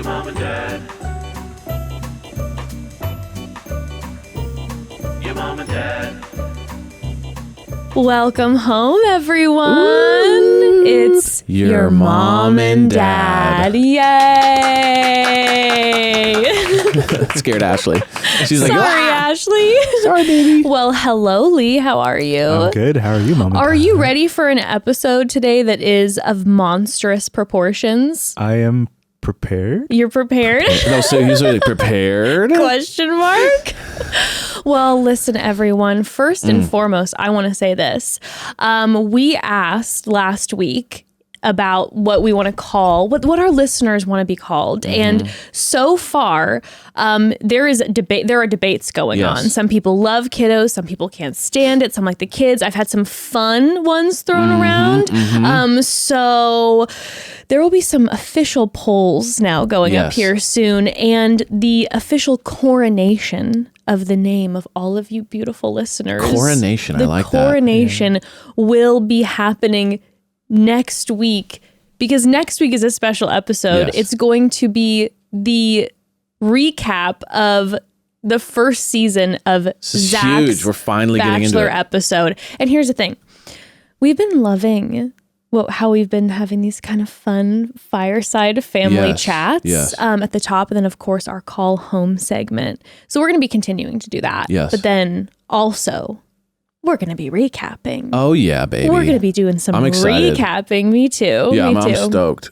Your mom and dad. Your mom and dad. Welcome home, everyone. Ooh, it's your mom and dad. Yay! That scared Ashley. She's like, sorry, Ashley. Sorry, baby. Well, hello, Lee. How are you? I'm good. How are you, mom? Are you ready for an episode today that is of monstrous proportions? I am prepared. You're prepared? No, so usually prepared? Question mark? Well, listen, everyone. First and foremost, I want to say this. We asked last week about what we want to call, what our listeners want to be called. And so far, there is a debate. There are debates going on. Some people love kiddos. Some people can't stand it. Some like the kids. I've had some fun ones thrown around. So there will be some official polls now going up here soon. And the official coronation of the name of all of you beautiful listeners. Coronation. I like that. The coronation will be happening next week, because next week is a special episode. It's going to be the recap of the first season of Zach's huge. We're finally getting into Bachelor it. episode. And here's the thing. We've been loving how we've been having these kind of fun fireside family chats at the top. And then, of course, our call home segment. So we're going to be continuing to do that. But then also, we're going to be recapping. Oh, yeah, baby. We're going to be doing some recapping. Me too. Yeah, Me I'm too. stoked.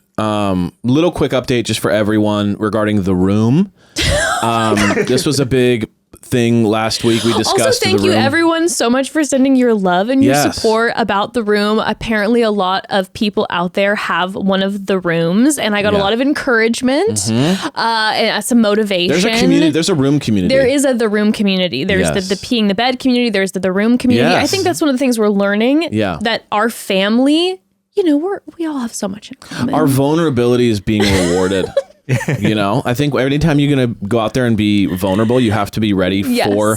Little quick update just for everyone regarding The Room. This was a big thing last week. We discussed Also, thank you everyone so much for sending your love and your support about The Room. Apparently, a lot of people out there have one of the rooms, and I got a lot of encouragement and some motivation. There's a community. There's a room community. There is The Room community. There's the peeing the bed community. There's the Room community. I think that's one of the things we're learning. That our family, we all have so much in common. Our vulnerability is being rewarded. I think anytime you're going to go out there and be vulnerable, you have to be ready for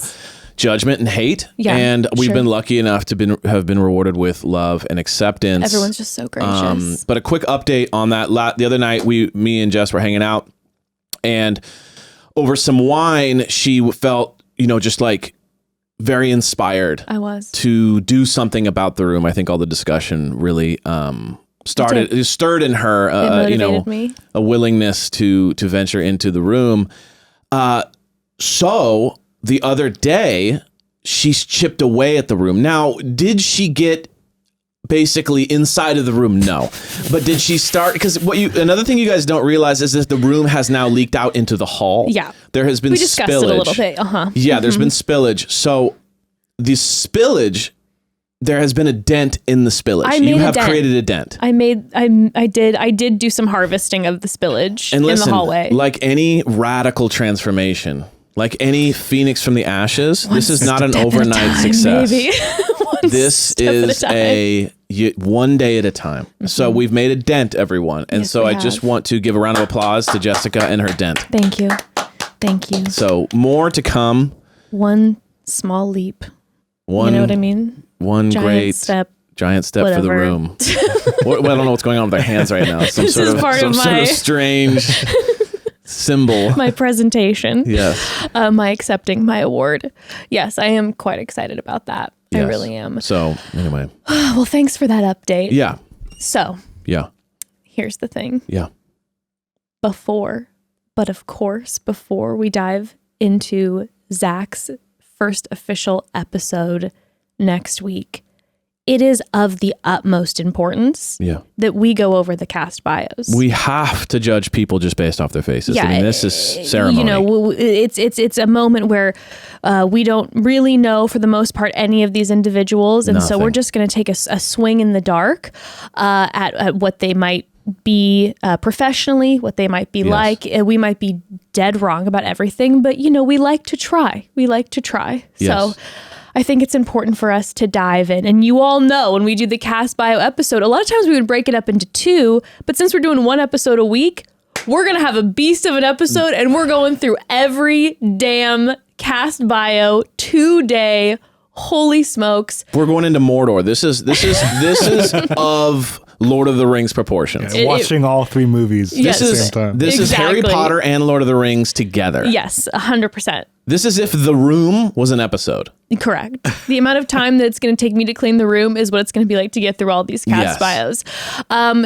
judgment and hate. And we've been lucky enough to have been rewarded with love and acceptance. Everyone's just so gracious. But a quick update on that. The other night, me and Jess were hanging out, and over some wine, she felt, just like very inspired. I was to do something about The Room. I think all the discussion really it stirred in her, a willingness to venture into The Room. So the other day, she's chipped away at The Room. Now, did she get basically inside of The Room? No. But did she start? Because another thing you guys don't realize is that The Room has now leaked out into the hall. Yeah. There has been we discussed spillage. it a little bit. Yeah, there's been spillage. So the spillage, there has been a dent in the spillage. You have created a dent. I did do some harvesting of the spillage in the hallway. Like any radical transformation, like any phoenix from the ashes, this is not an overnight success. Maybe. This is one day at a time. So we've made a dent, everyone. And so I just want to give a round of applause to Jessica and her dent. Thank you. Thank you. So more to come. One small leap. You know what I mean? One giant step for The Room. I don't know what's going on with our hands right now. Some sort of strange symbol. My presentation. Yes. My accepting my award. Yes, I am quite excited about that. Yes. I really am. So anyway. Well, thanks for that update. Yeah. So. Yeah. Here's the thing. Yeah. Before we dive into Zach's first official episode next week, it is of the utmost importance that we go over the cast bios. We have to judge people just based off their faces. I mean, this is ceremony. It's a moment where we don't really know, for the most part, any of these individuals. And so we're just going to take a swing in the dark at what they might be professionally, what they might be like. We might be dead wrong about everything, but we like to try. So I think it's important for us to dive in. And you all know when we do the cast bio episode, a lot of times we would break it up into two, but since we're doing one episode a week, we're going to have a beast of an episode and we're going through every damn cast bio today. Holy smokes. We're going into Mordor. This is of Lord of the Rings proportions. Watching all 3 movies Yes. at the same time. This is Harry Exactly. Potter and Lord of the Rings together. Yes, 100%. This is if The Room was an episode. Correct. The amount of time that it's going to take me to clean the room is what it's going to be like to get through all these cast bios.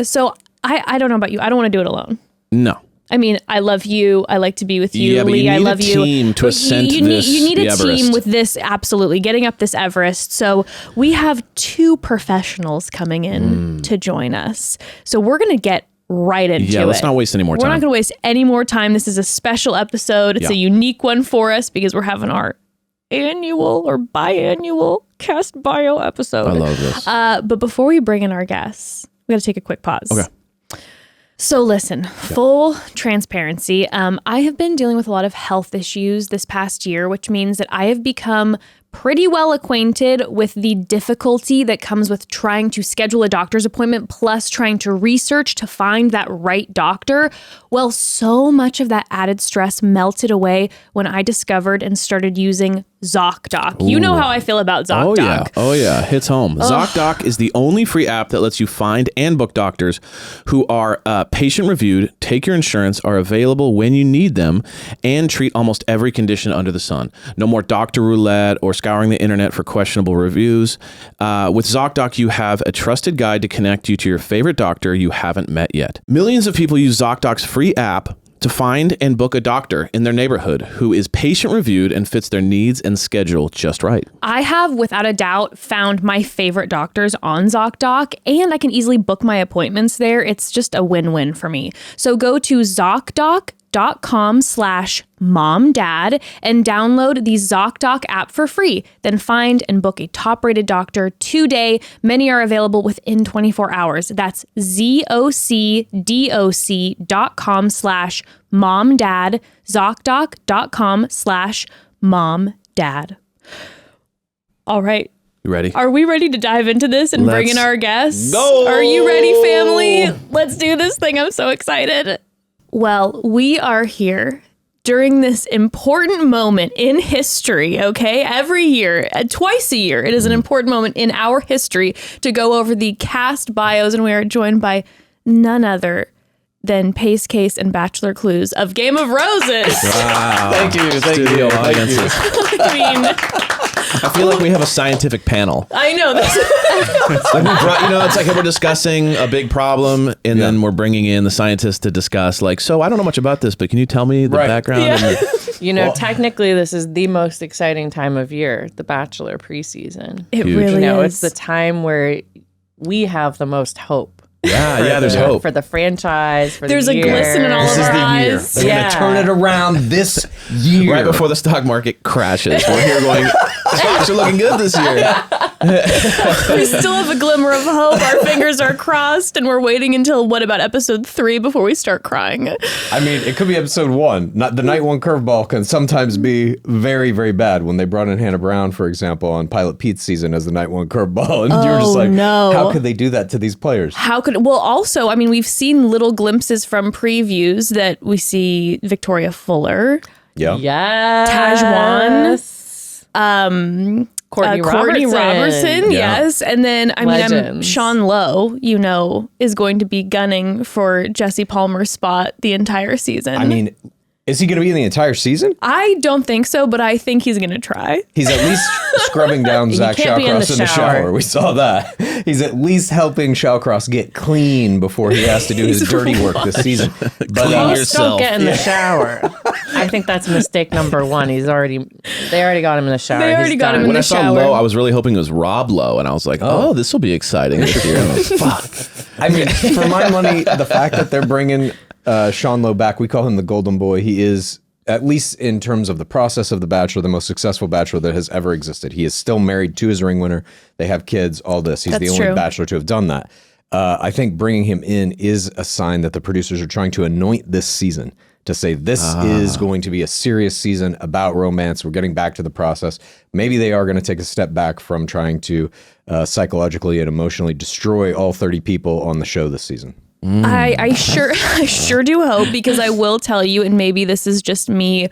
So I don't know about you. I don't want to do it alone. No. I mean, I love you. I like to be with you, Yeah, but Lee. you I need love a you. team to But ascent you need the a Everest. team with this, absolutely. Getting up this Everest. So we have 2 professionals coming in to join us. So we're going to get right into it. Yeah, let's not waste any more We're time. not going to waste any more time. This is a special episode. It's a unique one for us because we're having our annual or biannual cast bio episode. I love this. But before we bring in our guests, we got to take a quick pause. Okay. So listen, full transparency. I have been dealing with a lot of health issues this past year, which means that I have become pretty well acquainted with the difficulty that comes with trying to schedule a doctor's appointment, plus trying to research to find that right doctor. Well, so much of that added stress melted away when I discovered and started using ZocDoc. You know how I feel about ZocDoc. Oh yeah, hits home. ZocDoc is the only free app that lets you find and book doctors who are patient reviewed, take your insurance, are available when you need them, and treat almost every condition under the sun. No more doctor roulette or scouring the internet for questionable reviews. With ZocDoc, you have a trusted guide to connect you to your favorite doctor you haven't met yet. Millions of people use ZocDoc's free app to find and book a doctor in their neighborhood who is patient reviewed and fits their needs and schedule just right. I have, without a doubt, found my favorite doctors on ZocDoc, and I can easily book my appointments there. It's just a win-win for me. So go to ZocDoc.com/momdad and download the ZocDoc app for free. Then find and book a top-rated doctor today. Many are available within 24 hours. That's ZocDoc.com/momdad, ZocDoc.com/momdad. All right. You ready? Are we ready to dive into this and bring in Let's our guests? go. Are you ready, family? Let's do this thing. I'm so excited. Well, we are here during this important moment in history, okay? Every year, twice a year, it is an important moment in our history to go over the cast bios, and we are joined by none other than PaceCase and Bachelor Clues of Game of Roses. Wow. Thank you. Studio audiences. I mean, I feel like we have a scientific panel. I know this. Like we brought, it's like we're discussing a big problem, and then we're bringing in the scientists to discuss. Like, so I don't know much about this, but can you tell me the background? Yeah. And Technically, this is the most exciting time of year, the Bachelor preseason. It Huge. really It's is. the time where we have the most hope. yeah, there's hope. For the franchise, for There's the a year. glisten in all This of is our the year. eyes. They're Yeah. going to turn it around this year. Right before the stock market crashes, we're here going, stocks are looking good this year. We still have a glimmer of hope. Our fingers are crossed, and we're waiting until what about episode 3 before we start crying? I mean, it could be episode 1. Not the night 1 curveball can sometimes be very, very bad. When they brought in Hannah Brown, for example, on Pilot Pete's season as the night 1 curveball, and you were just like, no. how could they do that to these players? Also, I mean, we've seen little glimpses from previews that we see Victoria Fuller, Yeah. Yes. Tajwan, Courtney Robertson, Yeah. yes. And then, Legends. Sean Lowe, is going to be gunning for Jesse Palmer's spot the entire season. I mean, is he going to be in the entire season? I don't think so, but I think he's going to try. He's at least scrubbing down Zach can't be in the Shallcross in the shower. shower. We saw that. He's at least helping Shallcross get clean before he has to do his dirty work this season. But Clean Most yourself. don't get in the shower. I think that's mistake number 1. They already got him in the shower. They already He's got him done. in When the I saw shower. Lowe, I was really hoping it was Rob Lowe, and I was like, oh this will be exciting this year. I'm like, fuck. I mean, for my money, the fact that they're bringing Sean Lowe back, we call him the Golden Boy. He is, at least in terms of the process of The Bachelor, the most successful Bachelor that has ever existed. He is still married to his ring winner. They have kids, all this. He's the That's only true. Bachelor to have done that. I think bringing him in is a sign that the producers are trying to anoint this season to say this is going to be a serious season about romance. We're getting back to the process. Maybe they are going to take a step back from trying to psychologically and emotionally destroy all 30 people on the show this season. I sure do hope, because I will tell you, and maybe this is just me,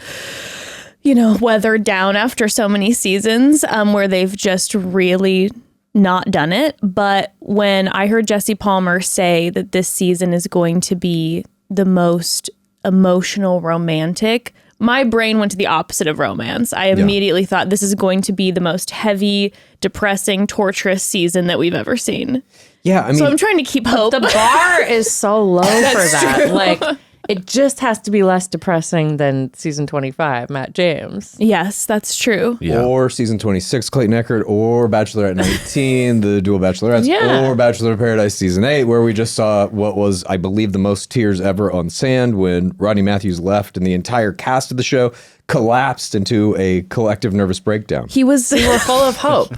weathered down after so many seasons, where they've just really not done it. But when I heard Jesse Palmer say that this season is going to be the most emotional, romantic, my brain went to the opposite of romance. I immediately thought this is going to be the most heavy, depressing, torturous season that we've ever seen. Yeah, I mean, So I'm trying to keep hope. The bar is so low for that. true. Like, it just has to be less depressing than season 25, Matt James. Yes, that's true. Yeah. or season 26, Clayton Echard, or Bachelorette 19, the dual Bachelorettes, Yeah. or Bachelor in Paradise season 8, where we just saw what was, I believe, the most tears ever on sand when Rodney Matthews left and the entire cast of the show collapsed into a collective nervous breakdown. He was We're full of hope.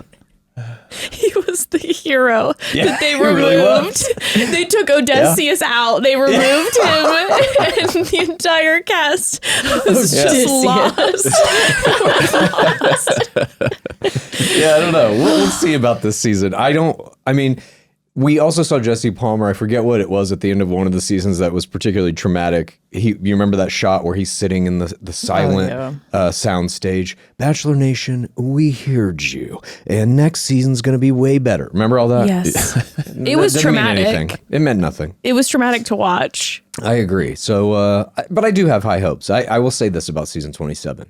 he was the hero that they he really removed. They took Odysseus out. They removed him, and the entire cast was just lost. Yeah, I don't know. We'll see about this season. I mean, we also saw Jesse Palmer. I forget what it was at the end of one of the seasons that was particularly traumatic. You remember that shot where he's sitting in the silent sound stage? Bachelor Nation, we heard you. And next season's going to be way better. Remember all that? Yes, That it was didn't mean anything. traumatic. It meant nothing. It was traumatic to watch. I agree. So, but I do have high hopes. I will say this about season 27.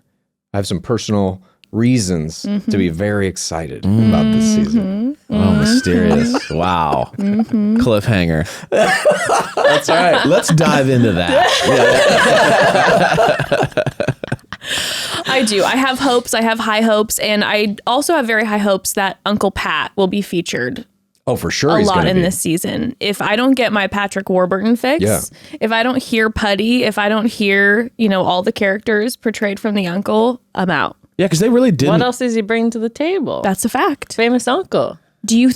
I have some personal reasons to be very excited about this season. Oh, mysterious. Wow. Cliffhanger. That's all right. Let's dive into that. I do. I have hopes. I have high hopes, and I also have very high hopes that Uncle Pat will be featured Oh, for sure. a he's lot gonna in be. this season. If I don't get my Patrick Warburton fix, Yeah. if I don't hear Putty, if I don't hear, all the characters portrayed from the uncle, I'm out. Yeah, because they really didn't. What else does he bring to the table? That's a fact. Famous uncle. Do you?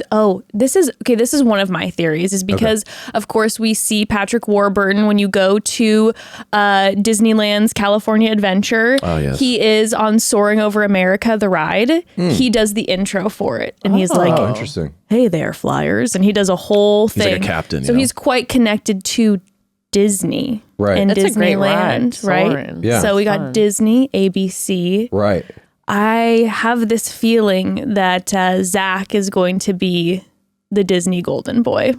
This is one of my theories. Is because of course we see Patrick Warburton when you go to Disneyland's California Adventure. Oh, yes. He is on Soaring Over America, the ride. He does the intro for it, and he's like, Oh, interesting. "Hey there, flyers," and he does a whole thing. like a captain, so you know? he's quite connected to Disney, Right. And That's a great ride, Disneyland, right? Soarin'. Yeah. So we got Disney, ABC. Right. I have this feeling that Zach is going to be the Disney golden boy.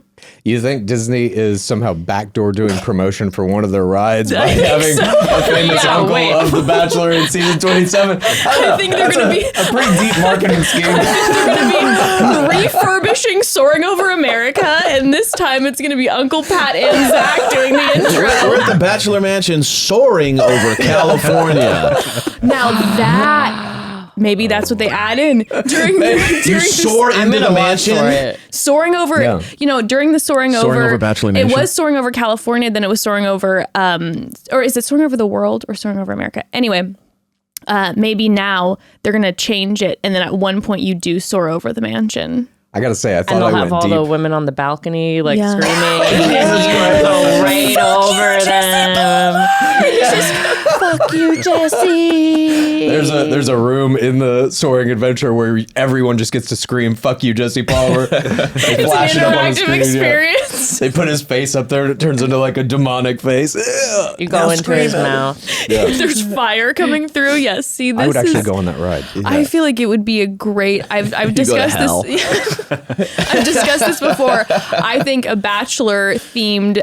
You think Disney is somehow backdoor doing promotion for one of their rides by I think having so. a famous Yeah, uncle wait. of The Bachelor in season 27? I think they're going to be a pretty deep marketing scheme. refurbishing Soaring Over America, and this time it's going to be Uncle Pat and Zach doing the intro. We're at the Bachelor Mansion soaring over California. Now that maybe that's what they add in during You soar into the mansion. soaring over. Yeah. During the soaring over Bachelor it Nation? was soaring over California. Then it was soaring over. Or is it soaring over the world or soaring over America? Anyway. Maybe now they're gonna change it, and then at one point you do soar over the mansion. I gotta say, I And thought they'll I have went all deep. the women on the balcony, like Yeah. screaming. Go right over them. Fuck you, Jesse. There's a room in the Soaring Adventure where everyone just gets to scream, "Fuck you, Jesse Palmer." They flash it up on the Interactive screen. Yeah. experience. They put his face up there and it turns into like a demonic face. Ew. You go into his mouth. Yeah. There's fire coming through. Yes, see, this I would actually is. go on that ride. I feel like it would be a great. I've discussed hell. this. I've discussed this before. I think a Bachelor themed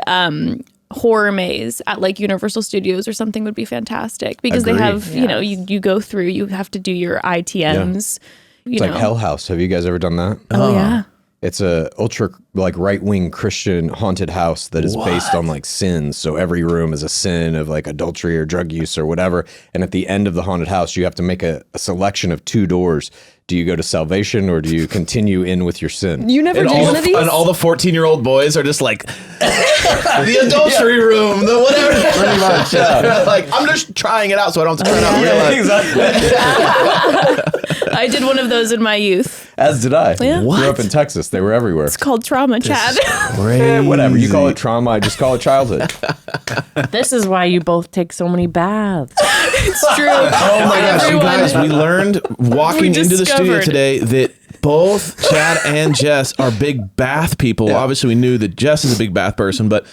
horror maze at like Universal Studios or something would be fantastic because Agreed. they have you go through. You have to do your ITMs. It's like Hell House. Have you guys ever done that? Oh yeah. It's a ultra like right wing Christian haunted house that is based on like sins. So every room is a sin of like adultery or drug use or whatever. And at the end of the haunted house, you have to make a selection of 2 doors. Do you go to salvation or do you continue in with your sin? You never did one of these? And all the 14-year-old boys are just like, the adultery room, the whatever. Pretty much, yeah. Like, I'm just trying it out so I don't have to turn out real life. Exactly. I did one of those in my youth. As did I. Yeah. Grew up in Texas. They were everywhere. It's called trauma, Chad. Whatever. You call it trauma. I just call it childhood. This is why you both take so many baths. It's true. Oh my gosh, you guys, we learned walking into the studio discovered. today that both Chad and Jess are big bath people. Yeah. Obviously, we knew that Jess is a big bath person, but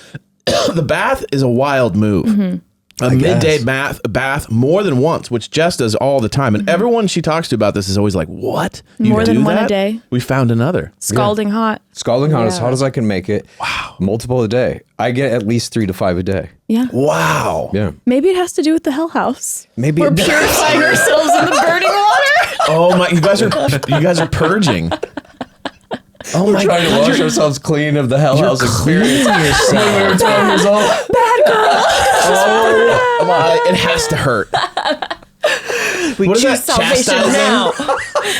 the bath is a wild move. a midday bath more than once, which Jess does all the time. And everyone she talks to about this is always like, what? You More do than one that? a day. We found another. Scalding hot. Scalding hot, as hot as I can make it. Wow. Multiple a day. I get at least 3 to 5 a day. Yeah. Wow. Yeah. Maybe it has to do with the Hell House. Maybe We're purifying ourselves in the burning water. Oh my, you guys are purging. Oh my trying to wash ourselves clean of the Hell House experience. When we were 12 years old. Bad girl. Oh my, it has to hurt. We What is choose that? salvation now.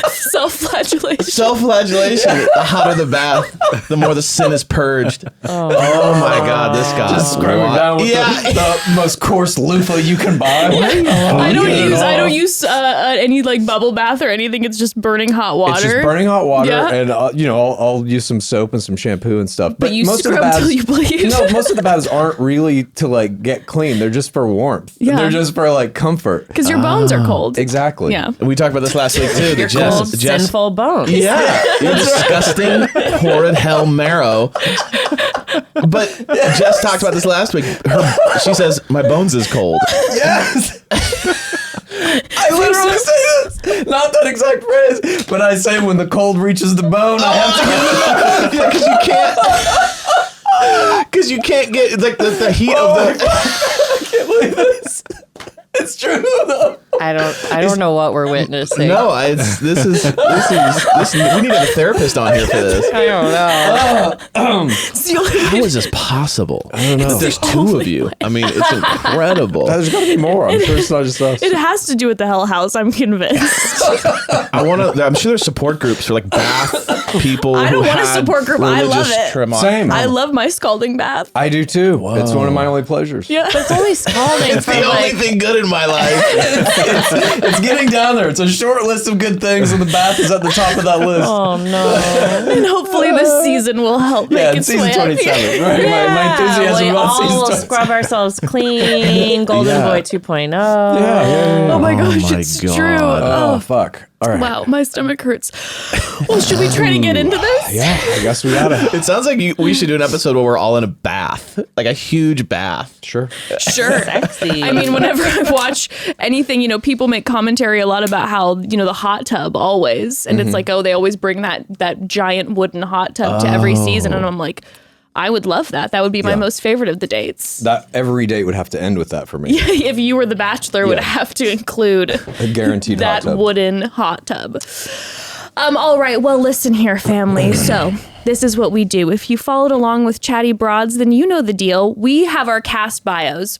Self-flagellation. Self-flagellation. The hotter the bath, the more the sin is purged. Oh my God, this guy. Just scrubbing down with the most coarse loofah you can buy. I don't use any like bubble bath or anything. It's just burning hot water. It's just burning hot water, Yeah. and I'll use some soap and some shampoo and stuff. But you most of the scrub baths, till you bleed. No, most of the baths aren't really to like get clean. They're just for warmth. Yeah. They're just for like comfort. Because your bones are cold. Exactly. Yeah. We talked about this last week too. Your cold, sinful bones. Yeah, you're disgusting, horrid hell marrow. But Jess talked about this last week. She says, my bones is cold. Yes. I literally say this. Not that exact phrase, but I say when the cold reaches the bone, I have to get Because you can't. Because you can't get like the heat of the. I can't believe this. It's true though. I don't know what we're witnessing. No, we need to have a therapist on here for this. I don't know. How is this possible? I don't know. There's two of you. I mean, it's incredible. There's got to be more. I'm sure it's not just us. It has to do with the Hell House. I'm convinced. I'm sure there's support groups for like bath people. I don't who want a had support group. I love religious it. trauma. Same. I love my scalding bath. I do too. It's one of my only pleasures. Yeah. It's only scalding It's for the only like thing good in my life. It's getting down there. It's a short list of good things, and the bath is at the top of that list. oh no. And hopefully this season will help Yeah, make in its season way up 27. here. Right? My enthusiasm we about all season will 27. scrub ourselves clean. Golden Boy 2.0. Yeah. Oh my gosh, my it's God. true. Oh, Oh, fuck. All right. wow, my stomach hurts. Well, should we try to get into this? Yeah, I guess we gotta. It sounds like we should do an episode where we're all in a bath, like a huge bath. Sure. Sure. Sexy. I mean, whenever I watch anything, people make commentary a lot about how, the hot tub always. And it's like, oh, they always bring that giant wooden hot tub to every season. And I'm like, I would love that. That would be my most favorite of the dates. That every date would have to end with that for me. If you were the Bachelor, would have to include A guaranteed that hot tub. wooden hot tub. All right. Well, listen here, family. So this is what we do. If you followed along with Chatty Broads, then you know the deal. We have our cast bios.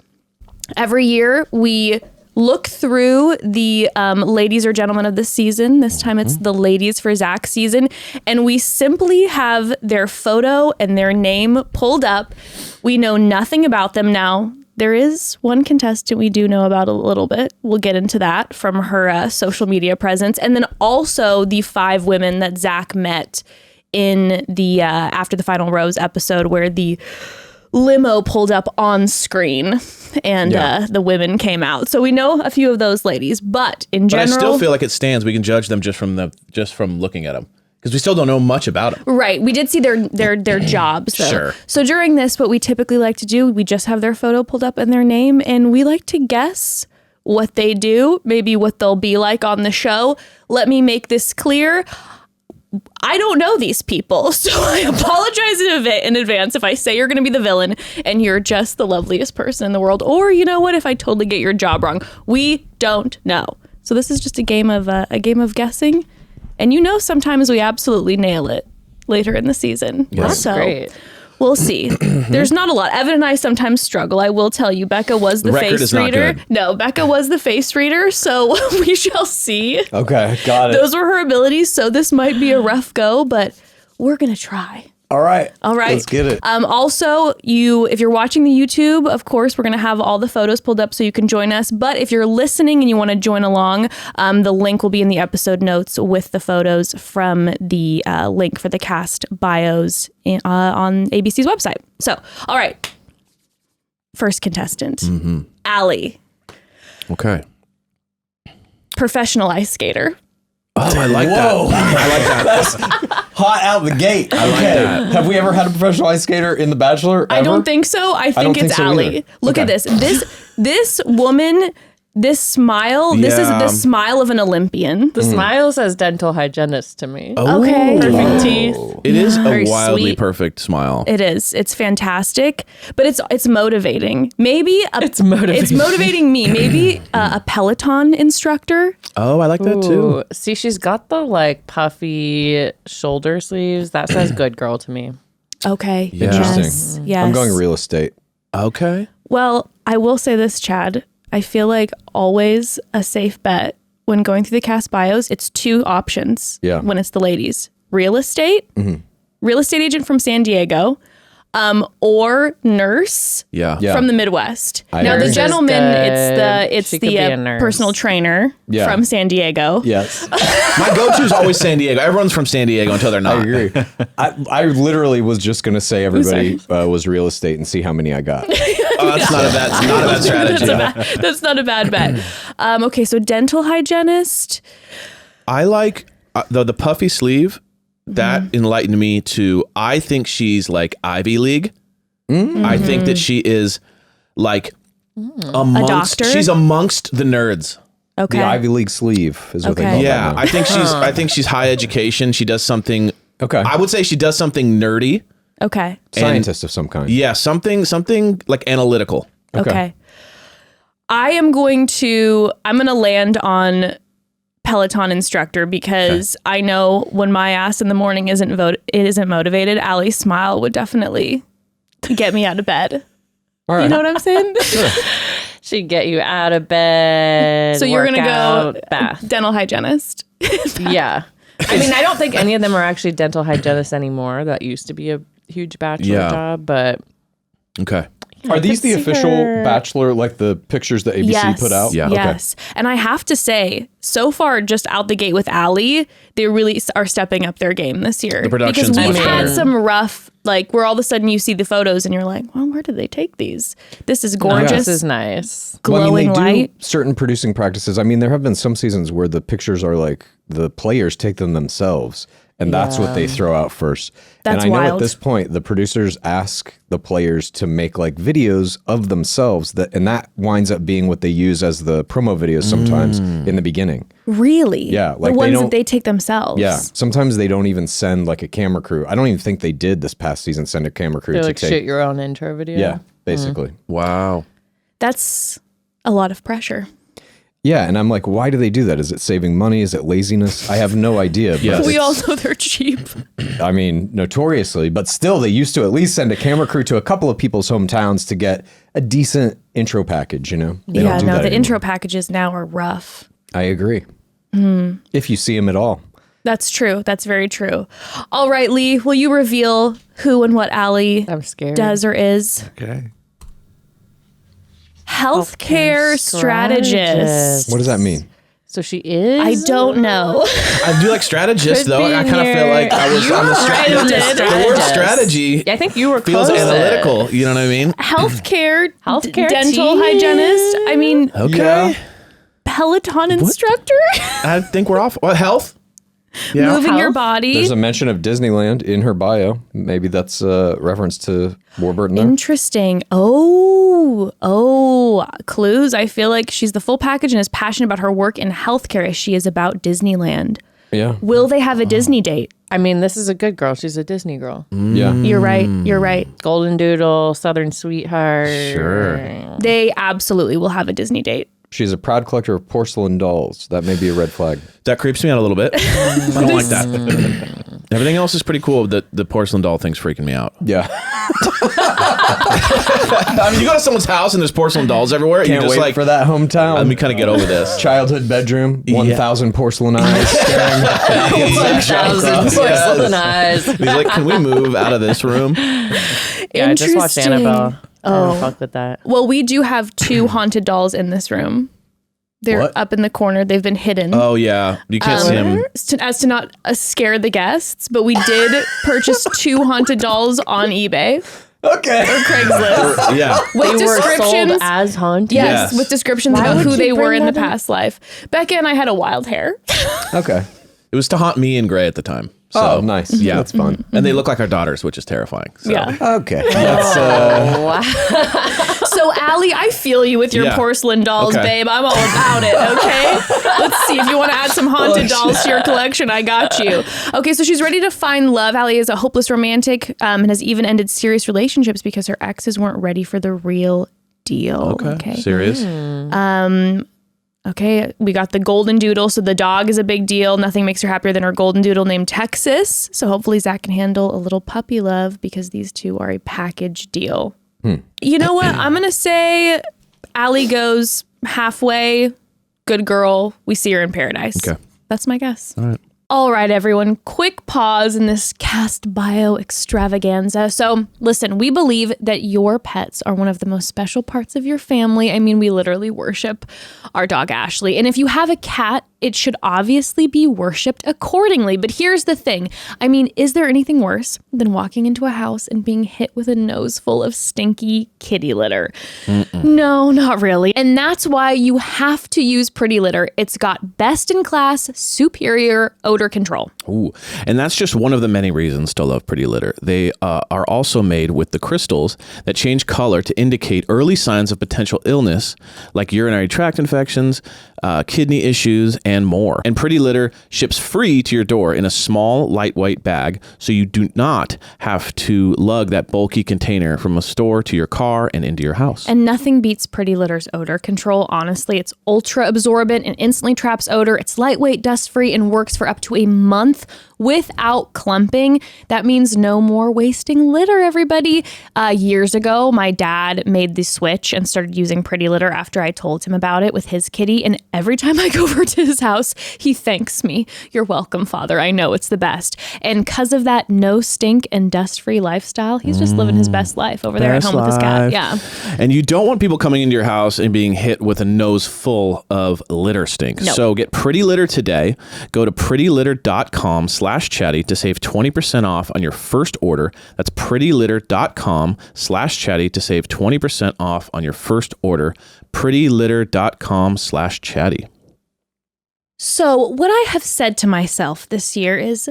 Every year, we look through the ladies or gentlemen of the season. This time it's the ladies for Zach season. And we simply have their photo and their name pulled up. We know nothing about them now. There is one contestant we do know about a little bit. We'll get into that from her social media presence. And then also the 5 women that Zach met in the After the Final Rose episode where the limo pulled up on screen and the women came out. So we know a few of those ladies, but in general, But I still feel like it stands. We can judge them just from looking at them because we still don't know much about them. right. We did see their jobs though. Sure. So during this, what we typically like to do, we just have their photo pulled up and their name, and we like to guess what they do, maybe what they'll be like on the show. Let me make this clear. I don't know these people, so I apologize in advance if I say you're going to be the villain and you're just the loveliest person in the world. Or you know what? If I totally get your job wrong, we don't know. So this is just a game of guessing, and sometimes we absolutely nail it later in the season. Yes. So great. we'll see. There's not a lot. Evan and I sometimes struggle. I will tell you, Becca was the Record face is not reader. good. No, Becca was the face reader. So we shall see. Okay, got it. Those were her abilities, so this might be a rough go, but we're gonna try. All right. Let's get it. Also, if you're watching the YouTube, of course, we're gonna have all the photos pulled up so you can join us. But if you're listening and you want to join along, the link will be in the episode notes with the photos from the link for the cast bios on ABC's website. So, all right, first contestant, Allie, Okay. professional ice skater. Oh, I like that. I like that. That's hot out the gate. I like that. Have we ever had a professional ice skater in The Bachelor? I ever? don't think so. I think don't it's think so Allie. either. Look at Okay. this. This woman, this smile, this is the smile of an Olympian. The smile says dental hygienist to me. Okay. Perfect teeth. It is a Very wildly sweet. perfect smile. It is. It's fantastic, but it's motivating. Maybe It's motivating. It's motivating me. Maybe a Peloton instructor. Oh, I like that too. Ooh, see, she's got the like puffy shoulder sleeves. That says good girl to me. Okay. Yeah. Interesting. Yes. I'm going real estate. Okay. Well, I will say this, Chad. I feel like always a safe bet when going through the cast bios, it's two options. Yeah. When it's the ladies, real estate, real estate agent from San Diego, or nurse Yeah. Yeah. from the Midwest. I Now the agree. gentleman, it's She the could be a nurse. personal trainer Yeah. from San Diego. Yes. My go-to is always San Diego. Everyone's from San Diego until they're not. I agree. I literally was just going to say everybody was real estate and see how many I got. Oh, that's not a bad strategy. That's not a bad bet. Okay, so dental hygienist. I like the puffy sleeve. That enlightened me to. I think she's like Ivy League. I think that she is like amongst. doctor? She's amongst the nerds. Okay. The Ivy League sleeve is what they Okay. call Yeah, that now. I think she's high education. She does something. Okay. I would say she does something nerdy. Okay. Scientist of some kind. Yeah, something like analytical. Okay. I'm going to land on Peloton instructor because I know when my ass in the morning isn't motivated, Allie's smile would definitely get me out of bed. All right. You know what I'm saying? She'd get you out of bed. So you're going to go bath. dental hygienist. Yeah. I mean, I don't think any of them are actually dental hygienists anymore. That used to be a huge bachelor job, but Okay. Are these the see official her. Bachelor, like the pictures that ABC put out? Yeah. Yes. And I have to say, so far, just out the gate with Allie, they really are stepping up their game this year. The production's because we've much had better. some rough, like where all of a sudden you see the photos and you're like, well, where did they take these? This is gorgeous. this is nice. Glowing they do light. certain producing practices. I mean, there have been some seasons where the pictures are like the players take them themselves, and that's what they throw out first. That's and I know wild. at this point, the producers ask the players to make like videos of themselves, and that winds up being what they use as the promo videos sometimes in the beginning. Really? Yeah, the like they ones don't- that they take themselves. Yeah, sometimes they don't even send like a camera crew. I don't even think they did this past season send a camera crew They're to like take. shoot your own intro video. Yeah, basically. Wow. That's a lot of pressure. Yeah, and I'm like, why do they do that? Is it saving money? Is it laziness? I have no idea. But Yes. We all it's- know they're cheap. I mean, notoriously, but still, they used to at least send a camera crew to a couple of people's hometowns to get a decent intro package, you know? They Yeah, don't do no, that the anymore. intro packages now are rough. I agree. If you see them at all. That's true. That's very true. All right, Lee, will you reveal who and what Allie I'm scared. does or is? Okay. Healthcare strategist. What does that mean? So she is. I don't know. I do like strategist Could though. be I kind of feel near- like I was You on the were right on the The word strategy Yeah, I think you were feels close. analytical. You know what I mean? Healthcare dental team. hygienist. I mean, Okay. Peloton instructor. I think we're off. What, health? Yeah. Moving your Health? body. There's a mention of Disneyland in her bio. Maybe that's a reference to Warburton there. Interesting. Clues. I feel like she's the full package and is passionate about her work in healthcare as she is about Disneyland. Yeah. Will they have a Disney date? I mean, this is a good girl. She's a Disney girl. Yeah. You're right. You're right. Golden Doodle, Southern Sweetheart. Sure. They absolutely will have a Disney date. She's a proud collector of porcelain dolls. That may be a red flag. That creeps me out a little bit. I don't like that. Everything else is pretty cool. The porcelain doll thing's freaking me out. Yeah. I mean, you go to someone's house and there's porcelain dolls everywhere. Can't you're just wait like, for that hometown. let me kind of get over this. Childhood bedroom, 1,000 porcelain eyes staring. 1,000 porcelain eyes. He's like, can we move out of this room? Yeah, I just watched Interesting. Annabelle. I don't fuck with that. Well, we do have 2 haunted dolls in this room. They're What? up in the corner. They've been hidden. Oh yeah, you can't see him. As to not scare the guests, but we did purchase 2 haunted dolls on eBay Okay. or Craigslist Yeah. with They were sold descriptions. as haunted. Yes, Yes. with descriptions Why about would who you they were bring in the that up? past life. Becca and I had a wild hair. Okay. It was to haunt me and Gray at the time. So, Oh, nice. Yeah. That's fun. And they look like our daughters, which is terrifying. So. Yeah. Okay. That's So Allie, I feel you with your Yeah. porcelain dolls, Okay. babe. I'm all about it, okay? Let's see. If you want to add some haunted dolls to your collection, I got you. Okay, so she's ready to find love. Allie is a hopeless romantic and has even ended serious relationships because her exes weren't ready for the real deal. Okay. Serious? Okay, we got the golden doodle. So the dog is a big deal. Nothing makes her happier than her golden doodle named Texas. So hopefully Zach can handle a little puppy love because these two are a package deal. You know what? I'm going to say Allie goes halfway. Good girl. We see her in paradise. Okay. That's my guess. All right. All right, everyone, quick pause in this cast bio extravaganza. So listen, we believe that your pets are one of the most special parts of your family. I mean, we literally worship our dog, Ashley. And if you have a cat, it should obviously be worshipped accordingly. But here's the thing. I mean, is there anything worse than walking into a house and being hit with a nose full of stinky kitty litter? No, not really. And that's why you have to use Pretty Litter. It's got best-in-class, superior odor control. Ooh. And that's just one of the many reasons to love Pretty Litter. They are also made with the crystals that change color to indicate early signs of potential illness like urinary tract infections, kidney issues, and more. And Pretty Litter ships free to your door in a small, lightweight bag, so you do not have to lug that bulky container from a store to your car and into your house. And nothing beats Pretty Litter's odor control, honestly. It's ultra absorbent and instantly traps odor. It's lightweight, dust-free, and works for up to a month without clumping. That means no more wasting litter, everybody. Years ago, my dad made the switch and started using Pretty Litter after I told him about it with his kitty. And every time I go over to his house, he thanks me. You're welcome, Father. I know it's the best. And because of that no stink and dust-free lifestyle, he's just living his best life over there at home with his cat. Yeah. And you don't want people coming into your house and being hit with a nose full of litter stink. No. So get Pretty Litter today. Go to prettylitter.com/chatty to save 20% off on your first order. That's prettylitter.com/chatty to save 20% off on your first order. prettylitter.com/chatty. So what I have said to myself this year is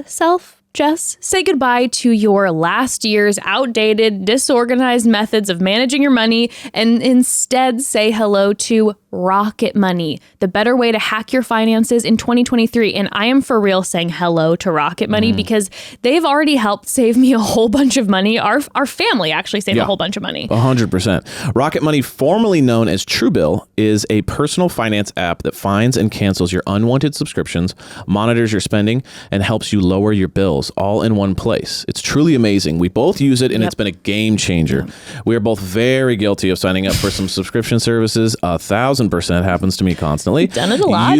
Jess, say goodbye to your last year's outdated, disorganized methods of managing your money and instead say hello to Rocket Money, the better way to hack your finances in 2023. And I am for real saying hello to Rocket Money because they've already helped save me a whole bunch of money. Our family actually saved a whole bunch of money. 100%. Rocket Money, formerly known as Truebill, is a personal finance app that finds and cancels your unwanted subscriptions, monitors your spending, and helps you lower your bills all in one place. It's truly amazing. We both use it, and it's been a game changer. We are both very guilty of signing up for some subscription services. 1,000% happens to me constantly. Done it a lot.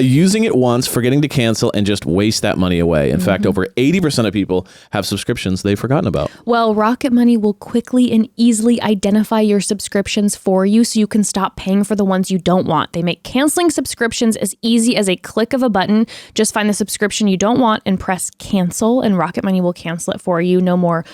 Using it once, forgetting to cancel, and just waste that money away. In fact, over 80% of people have subscriptions they've forgotten about. Well, Rocket Money will quickly and easily identify your subscriptions for you so you can stop paying for the ones you don't want. They make canceling subscriptions as easy as a click of a button. Just find the subscription you don't want and press cancel, and Rocket Money will cancel it for you. No more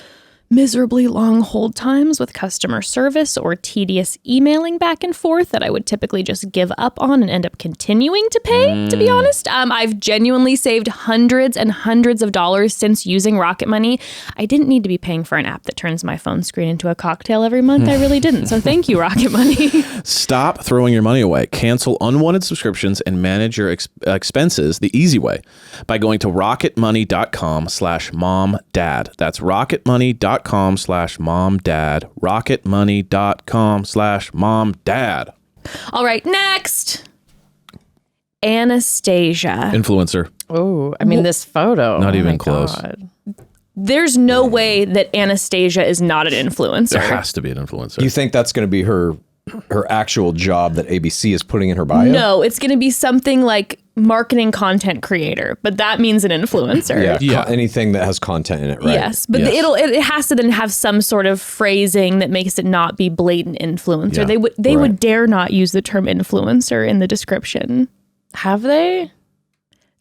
miserably long hold times with customer service or tedious emailing back and forth that I would typically just give up on and end up continuing to pay, to be honest. I've genuinely saved hundreds and hundreds of dollars since using Rocket Money. I didn't need to be paying for an app that turns my phone screen into a cocktail every month. I really didn't. So thank you, Rocket Money. Stop throwing your money away. Cancel unwanted subscriptions and manage your expenses the easy way by going to rocketmoney.com/momdad. That's rocketmoney.com/momdad. rocketmoney.com/momdad. All right, next. Anastasia. Influencer. Oh, I mean, this photo. Not oh even my close. God. There's no way that Anastasia is not an influencer. There has to be an influencer. You think that's going to be her actual job that ABC is putting in her bio? No, it's going to be something like marketing content creator, but that means an influencer. Yeah. Anything that has content in it, right? Yes, but it has to then have some sort of phrasing that makes it not be blatant influencer. Yeah. They would dare not use the term influencer in the description. Have they?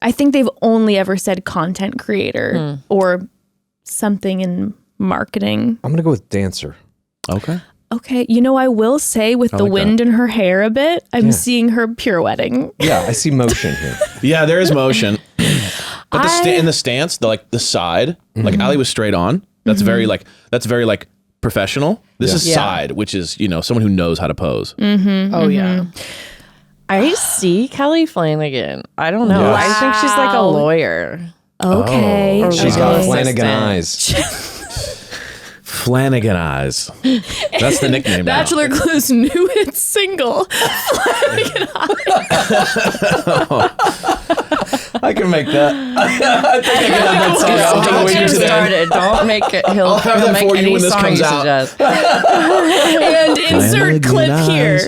I think they've only ever said content creator or something in marketing. I'm going to go with dancer. Okay. Okay, I will say with the wind in her hair a bit, I'm seeing her pirouetting. Yeah, I see motion here. Yeah, there is motion. But in the stance, the side, like Allie was straight on. That's very like professional. This is side, which is, someone who knows how to pose. Oh, yeah. I see Kelly Flanagan. I don't know. Yes. I think she's like a lawyer. Okay. She's got Flanagan eyes. Flanagan eyes. That's the nickname now. Bachelor Clues new hit single. Flanagan I can make that. I think I can have that song. Don't I'll get him today. started. Don't make it. He'll have that make for you any when this song comes you out. suggest. And insert clip here.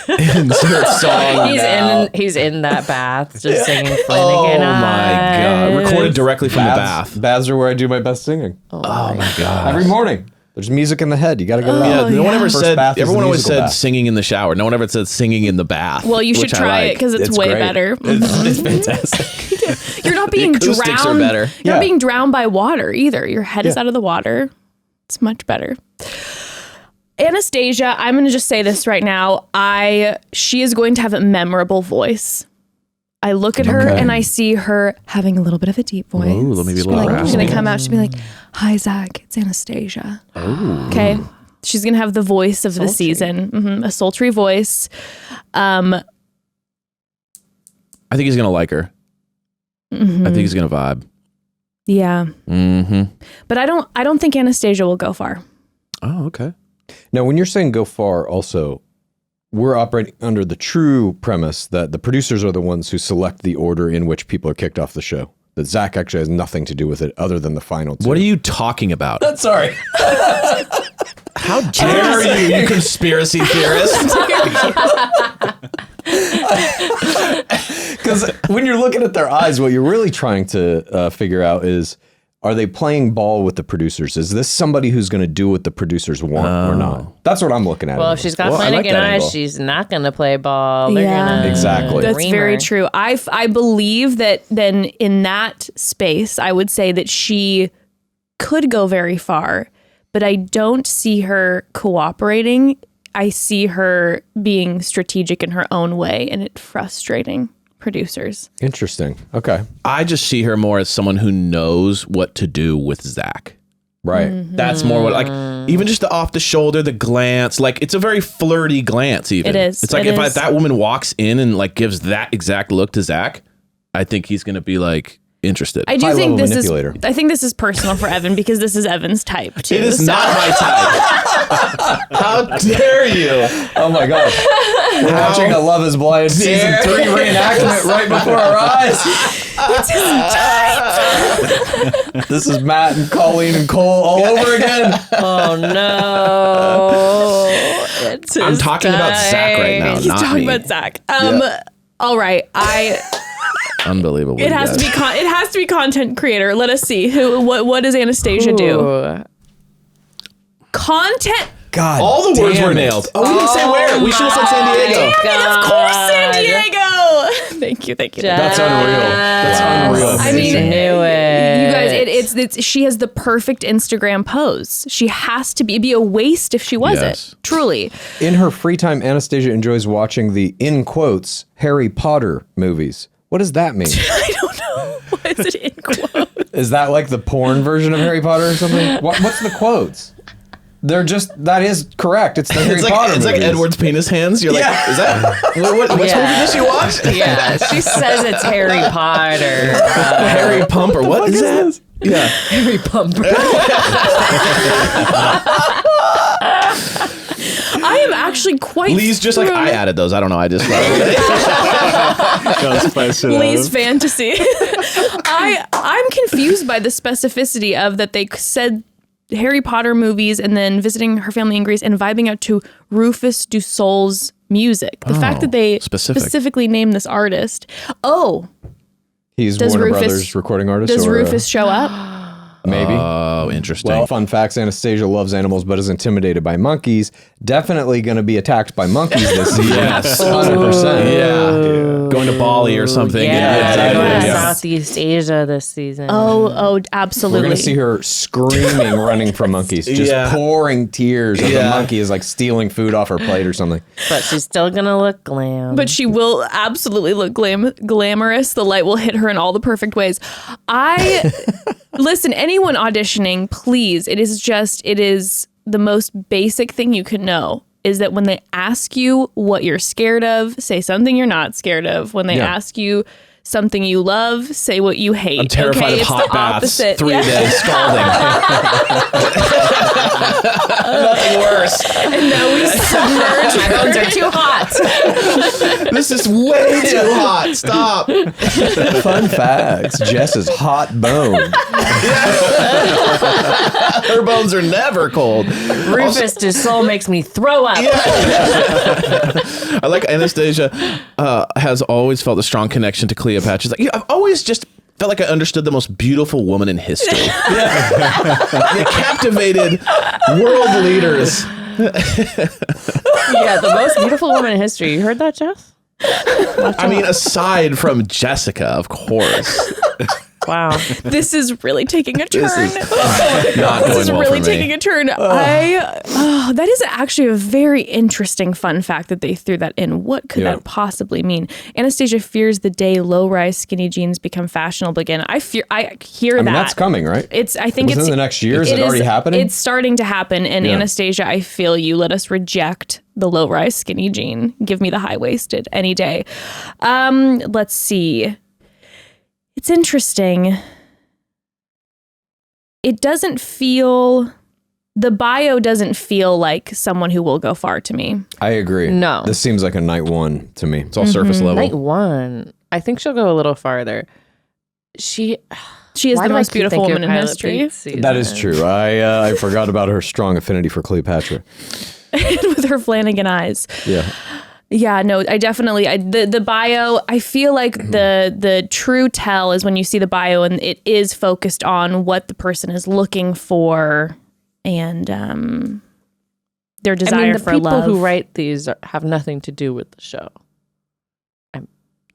Insert song. He's in that bath just singing Oh Flanagan my God. eyes. Recorded directly from the bath. Baths are where I do my best singing. Oh my God. Every morning. There's music in the head. You got to get it out. Yeah, no one ever First said, bath is everyone the always musical said bath. singing in the shower. No one ever said singing in the bath. Well, you should which I try it like. because it's way great. better. It's fantastic. You're not being acoustics are drowned. better. You're Yeah. not being drowned by water either. Your head is out of the water. It's much better. Anastasia, I'm going to just say this right now. She is going to have a memorable voice. I look at her and I see her having a little bit of a deep voice. Ooh, maybe a She's little she's going raspy. to come out. She'll be like, "Hi, Zach. It's Anastasia." Okay. She's going to have the voice of the season. A sultry voice. I think he's going to like her. I think he's going to vibe. Yeah. But I don't think Anastasia will go far. Oh, okay. Now, when you're saying go far, also, we're operating under the true premise that the producers are the ones who select the order in which people are kicked off the show. That Zach actually has nothing to do with it other than the final two. What are you talking about? Sorry. How dare you conspiracy theorist? Because when you're looking at their eyes, what you're really trying to figure out is, are they playing ball with the producers? Is this somebody who's going to do what the producers want or not? That's what I'm looking at. Well, if she's got I like Flanagan that eyes, angle. she's not going to play ball. They're Yeah. gonna Exactly. That's ream very her. true. I believe that then in that space, I would say that she could go very far, but I don't see her cooperating. I see her being strategic in her own way, and it's frustrating producers. Interesting. Okay. I just see her more as someone who knows what to do with Zach. Right. That's more what, like, even just the off the shoulder, the glance, like, it's a very flirty glance, even. It is. It's like It if is. that woman walks in and, like, gives that exact look to Zach, I think he's going to be, like, interested. I do High-level think manipulator. I think this is personal for Evan because this is Evan's type too. It is so- not my type. How dare you? Oh my God. We're watching a Love is Blind season 3 reenactment right before our eyes. This is Matt and Colleen and Cole all over again. Oh no! It's I'm his talking about Zach right now, time. He's not talking me. about Zach. All right. Unbelievable. It has to be it has to be content creator. Let us see what does Anastasia do? Ooh. Content. God. All the words damn were it. nailed. Oh, we didn't say where. We should have said San Diego. Of course, San Diego. Thank you. That's unreal. That's unreal. I mean, I knew it. You guys, it's she has the perfect Instagram pose. She has to be. It'd be a waste if she wasn't. Yes. Truly. In her free time, Anastasia enjoys watching the, in quotes, Harry Potter movies. What does that mean? I don't know. Why is it in quotes? Is that like the porn version of Harry Potter or something? What's the quotes? They're just, that is correct. It's the Harry Potter It's like movies. Edward's penis hands. You're Yeah. like, is that which movie did she watch? Yeah, she says it's Harry Potter. Harry Pumper. What is that? Yeah. Harry Pumper. I am actually quite. Lee's just like, I added those. I don't know. I just Lee's fantasy. I'm confused by the specificity of that they said Harry Potter movies and then visiting her family in Greece and vibing out to Rufus Du Sol's music. The fact that they specifically named this artist. Oh, He's Does Warner Rufus- Brothers recording artist? does or, Rufus show up? Maybe. Oh, interesting. Well, fun facts, Anastasia loves animals but is intimidated by monkeys. Definitely going to be attacked by monkeys this season. Yes. 100%. yeah. Going to Bali or something. Yeah, they're going to Yes. Southeast Asia this season. Oh, We're absolutely. going to see her screaming, running from monkeys, just Yeah. pouring tears as Yeah. a monkey is like stealing food off her plate or something. But she's still going to look glam. But she will absolutely look glamorous. The light will hit her in all the perfect ways. Listen, anyone auditioning, please. It is the most basic thing you can know is that when they ask you what you're scared of, say something you're not scared of. When they ask you something you love, say what you hate. I'm terrified of hot baths. 3 days scalding. Nothing worse. And now we submerge. My bones are too hot. This is way too hot. Stop. Fun facts. Jess is hot boned. Her bones are never cold. Rufus to soul makes me throw up. I like Anastasia has always felt a strong connection to Cleopatra. She's like, I've always just felt like I understood the most beautiful woman in history. You captivated world leaders. Yeah, the most beautiful woman in history. You heard that, Jeff? I mean, aside from Jessica, of course. Wow. This is really taking a turn. Not This going is well really for me. taking a turn. That is actually a very interesting fun fact that they threw that in. What could that possibly mean? Anastasia fears the day low-rise skinny jeans become fashionable again. I hear that. That's coming, right? I think Within the next year. Is it already happening? It's starting to happen. And Anastasia, I feel you. Let us reject the low-rise skinny jean. Give me the high-waisted any day. Let's see. It's interesting. It doesn't feel... The bio doesn't feel like someone who will go far to me. I agree. No. This seems like a night one to me. It's all surface level. Night one. I think she'll go a little farther. She is the most beautiful woman in history. That is true. I forgot about her strong affinity for Cleopatra. With her Flanagan eyes. Yeah. Yeah, no, I definitely, the bio, I feel like the true tell is when you see the bio and it is focused on what the person is looking for and their desire for love. The people who write these have nothing to do with the show.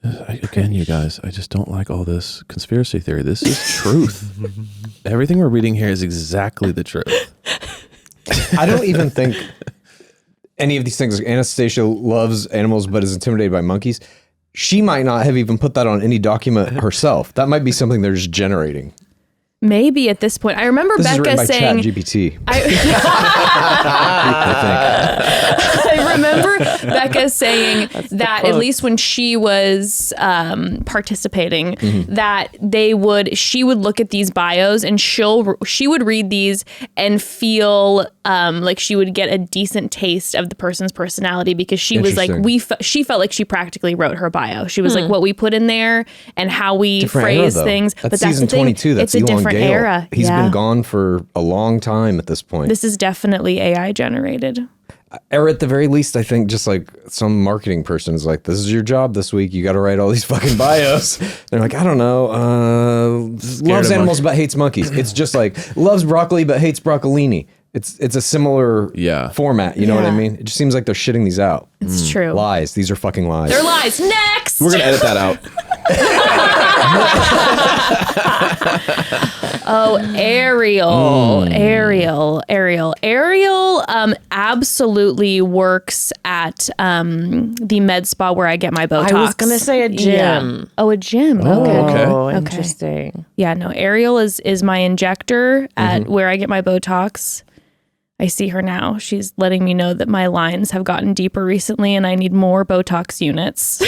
Again, you guys, I just don't like all this conspiracy theory. This is truth. Everything we're reading here is exactly the truth. I don't even think any of these things. Anastasia loves animals but is intimidated by monkeys. She might not have even put that on any document herself. That might be something they're just generating. Maybe at this point. I remember This is Becca written by saying... ChatGPT. I remember Becca saying that at least when she was participating, that she would look at these bios and she would read these and feel like she would get a decent taste of the person's personality because she was like she felt like she practically wrote her bio. She was like what we put in there and how we Different phrase era, things. That's but season that's the thing. 22. That's it's a Elon different Gale. era. He's been gone for a long time at this point. This is definitely AI generated. Or at the very least, I think just like some marketing person is like, this is your job this week. You got to write all these fucking bios. They're like, I don't know. Loves animals but hates monkeys. It's just like loves broccoli but hates broccolini. It's a similar format. You know what I mean? It just seems like they're shitting these out. It's true. Lies. These are fucking lies. They're lies. Next. We're going to edit that out. Oh, Ariel absolutely works at the med spa where I get my Botox. I was gonna say a gym. Yeah. Oh, a gym. Okay. Oh, interesting. Yeah, no, Ariel is my injector at where I get my Botox. I see her now. She's letting me know that my lines have gotten deeper recently and I need more Botox units.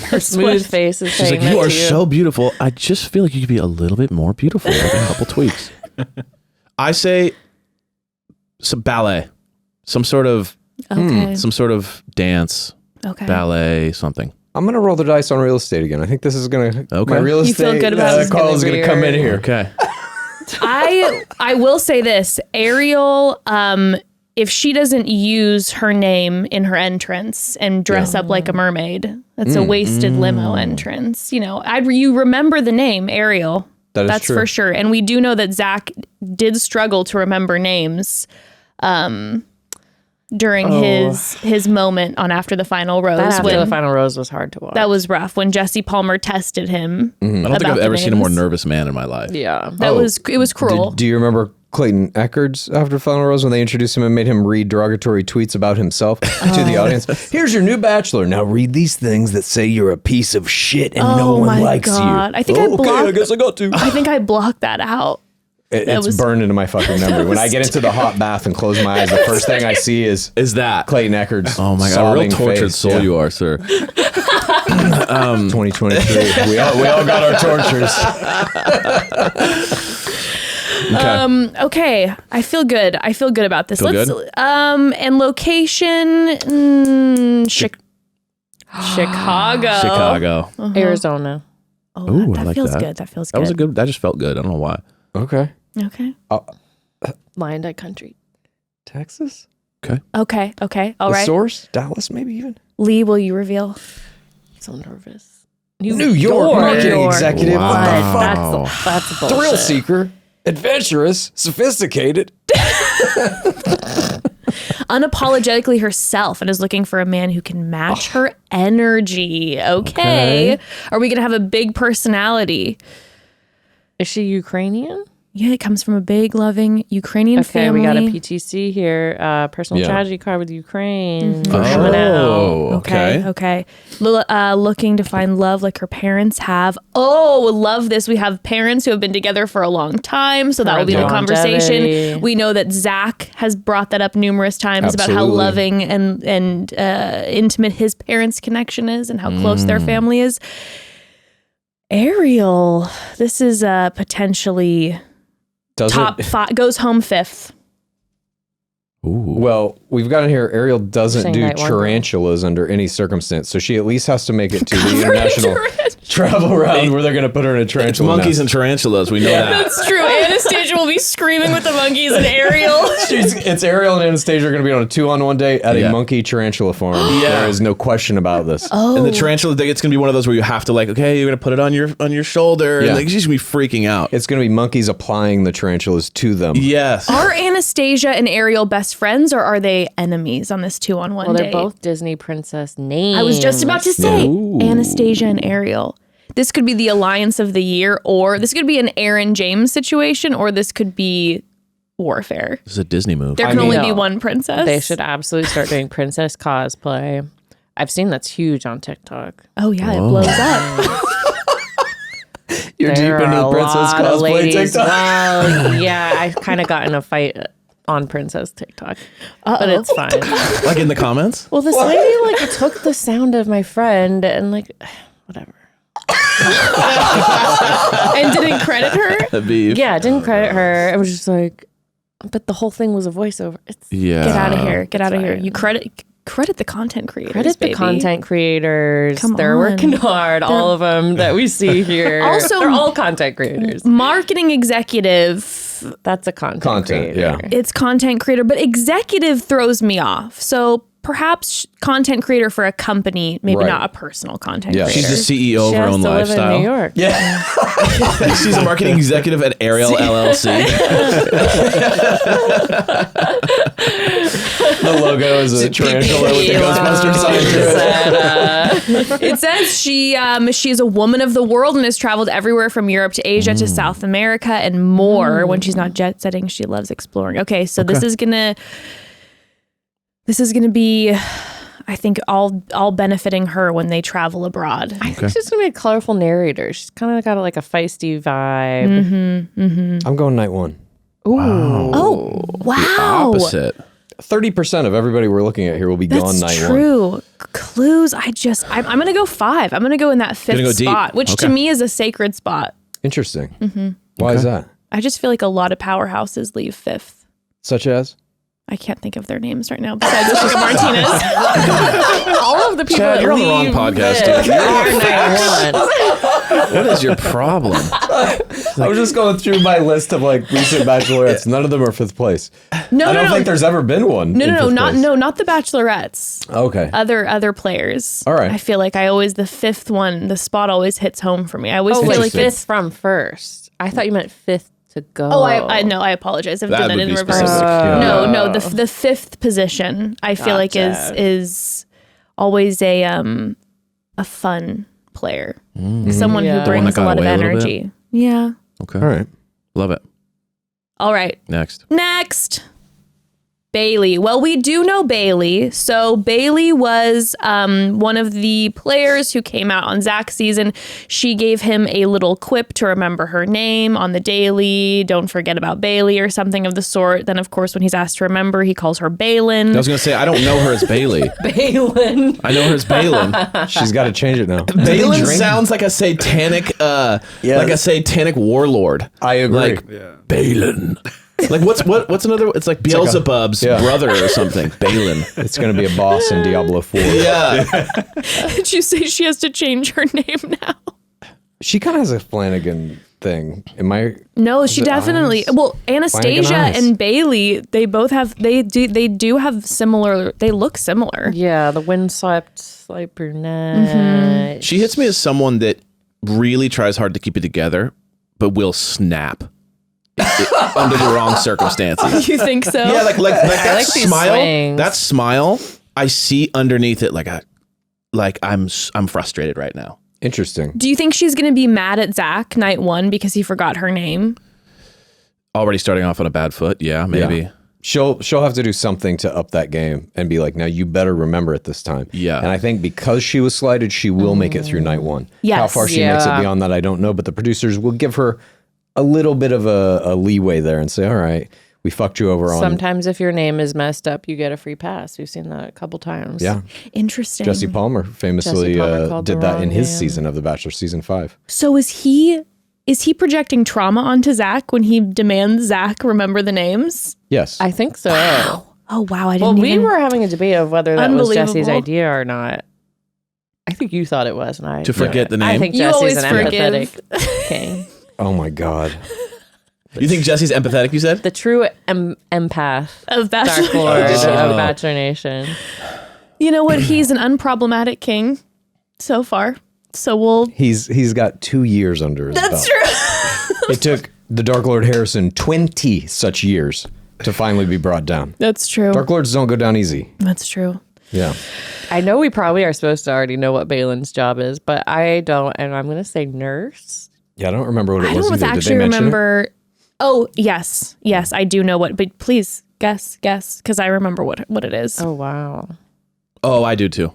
Her smooth face is She's saying like, that you are to you. so beautiful. I just feel like you could be a little bit more beautiful with a couple tweaks. I say some ballet, some sort of dance, ballet, something. I'm going to roll the dice on real estate again. I think this is going to, Okay. my real You estate feel good about it? call is going to come in here. Okay. I will say this, Ariel, if she doesn't use her name in her entrance and dress up like a mermaid, that's a wasted limo entrance. You know, you remember the name Ariel. That's true. for sure. And we do know that Zach did struggle to remember names during his moment on After the Final Rose. After the Final Rose was hard to watch. That was rough when Jesse Palmer tested him. I don't think about I've the ever seen a more names. nervous man in my life. Yeah. It was cruel. Do you remember Clayton Echard's After Final Rose when they introduced him and made him read derogatory tweets about himself to the audience? Here's your new bachelor. Now read these things that say you're a piece of shit and no one likes you. I think I blocked. I guess I got to. I think I blocked that out. It's burned into my fucking memory. When I get into the hot bath and close my eyes, the first thing I see is that Clayton Eckhard's. Oh my God, a real tortured face. soul you are, sir. 2023. We all got our tortures. Okay. I feel good. About this. Feel good? And location, Chicago. Arizona. Oh, Ooh, I that like feels that. good. That feels That was good. that just felt good. I don't know why. Okay. Okay. Lion Country. Texas? Okay. All The right. source? Dallas, maybe even? Lee, will you reveal? So nervous. New York. Marketing executive. Wow. What the fuck? That's bullshit. Thrill seeker. Adventurous. Sophisticated. Unapologetically herself and is looking for a man who can match her energy. Okay. Are we going to have a big personality? Is she Ukrainian? Yeah, it comes from a big, loving Ukrainian family. We got a PTC here. Personal tragedy card with Ukraine. Mm-hmm. Coming out. Okay. Looking to find love like her parents have. Oh, love this. We have parents who have been together for a long time, so that will be the conversation. Longevity. We know that Zach has brought that up numerous times about how loving and intimate his parents' connection is and how close their family is. Ariel, this is potentially top 5, goes home 5th. Ooh. Well, we've got in here, Ariel doesn't Saying do right one. tarantulas under any circumstance, so she at least has to make it to the international travel round where they're going to put her in a It's tarantula monkeys nest. and tarantulas. We know that. That's true. Anastasia will be screaming with the monkeys and Ariel. It's Ariel and Anastasia are going to be on a 2-on-1 date at a monkey tarantula farm. Yeah. There is no question about this. And the tarantula, it's going to be one of those where you have to okay, you're going to put it on your shoulder. Yeah. And she's going to be freaking out. It's going to be monkeys applying the tarantulas to them. Yes. Are Anastasia and Ariel best friends or are they enemies on this 2-on-1 Well, they're date? both Disney princess names. I was just about to say Ooh. Anastasia and Ariel. This could be the alliance of the year, or this could be an Aaron James situation, or this could be warfare. This is a Disney movie. There can only be no. one princess. They should absolutely start doing princess cosplay. I've seen that's huge on TikTok. Oh yeah, it blows up. You're There deep into are the a princess lot of cosplay ladies. TikTok. Well, yeah, I kind of got in a fight on princess TikTok, but it's fine. Like in the comments? Well, this lady took the sound of my friend and whatever. And didn't credit her. The beef. Yeah, I didn't credit her. It was just but the whole thing was a voiceover. Yeah. Get out of here. Get out of here. fine. You credit the content creators. Credit the baby. content creators. Come They're on. working hard. All of them that we see here. Also- they're all content creators. Marketing executive. That's a content creator. yeah. It's content creator, but executive throws me off. So perhaps content creator for a company, maybe Right. not a personal content Yeah. creator. She's the CEO of She her has own to live lifestyle. in New York. Yeah. She's a marketing executive at Ariel LLC. The logo is a tarantula with the Ghostbusters sign to it. It says she is a woman of the world and has traveled everywhere from Europe to Asia to South America and more. When she's not jet setting, she loves exploring. Okay, so this is gonna be, I think, all benefiting her when they travel abroad. I think she's gonna be a colorful narrator. She's kind of got a feisty vibe. I'm going night 1. Oh, wow. Opposite. 30% of everybody we're looking at here will be gone That's night 1. true. Clues. I'm going to go 5. I'm going to go in that 5th go deep. spot, which to Okay. me is a sacred spot. Interesting. Why is that? I just feel like a lot of powerhouses leave 5th. Such as? I can't think of their names right now besides Jessica Martinez. All of the people Chad, that you're on the wrong leave podcast, this dude. are night 1. What is your problem? I was just going through my list of recent bachelorettes. None of them are 5th place. No, I don't think there's ever been one. in 5th place. not the Bachelorettes. Okay. Other players. All right. I feel like the 5th one, the spot always hits home for me. I always feel like Interesting. it's. 5th from first. I thought you meant 5th to go. Oh, I know. I apologize. I've That done that would in be reverse. specific. Yeah. No, the 5th position I feel like is always a fun player, someone Yeah. who The brings one that a got lot of away a little bit? energy. Yeah. Okay. All right. Love it. All right. Next. Next. Bailey. Well, we do know Bailey. So Bailey was one of the players who came out on Zach's season. She gave him a little quip to remember her name on the daily. Don't forget about Bailey or something of the sort. Then, of course, when he's asked to remember, he calls her Balin. I was going to say, I don't know her as Bailey. Balin. I know her as Balin. She's got to change it now. Balin sounds like a satanic, like a satanic warlord. I agree. Like Balin. Like what's another? It's like Beelzebub's brother or something. Balin. It's going to be a boss in Diablo 4. Yeah. Did you say she has to change her name now? She kind of has a Flanagan thing. Am I? No, she definitely. eyes? Well, Anastasia Flanagan eyes. and Bailey, they both have. They do have similar. They look similar. Yeah, the windswept, like brunette. She hits me as someone that really tries hard to keep it together, but will snap under the wrong circumstances. You think so? Yeah, like that like these smile. swings. That smile, I see underneath it I'm frustrated right now. Interesting. Do you think she's going to be mad at Zach night 1 because he forgot her name? Already starting off on a bad foot. Yeah, maybe. Yeah. She'll have to do something to up that game and be like, now you better remember it this time. Yeah. And I think because she was slighted, she will make it through night 1. Yes. How far she makes it beyond that, I don't know. But the producers will give her a little bit of a leeway there and say, all right, we fucked you over on. Sometimes if your name is messed up, you get a free pass. We've seen that a couple times. Yeah. Interesting. Jesse Palmer famously called the did that in wrong his name. season of The Bachelor season 5. So is he projecting trauma onto Zach when he demands Zach remember the names? Yes. I think so. Oh wow, I Well, didn't we even. were having a debate of whether that was Jesse's Unbelievable. idea or not. I think you thought it was, and I To forget the name. I think You Jesse's always an forgive. empathetic king. Oh my God. You think Jesse's empathetic, you said? The true empath Of Dark Bachelor. Lord of Bachelor Nation. You know what? He's an unproblematic king so far. So we'll. He's got 2 years under his belt. That's true. It took the Dark Lord Harrison 20 such years to finally be brought down. That's true. Dark Lords don't go down easy. That's true. Yeah. I know we probably are supposed to already know what Balin's job is, but I don't, and I'm going to say nurse. Yeah, I don't remember what it I was don't either. Did actually they mention remember. Oh yes, I do know what. But please guess, because I remember what it is. Oh, wow. Oh, I do too.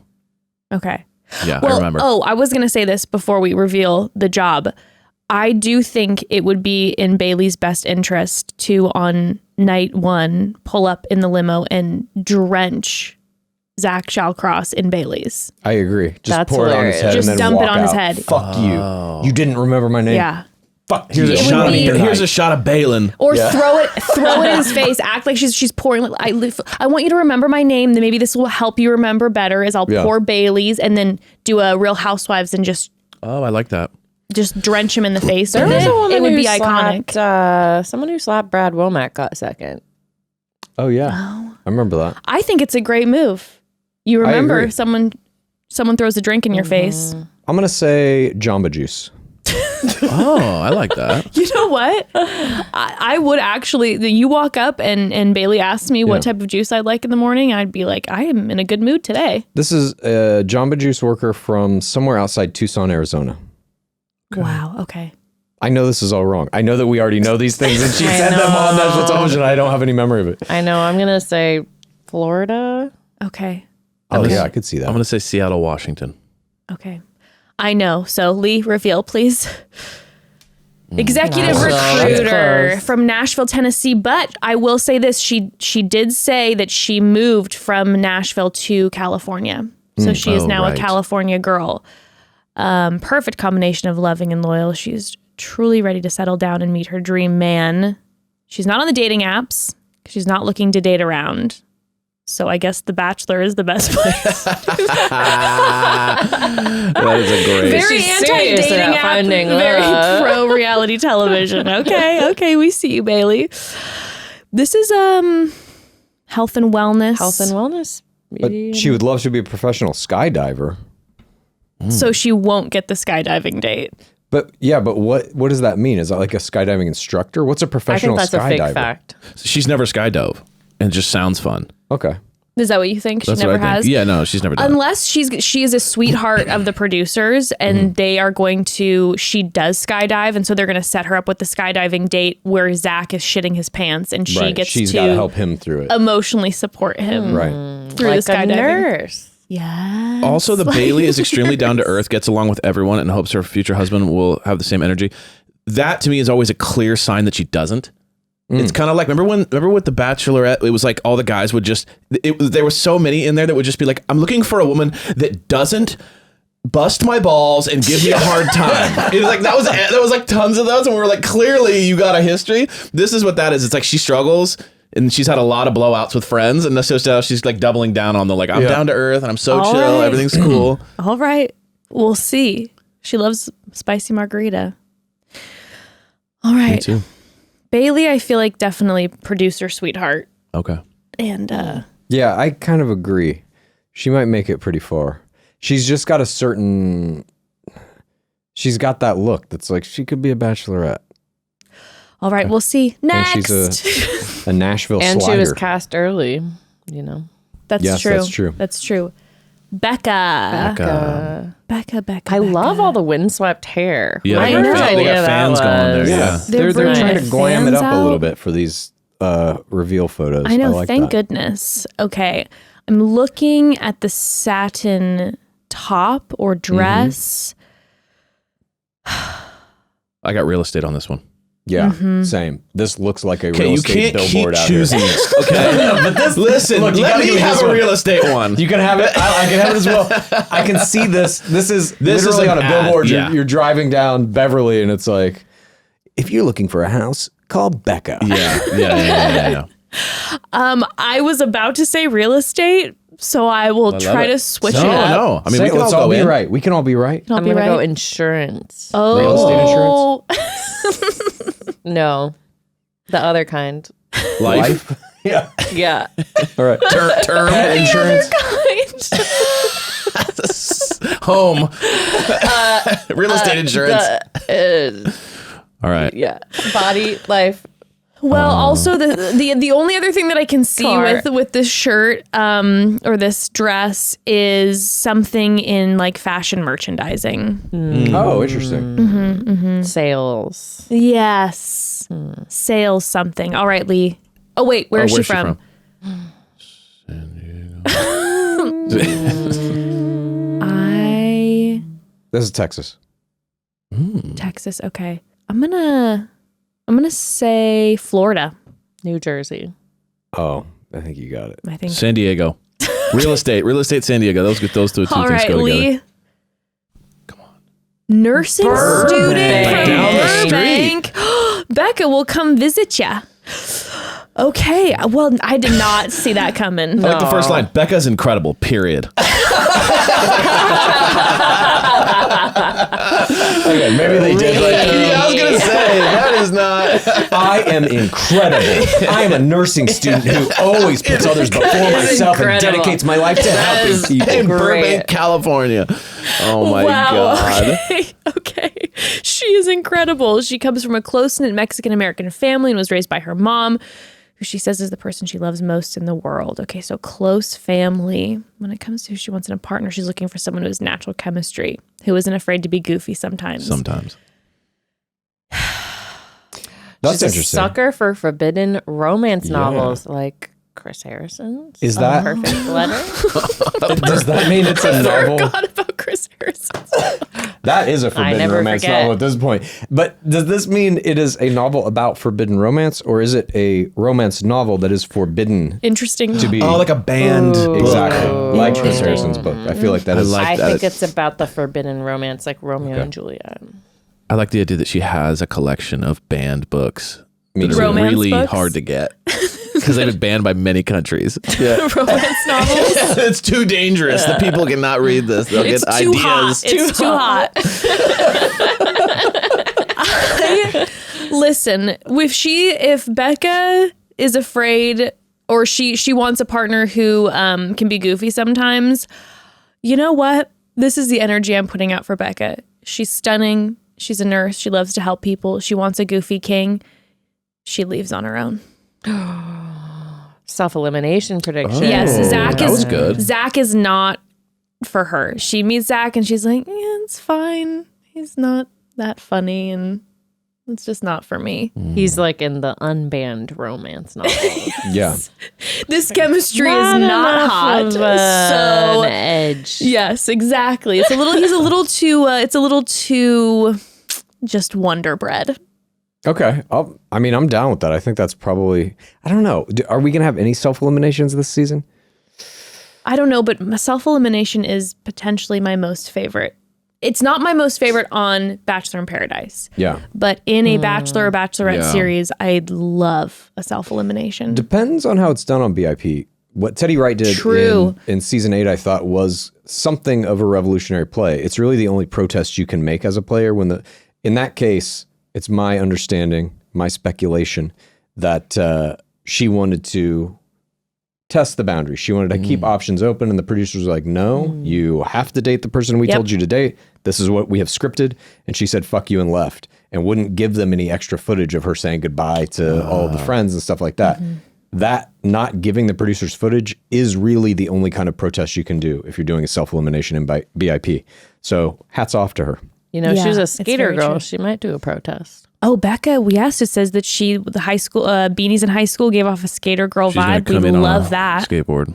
Okay. Yeah, Well, I remember. oh, I was gonna say this before we reveal the job. I do think it would be in Bailey's best interest to, on night 1, pull up in the limo and drench Zach Shallcross in Bailey's. I agree. Just That's pour it on his hilarious. head Just and then dump it walk on his out. head. Fuck you. You didn't remember my name. Yeah. Fuck Here's you. a It shot. would be- Here's a shot of Balin. Or throw it in his face. Act like she's pouring. I want you to remember my name. Then maybe this will help you remember better. Is I'll pour Bailey's and then do a Real Housewives and just Oh, I like that. drench him in the face. There with was it. a woman It would who be iconic. slapped, someone who slapped Brad Womack got second. Oh, yeah. I remember that. I think it's a great move. You I remember agree. someone throws a drink in your face. I'm going to say Jamba Juice. Oh, I like that. You know what? I would actually. You walk up and Bailey asks me what type of juice I'd like in the morning. I'd be like, I am in a good mood today. This is a Jamba Juice worker from somewhere outside Tucson, Arizona. Wow. Okay. I know this is all wrong. I know that we already know these things, and she said them on national television. I don't have any memory of it. I know. I'm going to say Florida. Okay. Oh, yeah, I could see that. I'm going to say Seattle, Washington. Okay. I know. So Lee, reveal, please. Executive Nashville. recruiter Close. from Nashville, Tennessee. But I will say this: she did say that she moved from Nashville to California, so she is Oh, now right. a California girl. Perfect combination of loving and loyal. She's truly ready to settle down and meet her dream man. She's not on the dating apps. She's not looking to date around. So I guess The Bachelor is the best place. That is a great. Very She's serious anti-dating about app, finding very love. pro reality television. Okay, we see you, Bailey. This is health and wellness. Health and wellness. But she would love to be a professional skydiver. So she won't get the skydiving date. But yeah, but what does that mean? Is that like a skydiving instructor? What's a I think professional that's skydiver? a fake fact. She's never skydove, and it just sounds fun. Okay. Is that what you think? That's she never what I think. has? Yeah, no, she's never done it. Unless she is a sweetheart of the producers and they are going to, she does skydive. And so they're going to set her up with the skydiving date where Zach is shitting his pants and she's got to to help him through it. emotionally support him Right. through Like the a skydiving. nurse. Yes. Also, the Bailey is extremely down to earth, gets along with everyone, and hopes her future husband will have the same energy. That to me is always a clear sign that she doesn't. It's kind of like remember with the Bachelorette, it was like all the guys would just there were so many in there that would just be like, I'm looking for a woman that doesn't bust my balls and give me a hard time. It was like that was like tons of those, and we were like, clearly you got a history. This is what that is. It's like she struggles. And she's had a lot of blowouts with friends, and so she's like doubling down on the like, I'm down to earth and I'm so All chill, right. everything's cool. All right. We'll see. She loves spicy margarita. All right. Me too. Bailey, I feel like definitely producer sweetheart. Okay. And Yeah, I kind of agree. She might make it pretty far. She's just got she's got that look that's like she could be a bachelorette. all right, we'll see. Next. And she's a Nashville And slider. she was cast early, you know. That's Yes, true. that's true. That's true. Becca. Becca. I love all the windswept hair. Yeah, I they got know. fan- they got That fans going there. was- Yeah. They're bringing trying to glam it fans up a little out. bit for these reveal photos. I know. like Thank that. goodness. Okay. I'm looking at the satin top or dress. I got real estate on this one. Yeah, Mm-hmm. same. This looks like a Okay, real you estate can't keep billboard out choosing here. this. Okay, but this, listen. Look, you let gotta me give me have this a one. real estate one. You can have it. I can have it as well. I can see this. This is literally an on a ad, billboard. yeah. You're driving down Beverly, and it's like, if you're looking for a house, call Becca. Yeah. I was about to say real estate, so I will love try it. to switch No, it up. no. I mean, Say, we can let's all all go be in. right. We can all be right. I'll I'm be going to go right. insurance. Oh. Real estate No. The other kind. Life, Yeah. Yeah. All right. term, Pet insurance. home, real estate insurance. All right. Yeah. Body, life. Well, also the only other thing that I can see Car. with this shirt or this dress is something in like fashion merchandising. Oh, interesting. Sales. Yes. Sales something. All right, Lee. Oh wait, where's she from? This is Texas. Texas. Okay. I'm gonna say Florida. New Jersey. Oh, I think you got it. I think. San Diego. Real estate, San Diego. Those two All things right, go Lee. together. Nursing student from Down the street. Burbank. Becca will come visit ya. Okay. Well, I did not see that coming. I like the first line. Becca's incredible. Period. Okay, maybe they did right there. I was gonna say that is not. I am incredible. I am a nursing student who always puts others before myself and incredible. dedicates my life to helping people. In Great. Burbank, California. Oh my God. Okay. She is incredible. She comes from a close-knit Mexican-American family and was raised by her mom, who she says is the person she loves most in the world. Okay, so close family. When it comes to who she wants in a partner, she's looking for someone who has natural chemistry, who isn't afraid to be goofy sometimes. Sometimes. That's She's a interesting. sucker for forbidden romance novels like Chris Harrison's. Is that- Perfect Letter? Does that mean it's a novel? Forgot about Chris Harrison. That is a forbidden never romance forget. novel at this point. But does this mean it is a novel about forbidden romance, or is it a romance novel that is forbidden Interesting. to be? Oh, like a banned book. exactly like Chris Interesting. Harrison's book. I feel like that is. like I that. think it's about the forbidden romance, like Romeo and Juliet. I like the idea that she has a collection of banned books Me that too. are Romance really books? hard to get because they've been banned by many countries. Yeah. Romance novels. It's too dangerous. The people cannot read this. They'll It's get too ideas. hot. It's too hot. Listen, if Becca is afraid or she wants a partner who can be goofy sometimes, you know what? This is the energy I'm putting out for Becca. She's stunning. She's a nurse. She loves to help people. She wants a goofy king. She leaves on her own. self-elimination prediction. Yes, Zach that is was good. Zach is not for her. She meets Zach and she's like, yeah, it's fine. He's not that funny and it's just not for me. He's like in the unbanned romance novel. Yeah. This chemistry is not hot. So an edge. yes, exactly. It's a little. He's a little too. It's a little too. Just Wonder Bread. Okay. I'm down with that. I think that's probably, I don't know. Are we going to have any self-eliminations this season? I don't know, but self-elimination is potentially my most favorite. It's not my most favorite on Bachelor in Paradise. Yeah. But in a Bachelor or Bachelorette Yeah. series, I'd love a self-elimination. Depends on how it's done on BIP. What Teddy Wright did True. in season 8, I thought was something of a revolutionary play. It's really the only protest you can make as a player in that case, it's my understanding, my speculation that she wanted to test the boundaries. She wanted to keep options open, and the producers were like, no, you have to date the person we told you to date. This is what we have scripted. And she said, fuck you, and left, and wouldn't give them any extra footage of her saying goodbye to all of the friends and stuff like that. That not giving the producers footage is really the only kind of protest you can do if you're doing a self-elimination in BIP. So hats off to her. You know, Yeah, she's a it's skater very girl. true. She might do a protest. Oh, Becca, yes, it says that the high school beanies in high school gave off a skater girl She's gonna vibe. We come in on love a that. skateboard.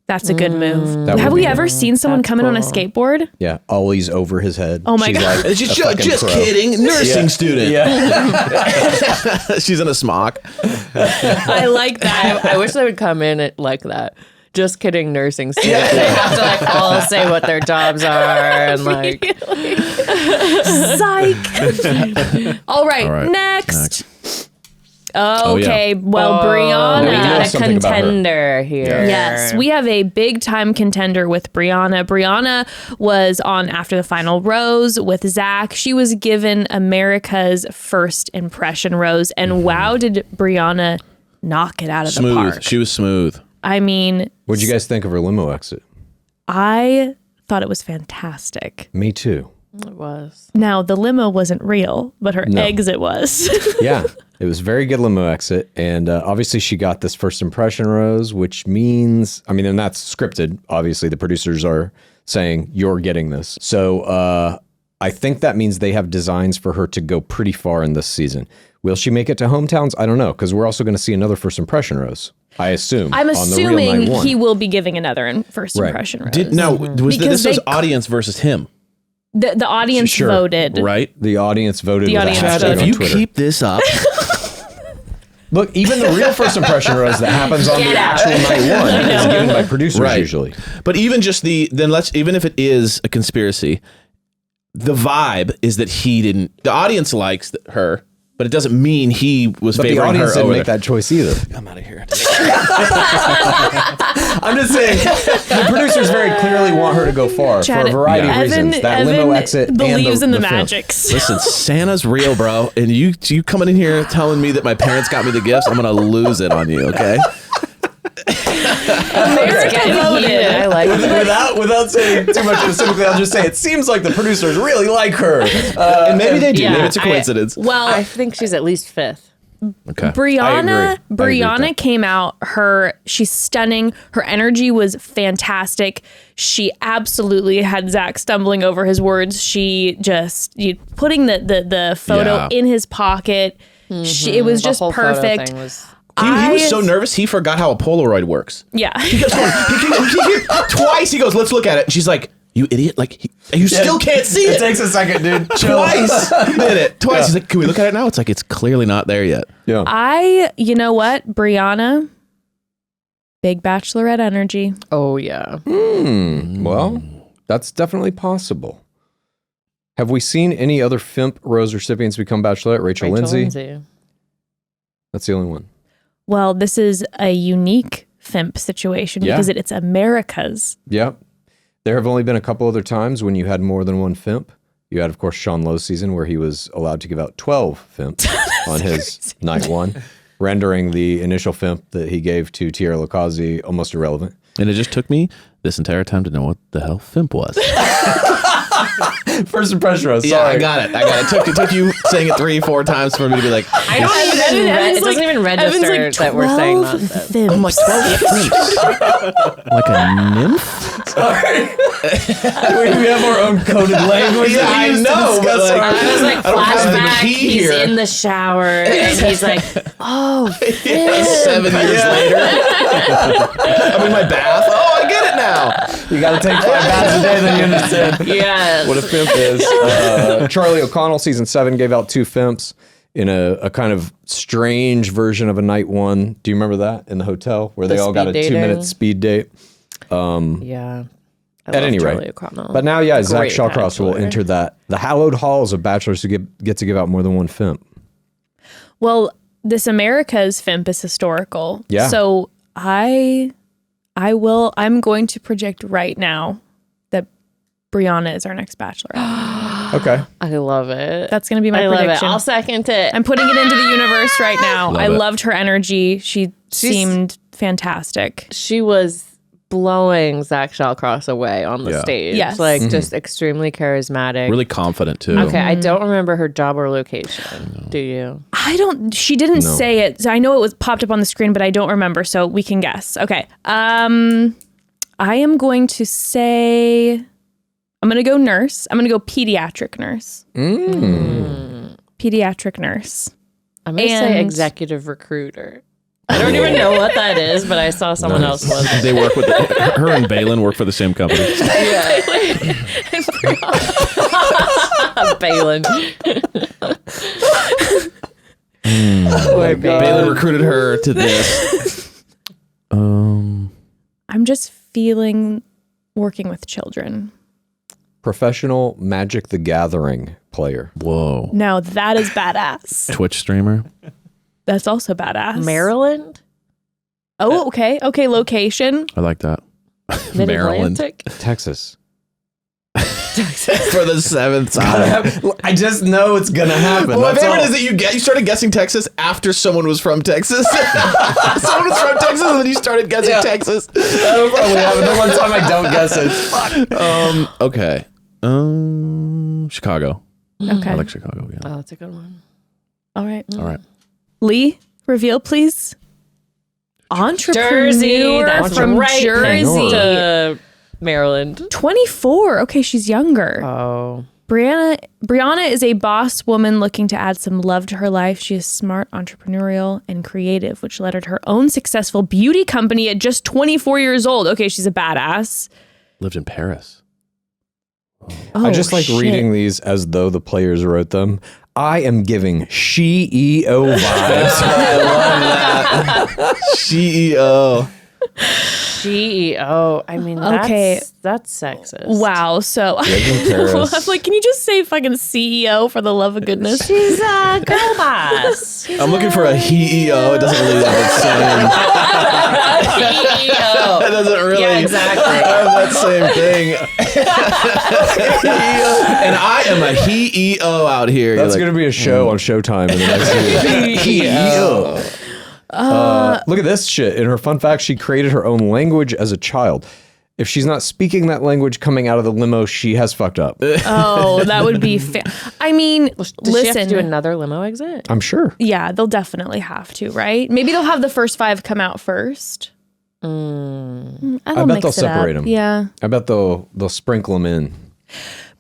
That's a good move. That Have would we be ever good. seen someone That's come in on a cool. skateboard? Yeah, Ollie's over his head. Oh my She's God. like She's a fucking just pro. kidding. Nursing student. Yeah. She's in a smock. I like that. I wish they would come in like that. Just kidding, nursing students. They have to like all say what their jobs are and like. Psych. All right, next. Okay, well, Brianna. We know got a something about her. contender here. Yes, we have a big time contender with Brianna. Brianna was on After the Final Rose with Zach. She was given America's first impression rose, and wow, did Brianna knock it out of the Smooth. park. She was smooth. I mean, What'd you guys think of her limo exit? I thought it was fantastic. Me too. It was. Now, the limo wasn't real, but her No. exit was. Yeah, it was very good limo exit. And obviously she got this first impression rose, which means, and that's scripted. Obviously the producers are saying you're getting this. So I think that means they have designs for her to go pretty far in this season. Will she make it to hometowns? I don't know, because we're also going to see another first impression rose, I assume. I'm on the real assuming night one. he will be giving another first Right. impression rose. Because This was they- audience versus him, The audience Sure. voted. right? The audience voted The with audience a hashtag voted. on If you Twitter. keep this up, Look, even the real first impression rose that happens on the actual night one is given by producers Right. usually. but even just even if it is a conspiracy, the vibe is that he didn't. The audience likes her, but it doesn't mean he was But the favoring audience her didn't over make that choice either. I'm out of here. I'm just saying, the producers very clearly want her to go far Chad, for a variety of Evan, reasons. That limo exit believes and in the film. magics. Listen, Santa's real, bro. And you coming in here telling me that my parents got me the gifts, I'm gonna lose it on you, okay? America voted. I like it. Without saying too much specifically, I'll just say it seems like the producers really like her. And maybe they do. Yeah, maybe it's a coincidence. Well, I think she's at least fifth. Okay. Brianna I agree with Brianna that. came out, she's stunning. Her energy was fantastic. She absolutely had Zach stumbling over his words. She just putting the photo Yeah. in his pocket. It was The just whole photo perfect. thing was- He was so nervous, he forgot how a Polaroid works. Yeah. He kept going, twice he goes, let's look at it. And she's like, you idiot. Like, you still can't see it. takes a second, dude. Chill. Twice. He did it. Twice. He's like, can we look at it now? It's like, it's clearly not there yet. Yeah. You know what? Brianna, big Bachelorette energy. Oh, yeah. Well, that's definitely possible. Have we seen any other FIMP Rose recipients become Bachelorette? Rachel Lindsay. That's the only one. Well, this is a unique FIMP situation Yeah. because it's America's. Yep. There have only been a couple other times when you had more than one FIMP. You had, of course, Sean Lowe's season where he was allowed to give out 12 FIMP on his night one, rendering the initial FIMP that he gave to Tierra Lucasi almost irrelevant. And it just took me this entire time to know what the hell FIMP was. first impression. Sorry. Yeah, I got it. It took you saying it 3-4 times for me to be like, I don't even. It doesn't even register that we're saying nonsense. I'm like 12 fimps. Like a nymph? Sorry. we have our own coded language. Yeah, I know. But like, I was like, I don't have the flashback. key He's here. in the shower, and he's like, "Oh, 7 years later. I'm in my bath. Oh, I get it now. You got to take 5 baths a day, then you understand yes." what a fimp is. Charlie O'Connell, season 7, gave out 2 fimps in a kind of strange version of a night one. Do you remember that in the hotel where they all got a speed 2-minute speed date? Yeah. At any rate. But now, Zach Great Shallcross will bachelor. enter the hallowed halls of bachelors who get to give out more than one fimp. Well, this America's Fimp is historical. Yeah. So I'm going to project right now that Brianna is our next bachelorette. Okay. I love it. That's going to be my I love prediction. it. I'll second it. I'm putting it into the universe right now. I it. loved her energy. She seemed fantastic. She was blowing Zach Shallcross away on the stage. Yes. Like just extremely charismatic. Really confident, too. Okay, I don't remember her job or location. Do you? She didn't say it. So I know it was popped up on the screen, but I don't remember. So we can guess. Okay. I am going to say, I'm going to go nurse. I'm going to go pediatric nurse. Pediatric nurse. I'm going to say executive recruiter. I don't even know what that is, but I saw someone else was. They work with her and Balin work for the same company. Balin. Balin recruited her to this. I'm just feeling working with children. Professional Magic the Gathering player. Whoa. No, that is badass. Twitch streamer. That's also badass. Maryland? Oh, okay. Okay, location. I like that. Mid-Atlantic? Texas. For the 7th time. I just know it's going to happen. Well, my favorite is that you started guessing Texas after someone was from Texas. Someone was from Texas, and then you started guessing Texas. That'll probably happen. The one time I don't guess it. Fuck. Okay. Chicago. Okay. I like Chicago. Yeah. Oh, that's a good one. All right. All right. Lee, reveal, please. Entrepreneur Jersey. That's from right. Jersey. To Maryland. 24. Okay, she's younger. Oh. Brianna is a boss woman looking to add some love to her life. She is smart, entrepreneurial, and creative, which led her to her own successful beauty company at just 24 years old. Okay, she's a badass. Lived in Paris. Oh, I just like shit. reading these as though the players wrote them. I am giving CEO vibes. I love that. CEO. CEO. I mean, Okay. that's sexist. Wow. So I'm like, can you just say fucking CEO for the love of goodness? She's a girl boss. I'm looking for a HEO. It doesn't really have that same. CEO. It doesn't really Yeah, exactly. have that same thing. And I am a HEO out here. That's going to be a show on Showtime in the next year. HEO. Look at this shit. In her fun fact, she created her own language as a child. If she's not speaking that language coming out of the limo, she has fucked up. Oh, that would be I mean, Does she have to do another limo exit? I'm sure. yeah, they'll definitely have to, right? Maybe they'll have the first 5 come out first. I bet they'll separate them. Yeah. I bet they'll sprinkle them in.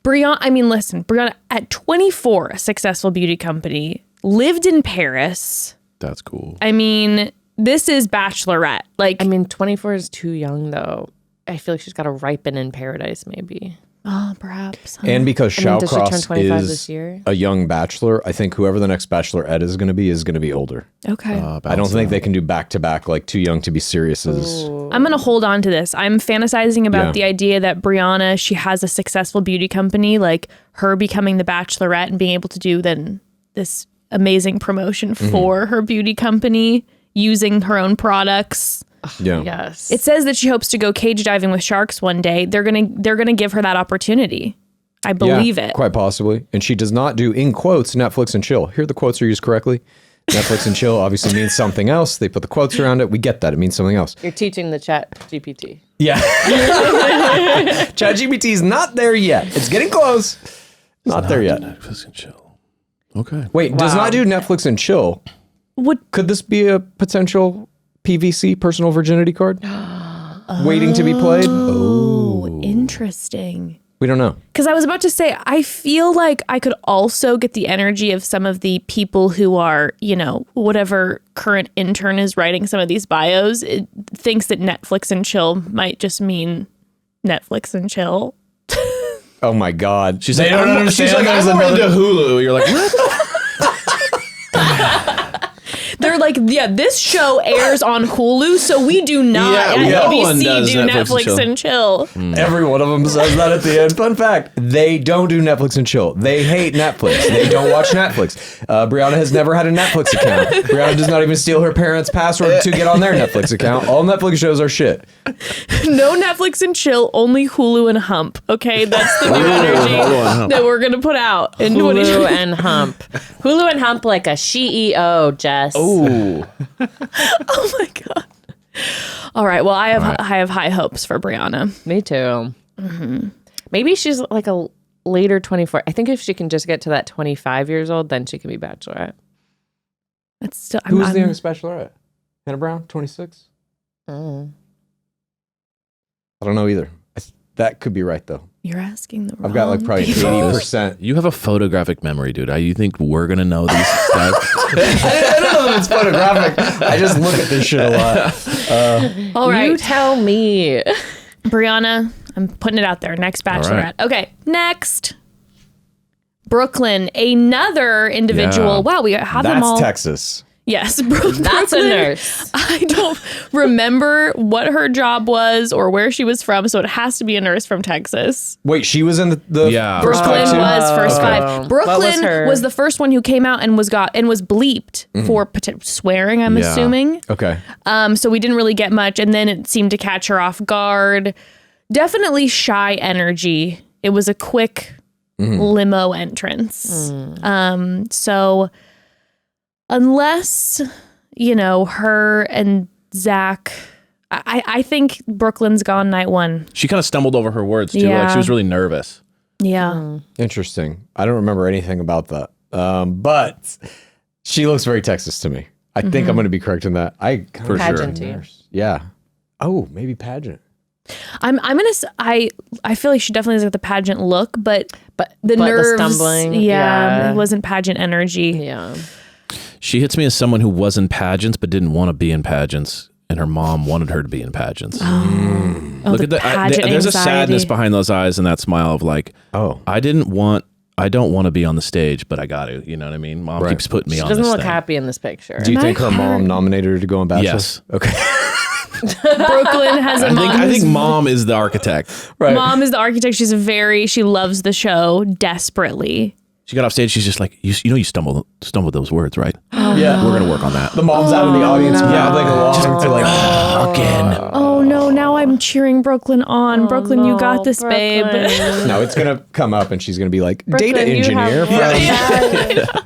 Brianna, at 24, a successful beauty company, lived in Paris. That's cool. I mean, this is Bachelorette. Like, I mean, 24 is too young, though. I feel like she's got to ripen in paradise, maybe. oh, perhaps. Huh? And because I mean, does she turn Shallcross 25 is this year? a young bachelor, I think whoever the next bachelorette is going to be older. Okay. I don't think they can do back-to-back, like too young to be serious as... I'm going to hold on to this. I'm fantasizing about Yeah. the idea that Brianna, she has a successful beauty company, like her becoming the Bachelorette and being able to do then this amazing promotion for her beauty company using her own products. Yeah. Yes. It says that she hopes to go cage diving with sharks one day. They're gonna give her that opportunity. I believe it. Quite possibly. And she does not do, in quotes, Netflix and chill. Here the quotes are used correctly. Netflix and chill obviously means something else. They put the quotes around it. We get that. It means something else. You're teaching the chat GPT. Yeah. ChatGPT is not there yet. It's getting close. Not there yet. Netflix and chill. Okay. Wait, does not do Netflix and chill. Could this be a potential PVC, personal virginity card? Waiting to be played? Oh, interesting. We don't know. Because I was about to say, I feel like I could also get the energy of some of the people who are, whatever current intern is writing some of these bios, it thinks that Netflix and chill might just mean Netflix and chill. Oh my God. She's like, I'm more into Hulu. You're like, what? They're like, yeah, this show airs on Hulu, so we do not at ABC do Netflix and chill. Every one of them says that at the end. Fun fact, they don't do Netflix and chill. They hate Netflix. They don't watch Netflix. Brianna has never had a Netflix account. Brianna does not even steal her parents' password to get on their Netflix account. All Netflix shows are shit. No Netflix and chill, only Hulu and Hump. Okay, that's the new energy that we're going to put out. In Hulu and Hump. Hulu and Hump like a CEO, Jess. Ooh. Oh my God. All right. Well, I have high hopes for Brianna. Me too. Mm-hmm. Maybe she's like a later 24. I think if she can just get to that 25 years old, then she can be Bachelorette. That's still. Who's the youngest Bachelorette? Hannah Brown, 26? I don't know either. That could be right though. You're asking the wrong I've got like probably people. 80%. You have a photographic memory, dude. You think we're going to know these stuff? I don't know if it's photographic. I just look at this shit a lot. All right. You tell me. Brianna, I'm putting it out there. Next Bachelorette. Right. Okay. Next. Brooklyn, another individual. Yeah. Wow, we have them all. That's Texas. Yes, That's a nurse. I don't remember what her job was or where she was from, so it has to be a nurse from Texas. Wait, she was in the first Brooklyn five too? was first Okay. five. Brooklyn was the first one who came out and was bleeped for swearing, I'm assuming. Okay. So we didn't really get much, and then it seemed to catch her off guard. Definitely shy energy. It was a quick limo entrance. So unless, her and Zach, I think Brooklyn's gone night one. She kind of stumbled over her words too. Yeah. Like she was really nervous. Yeah. Interesting. I don't remember anything about that. But she looks very Texas to me. I think I'm going to be correct in that. For Pageant-y. Yeah. Oh, maybe pageant. I feel like she definitely has like the pageant look, but the the nerves, stumbling, it wasn't pageant energy. Yeah. She hits me as someone who was in pageants but didn't want to be in pageants, and her mom wanted her to be in pageants. Look at pageant there's a anxiety. sadness behind those eyes and that smile of like, I don't want to be on the stage, but I got to. You know what I mean? Mom keeps putting me on. She doesn't this look thing. happy in this picture. Do you think her mom nominated her to go on Bachelor? Yes. Okay. Brooklyn has a mom. I think mom is the architect. Right. Mom is the architect. She loves the show desperately. She got off stage. She's just like, you stumbled those words, right? Yeah. We're gonna work on that. The mom's out in the audience mouthing along to like, Again. Oh no, now I'm cheering Brooklyn on. Brooklyn, you got this, babe. no, it's going to come up and she's going to be like, Brooklyn, data you engineer have from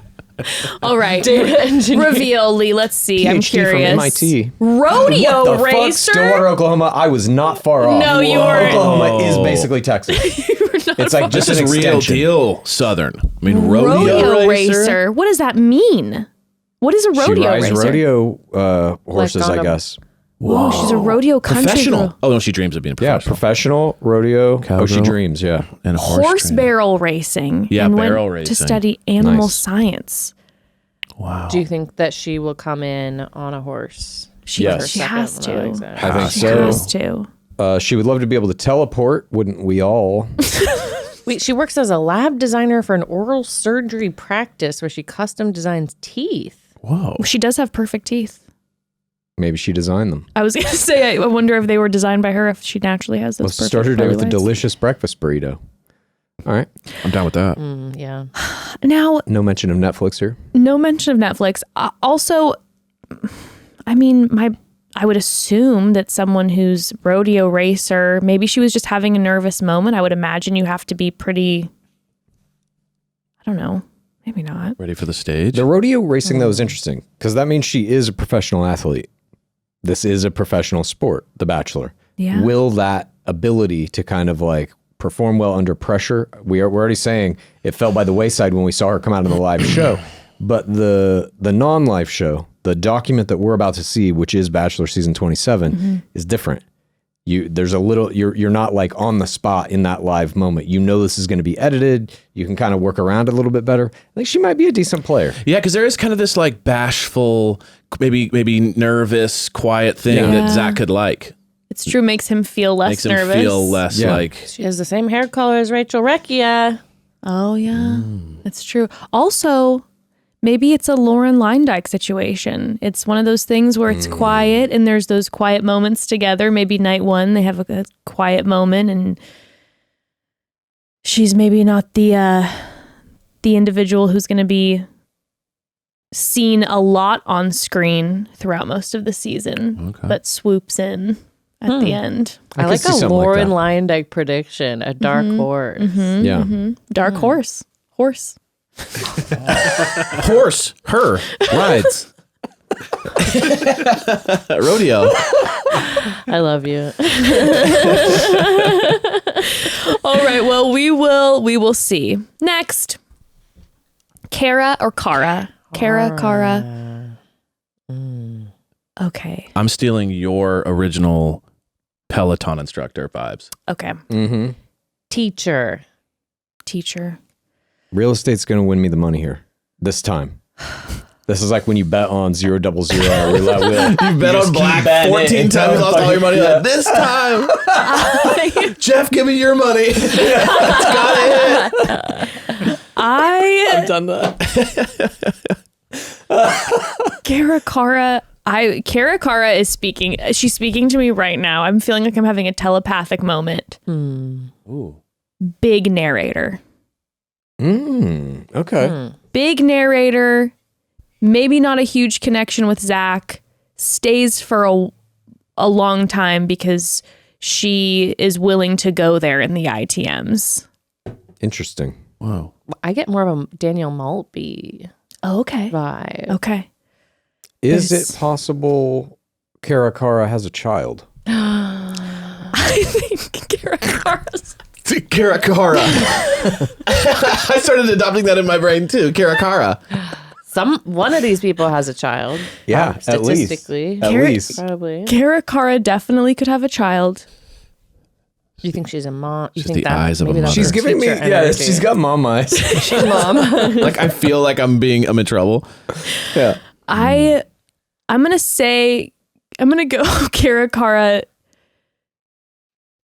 All right. Data engineer. Reveal, Lee. Let's see. I'm PhD curious. from MIT. Rodeo What the fuck? racer. Stillwater, Oklahoma. I was not far off. No, you weren't. Oklahoma is basically Texas. It's like just This an is real extension. deal Southern. I mean, Rodeo racer. What does that mean? What is a She rodeo rides racer? rodeo horses, on I a- guess. Whoa, she's a rodeo country professional. girl. Oh no, she dreams of being Yeah, professional. professional rodeo. Oh, she Cowgirl. dreams, yeah. And Horse training. barrel racing. Yeah, and barrel went to racing. study animal Nice. science. Wow. Do you think that she will come in on a horse? She, Yes. she has to. I think She so. has to. She would love to be able to teleport, wouldn't we all? Wait, she works as a lab designer for an oral surgery practice where she custom designs teeth. Whoa. She does have perfect teeth. Maybe she designed them. I was going to say, I wonder if they were designed by her, if she naturally has those Let's perfect start her day pearly with a whites. delicious breakfast burrito. All right. I'm down with that. Yeah. Now, No mention of Netflix here. no mention of Netflix. Also, I mean, I would assume that someone who's rodeo racer, maybe she was just having a nervous moment. I would imagine you have to be pretty, I don't know, maybe not. Ready for the stage? The rodeo racing, though, is interesting because that means she is a professional athlete. This is a professional sport, The Bachelor. Yeah. Will that ability to kind of like perform well under pressure. We're already saying it fell by the wayside when we saw her come out in the live show. But the non-live show, the document that we're about to see, which is Bachelor season 27, is different. You're not like on the spot in that live moment. You know this is going to be edited. You can kind of work around it a little bit better. I think she might be a decent player. Yeah, because there is kind of this like bashful, maybe nervous, quiet thing that Zach could like. It's true. Makes him feel less nervous. Makes him feel less like... She has the same hair color as Rachel Recchia. Oh, yeah. That's true. Also, maybe it's a Lauren Leindyke situation. It's one of those things where it's quiet and there's those quiet moments together. Maybe night one, they have a quiet moment and she's maybe not the individual who's going to be seen a lot on screen throughout most of the season, but swoops in at the end. I like a Lauren Leindyke prediction, a dark horse. Dark horse. Horse. Horse, her, rides. Rodeo. I love you. All right, well, we will see. Next, Kara or Cara? Cara. Okay. I'm stealing your original Peloton instructor vibes. Okay. Teacher. Real estate's going to win me the money here this time. This is like when you bet on 000 roulette wheel. You bet on black 14 times, lost all your money. Like, this time, Jeff, give me your money. It's got it. I've done that. Cara is speaking. She's speaking to me right now. I'm feeling like I'm having a telepathic moment. Ooh. Big narrator. Okay. Big narrator. Maybe not a huge connection with Zach. Stays for a long time because she is willing to go there in the ITMs. Interesting. Wow. I get more of a Danielle Maltby Okay. vibe. Okay. Is it possible Cara has a child? I think Cara. I started adopting that in my brain too. Cara. One of these people has a child. Yeah, statistically. At least. Probably. Cara definitely could have a child. You think she's a mom? You Just think the eyes of a maybe mother. that's She's her giving me, teacher yeah, energy. she's got mom eyes. She's mom. Like I feel like I'm in trouble. Yeah. I'm gonna go Cara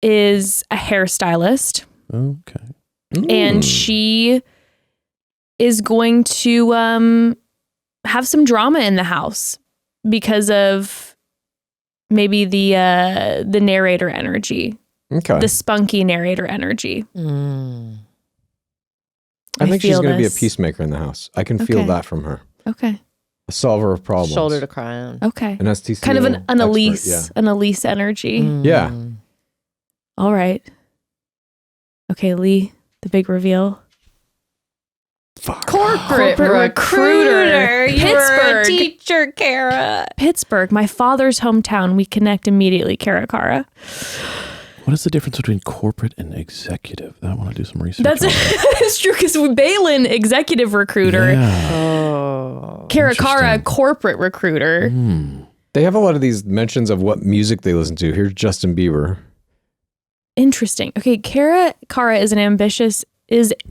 is a hairstylist. Okay. And she is going to have some drama in the house because of maybe the narrator energy. Okay. The spunky narrator energy. I think she's going to be a peacemaker in the house. I can feel that from her. Okay. A solver of problems. Shoulder to cry on. Okay. An STC. Kind of an Elise, yeah. an Elise energy. Yeah. All right. Okay, Lee, the big reveal. Corporate recruiter. You were a teacher, Cara. Pittsburgh, my father's hometown. We connect immediately, Cara. What is the difference between corporate and executive? I want to do some research. That's true because Balin, executive recruiter. Yeah. Oh. Cara, corporate recruiter. They have a lot of these mentions of what music they listen to. Here's Justin Bieber. Interesting. Okay, Cara is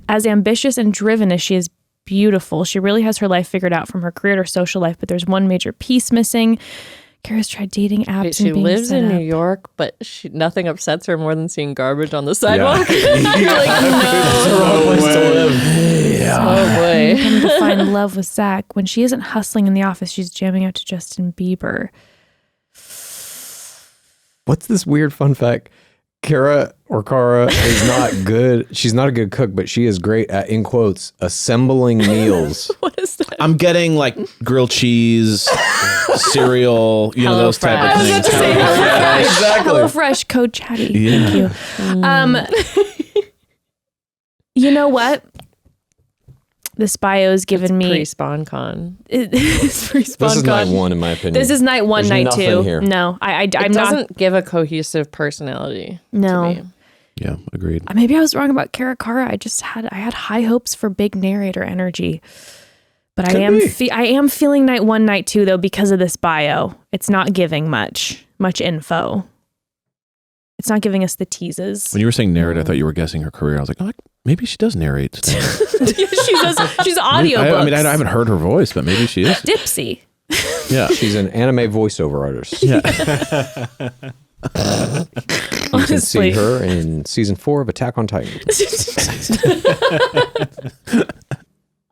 as ambitious and driven as she is beautiful. She really has her life figured out from her career to her social life, but there's one major piece missing. Cara's tried dating apps. Wait, she and being lives set in New up. York, but nothing upsets her more than seeing garbage on the sidewalk. Yeah. You're like, no. Oh boy. Coming to find love with Zach. When she isn't hustling in the office, she's jamming out to Justin Bieber. What's this weird fun fact? Cara is not good. She's not a good cook, but she is great at, in quotes, assembling meals. What is that? I'm getting like grilled cheese, cereal, those type of I was things. about to say HelloFresh. Exactly. HelloFresh, Code Chatty. Yeah. Thank you. You know what? This bio's given me Pre-spawn con. It's pre-spawn This is night con. one, in my opinion. This is night one, There's night nothing two. here. No, I'm It not. doesn't give a cohesive personality No. to me. Yeah, agreed. Maybe I was wrong about Cara Cara. I had high hopes for big narrator energy. But I am feeling night 1, night 2 though because of this bio. It's not giving much info. It's not giving us the teases. When you were saying narrate, I thought you were guessing her career. I was like, oh, maybe she does narrate stuff. She's audiobooks. I haven't heard her voice, but maybe she is. Dipsy. Yeah. She's an anime voiceover artist. Yeah. You can see her in season 4 of Attack on Titan.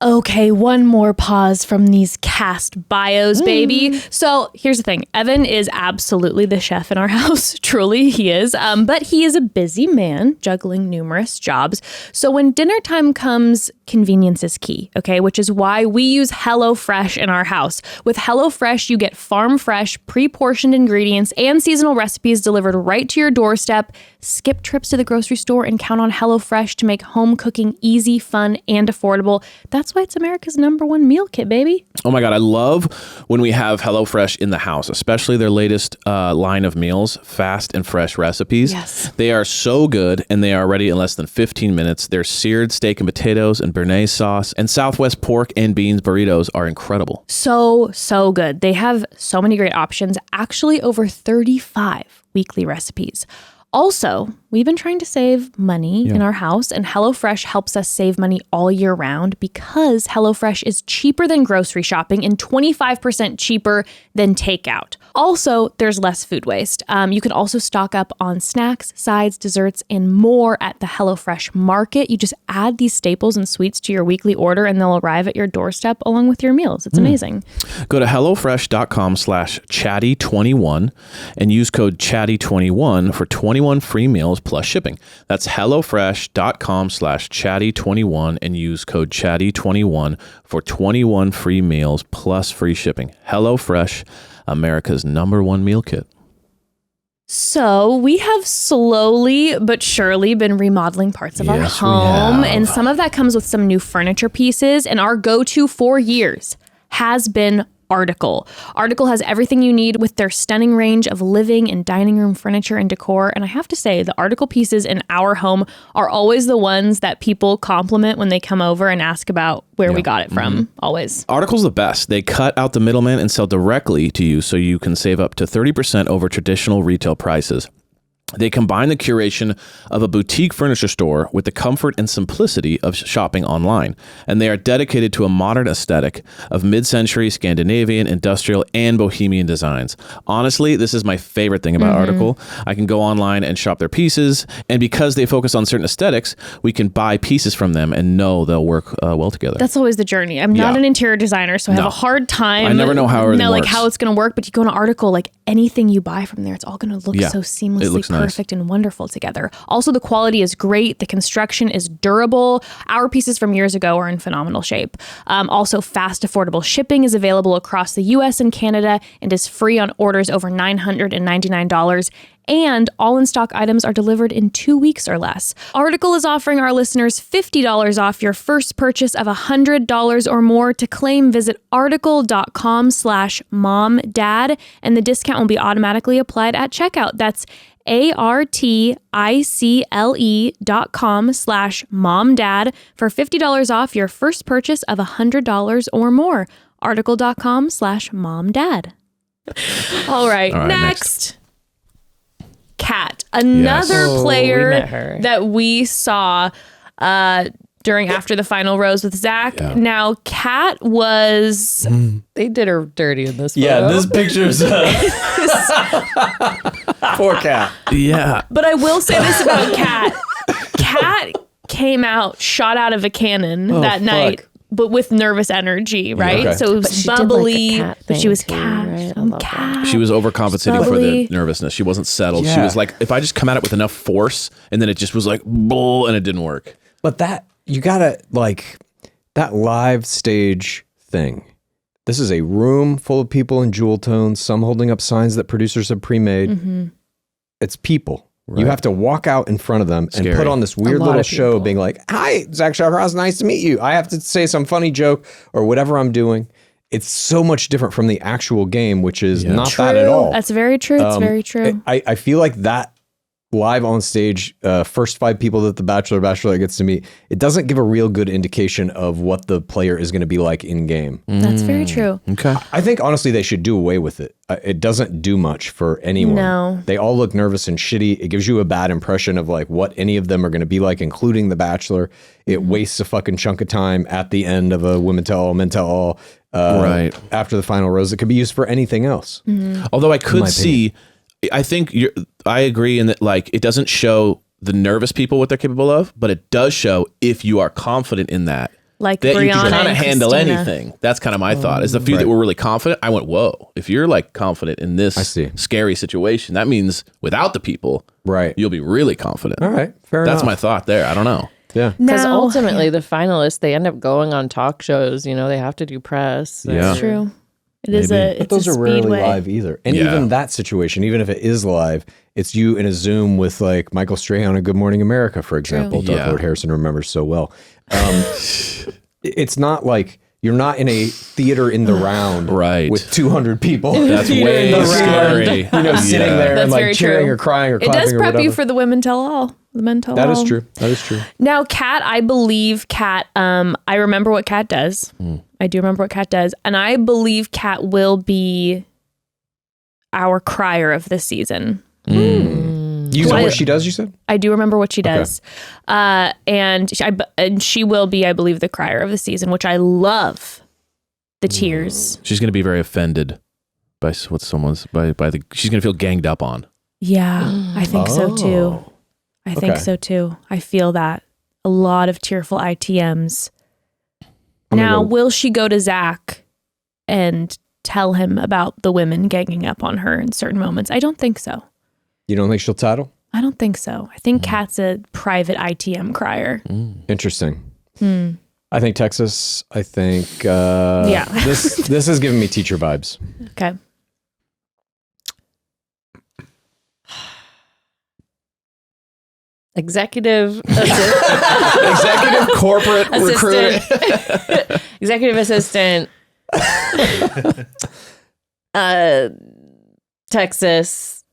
Okay, one more pause from these cast bios, baby. So here's the thing. Evan is absolutely the chef in our house. Truly, he is. But he is a busy man, juggling numerous jobs. So when dinner time comes, convenience is key, okay? Which is why we use HelloFresh in our house. With HelloFresh, you get farm fresh, pre-portioned ingredients and seasonal recipes delivered right to your doorstep. Skip trips to the grocery store and count on HelloFresh to make home cooking easy, fun, and affordable. That's why it's America's #1 meal kit, baby. Oh my God, I love when we have HelloFresh in the house, especially their latest line of meals, fast and fresh recipes. Yes. They are so good, and they are ready in less than 15 minutes. Their seared steak and potatoes and béarnaise sauce and Southwest pork and beans burritos are incredible. So good. They have so many great options, actually over 35 weekly recipes. Also, we've been trying to save money in our house, and HelloFresh helps us save money all year round because HelloFresh is cheaper than grocery shopping and 25% cheaper than takeout. Also, there's less food waste. You can also stock up on snacks, sides, desserts, and more at the HelloFresh Market. You just add these staples and sweets to your weekly order, and they'll arrive at your doorstep along with your meals. It's amazing. Go to HelloFresh.com/chatty21 and use code chatty21 for 21 free meals plus shipping. That's HelloFresh.com/chatty21 and use code chatty21 for 21 free meals plus free shipping. HelloFresh, America's #1 meal kit. So we have slowly but surely been remodeling parts of our Yes, we home, have. and some of that comes with some new furniture pieces, and our go-to for years has been Article. Article has everything you need with their stunning range of living and dining room furniture and decor. And I have to say, the Article pieces in our home are always the ones that people compliment when they come over and ask about where we got it from. Always. Article's the best. They cut out the middleman and sell directly to you so you can save up to 30% over traditional retail prices. They combine the curation of a boutique furniture store with the comfort and simplicity of shopping online. And they are dedicated to a modern aesthetic of mid-century Scandinavian, industrial, and bohemian designs. Honestly, this is my favorite thing about Article. I can go online and shop their pieces. And because they focus on certain aesthetics, we can buy pieces from them and know they'll work well together. That's always the journey. I'm not an interior designer, so I have a hard time. I never know how everything like works. how it's going to work, but you go to Article, like anything you buy from there, it's all going to look so seamlessly It looks nice. perfect and wonderful together. Also, the quality is great. The construction is durable. Our pieces from years ago are in phenomenal shape. Also, fast, affordable shipping is available across the US and Canada and is free on orders over $999. And all in-stock items are delivered in 2 weeks or less. Article is offering our listeners $50 off your first purchase of $100 or more. To claim, visit article.com/momdad, and the discount will be automatically applied at checkout. That's article.com/momdad for $50 off your first purchase of $100 or more. Article.com/momdad. All right, next. Kat, another we player met her. that we saw after the final rose with Zach. Yeah. Now, Kat was... They did her dirty in this Yeah, photo. this picture's poor cat. Yeah. But I will say this about Kat. Kat came out, shot out of a cannon that night, but with nervous energy, right? Okay. So it was But she did, like, bubbly, the cat but she thing was too, Kat. right? I I'm love that. Kat. She was overcompensating for Bubbly. the nervousness. She wasn't settled. She Yeah. was like, if I just come at it with enough force, and then it just was like, bull, and it didn't work. But you gotta, like, that live stage thing. This is a room full of people in jewel tones, some holding up signs that producers have pre-made. It's people. You have to walk out in front of them and Scary. put on this weird lot little of show people. being like, hi, Zach Shallcross, nice to meet you. I have to say some funny joke or whatever I'm doing. It's so much different from the actual game, which is not that at all. That's very true. It's very true. I feel like that live on stage, first 5 people that the Bachelorette gets to meet, it doesn't give a real good indication of what the player is going to be like in game. That's very true. Okay. I think honestly they should do away with it. It doesn't do much for anyone. No. They all look nervous and shitty. It gives you a bad impression of like what any of them are going to be like, including the Bachelor. It wastes a fucking chunk of time at the end of a women tell all, men tell all. Right. After the final rose, it could be used for anything else. Although I could see, I think I agree in that, like, it doesn't show the nervous people what they're capable of, but it does show if you are confident in that. Like that Brianna you can kind of and handle Christina. anything. That's kind of my thought. As the few that were really confident, I went, whoa, if you're like confident in this scary situation, that means without the people, Right. you'll be really confident. All right. Fair enough. That's my thought there. I don't know. Yeah. Because Now- ultimately, the finalists, they end up going on talk shows. You know, they have to do press. Yeah. It's true. It is Maybe. But those are rarely live either. And Yeah. even that situation, even if it is live, it's you in a Zoom with like Michael Strahan on Good Morning America, for example. Dark Yeah. Lord Harrison remembers so well. It's not like you're not in a theater in the round Right. with 200 people. That's way scary. Sitting there That's and like very cheering true. or crying or It clapping does or prep whatever. you for the women tell all. The men tell all. That is true. That is true. Now, Kat, I believe Kat, I remember what Kat does. I do remember what Kat does. And I believe Kat will be our crier of this season. You know what she does, you said? I do remember what she does. And she will be, I believe, the crier of the season, which I love. The tears. She's going to be very offended by what someone's, she's going to feel ganged up on. Yeah, I think so too. I think so too. I feel that. A lot of tearful ITMs. Now, will she go to Zach and tell him about the women ganging up on her in certain moments? I don't think so. You don't think she'll title? I don't think so. I think Kat's a private ITM crier. Interesting. I think Texas. I think this is giving me teacher vibes. Okay. Executive corporate recruiter. Executive assistant. Texas.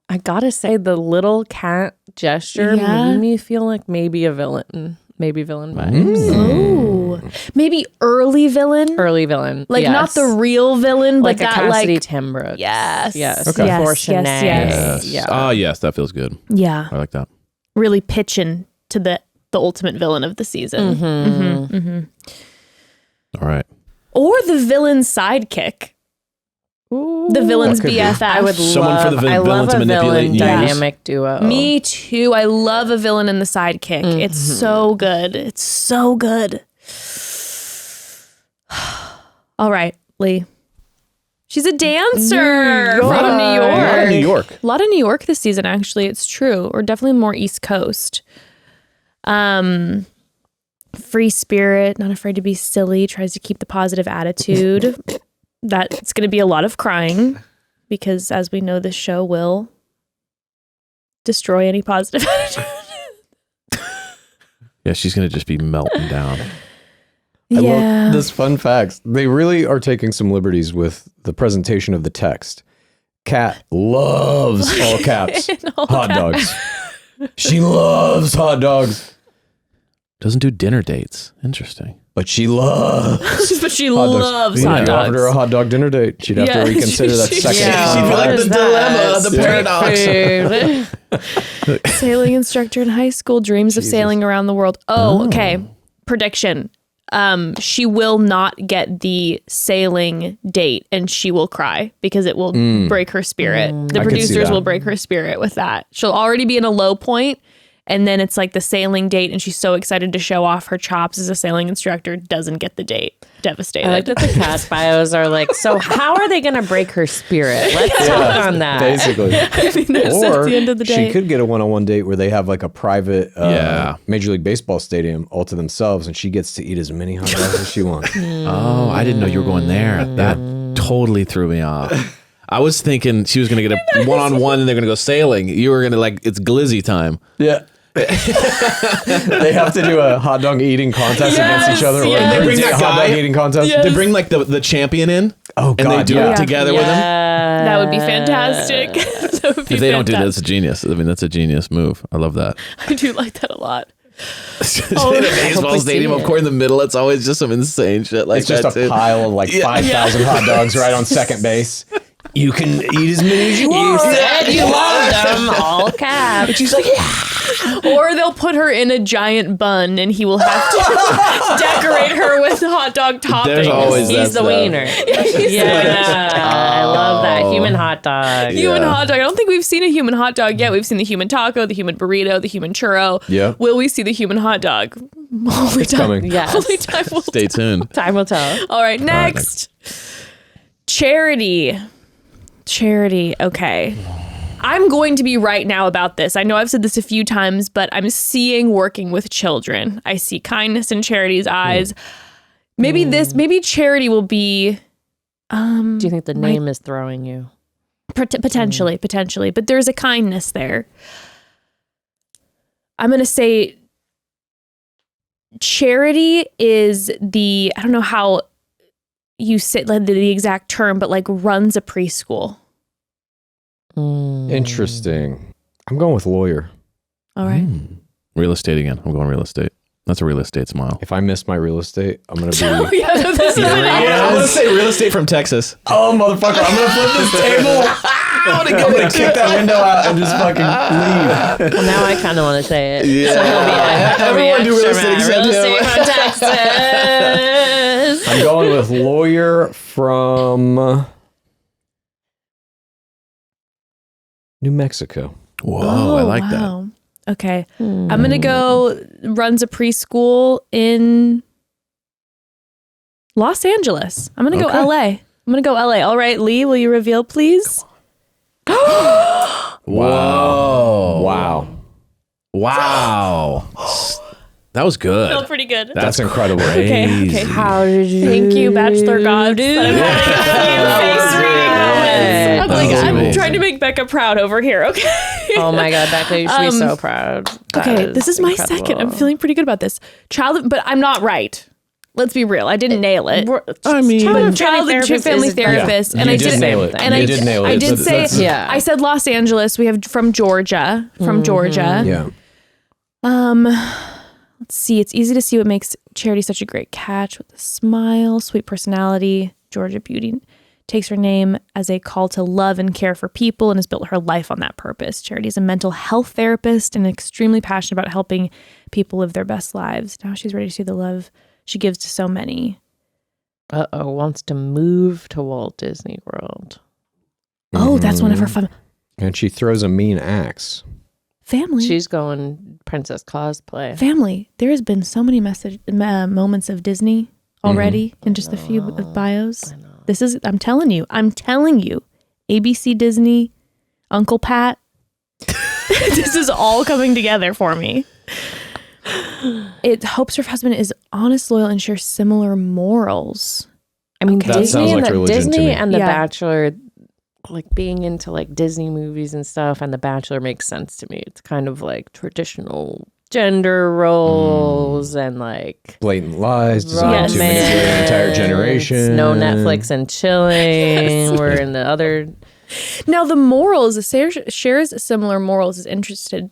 I gotta say, the little cat gesture made me feel like maybe a villain. Maybe villain vibes. Oh, maybe early villain. Early villain. Like not the real villain, but like a that Cassidy like Timbrooks. yes, Yes. okay. Before Yes, Shanae. yes. Yeah. Oh, yes, that feels good. Yeah, I like that. really pitching to the ultimate villain of the season. All right. Or the villain's sidekick. The villain's That could be. BFF. I would Someone for love, the I villain love to a manipulate villain and use. dynamic duo. Me too. I love a villain in the sidekick. It's so good. It's so good. All right, Lee. She's a dancer from New York. New York. A lot of New York this season, actually. It's true. Or definitely more East Coast. Free spirit, not afraid to be silly, tries to keep the positive attitude. That's going to be a lot of crying because, as we know, this show will destroy any positive attitude. Yeah, she's going to just be melting down. I love this fun facts. They really are taking some liberties with the presentation of the text. Kat loves all caps hot dogs. She loves hot dogs, Doesn't do dinner dates. Interesting. but she loves But she hot loves dogs. hot If you offered her a dogs. hot dog dinner date, she'd have Yeah, to reconsider that she- second. Yeah, She'd be what like, is the that? dilemma, the Street food. Sailing instructor in high school, dreams of sailing around the world. Oh, okay. Prediction. She will not get the sailing date and she will cry because it will break her spirit. The I could see producers that. will break her spirit with that. She'll already be in a low point and then it's like the sailing date and she's so excited to show off her chops as a sailing instructor, doesn't get the date. Devastated. I like that the cast bios are like, so how are they going to break her spirit? Let's talk on that. Basically. I mean, that's Or at the end of the day. she could get a one-on-one date where they have like a private Yeah. Major League Baseball stadium all to themselves, and she gets to eat as many hot dogs as she wants. Oh, I didn't know you were going there. That totally threw me off. I was thinking she was going to get a one-on-one and they're going to go sailing. You were going to like, it's glizzy time. Yeah. They have to do a hot dog eating contest against each other. yes. Or They bring that hot dog guy- eating contest. Yes. They bring like the champion in. Oh, and they God, do yeah. it together with him. That would be fantastic. That would be If they don't do that, fantastic. it's a genius. I mean, that's a genius move. I love that. I do like that a lot. In a baseball stadium, of course, in the middle, it's always just some insane shit like It's just that. a too. pile of like 5,000 hot dogs right on second base. You can eat as many as you want. Said you want them all caps. She's like, yeah. Or they'll put her in a giant bun and he will have to decorate her with hot dog toppings. There's always that He's the stuff. wiener. Yeah, I love that human hot dog. Human hot dog. I don't think we've seen a human hot dog yet. We've seen the human taco, the human burrito, the human churro. Yeah. Will we see the human hot dog? Only time. coming. Yes. Only time will Stay tuned. Time will tell. All right, next. Charity. Okay. I'm going to be right now about this. I know I've said this a few times, but I'm seeing working with children. I see kindness in Charity's eyes. Maybe Charity will be Do you think the name is throwing you? potentially, but there's a kindness there. I'm going to say Charity is I don't know how you say the exact term, but like runs a preschool. Interesting. I'm going with lawyer. All right. Real estate again. I'm going real estate. That's a real estate smile. If I miss my real estate, I'm going to be... Yeah, this is an I'm going to say real estate from Texas. Oh, motherfucker, I'm going to flip this table. I'm going to kick that window out and just fucking leave. Well, now I kind of want to say it. Yeah. So he'll be Everyone do real estate except him. from Texas. I'm going with lawyer from New Mexico. Whoa, I like that. wow. Okay. I'm going to go runs a preschool in Los Angeles. I'm going to go Okay. LA. I'm going to go LA. All right, Lee, will you reveal, please? Whoa. Wow. That was good. Felt pretty good. That's incredible. Okay. How did you? Thank you, Bachelor gods. That I'm having a few face reading moments. I'm That was I'm amazing. trying to make Becca proud over here. Okay. Oh my God, Becca, you should be so proud. That Okay, this is my incredible. second. I'm feeling pretty good about this. But I'm not right. Let's be real. I didn't nail it. I mean, Child and family therapist, and You I did did nail it. And You I did did nail it. I did say. That's- Yeah. I said Los Angeles. We have from Georgia. Yeah. Let's see. It's easy to see what makes Charity such a great catch with a smile, sweet personality. Georgia Beauty takes her name as a call to love and care for people and has built her life on that purpose. Charity is a mental health therapist and extremely passionate about helping people live their best lives. Now she's ready to see the love she gives to so many. Wants to move to Walt Disney World. Oh, that's one of her fun And she throws a mean axe. family. She's going princess cosplay. Family. There has been so many moments of Disney already in just a few of bios. This is, I'm telling you, ABC Disney, Uncle Pat. This is all coming together for me. It hopes her husband is honest, loyal, and shares similar morals. I mean, That sounds like religion to Disney me. and The Yeah. Bachelor, like being into like Disney movies and stuff, and The Bachelor makes sense to me. It's kind of like traditional gender roles and like Blatant lies designed to romance, manipulate an entire generation. No Netflix and chilling. We're in the other. Now the morals, shares similar morals is interesting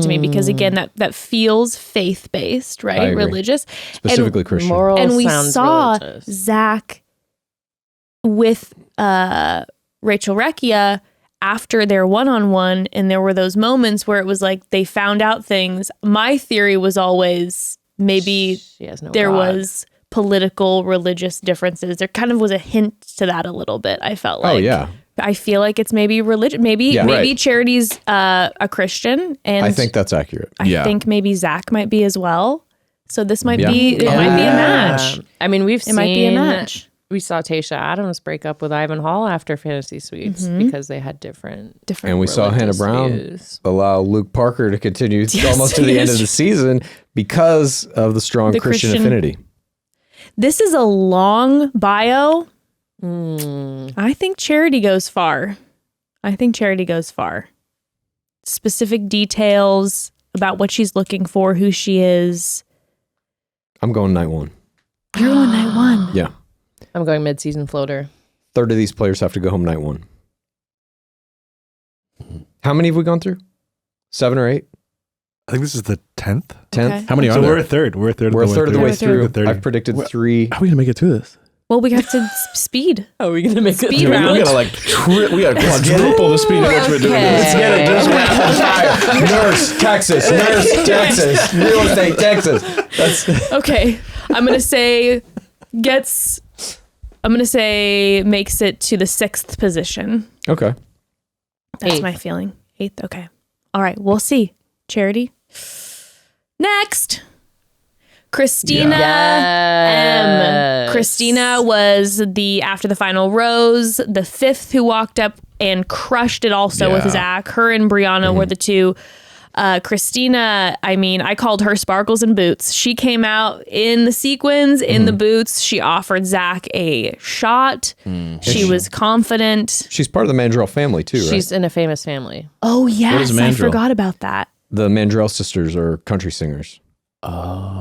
to me because again that feels faith based, I right? agree. Religious, Specifically Christian. Moral and we sounds saw religious. Zach with Rachel Recchia after their one-on-one, and there were those moments where it was like they found out things. My theory was always maybe She has no there God. was political religious differences. There kind of was a hint to that a little bit. I felt like. Oh, yeah. I feel like it's maybe religion. Maybe Yeah, right. Charity's a Christian, and I think that's accurate. I think maybe Zach might be as well. So this might Yeah. be it might be a match. I mean, It might be a match. We saw Tayshia Adams break up with Ivan Hall after Fantasy Suites because they had different. And we saw Hannah religious Brown views. allow Luke Parker to continue almost to the end of the season because of the strong The Christian Christian- affinity. This is a long bio. Hmm. I think Charity goes far. Specific details about what she's looking for, who she is. I'm going night one. You're on night one. Yeah. I'm going mid-season floater. Third of these players have to go home night one. How many have we gone through? 7 or 8? I think this is the 10th. 10th? Okay. How many are So there? we're a third. We're a third. We're a third of the way through. Third. I've predicted 3. How are we gonna make it through this? Well, we have to speed. How are we going to make Speed it? round. We gotta we gotta quadruple the speed at which we're doing this. Okay. Get it, just rapid fire. Nurse, Texas. Nurse, Texas. Real estate, Texas. That's Okay. I'm going to say makes it to the 6th position. okay. That's 8th. my feeling. 8th. Okay. All right. We'll see. Charity. Next. Christina M. Christina was after the final rose, the 5th who walked up and crushed it also with Yeah. Zach. Her and Brianna were the 2. Christina, I mean, I called her sparkles and boots. She came out in the sequins, in the boots. She offered Zach a shot. She was confident. She's part of the Mandrell family too, right? She's in a famous family. Oh, yes. is I Mandrel? forgot about that. The Mandrell sisters are country singers.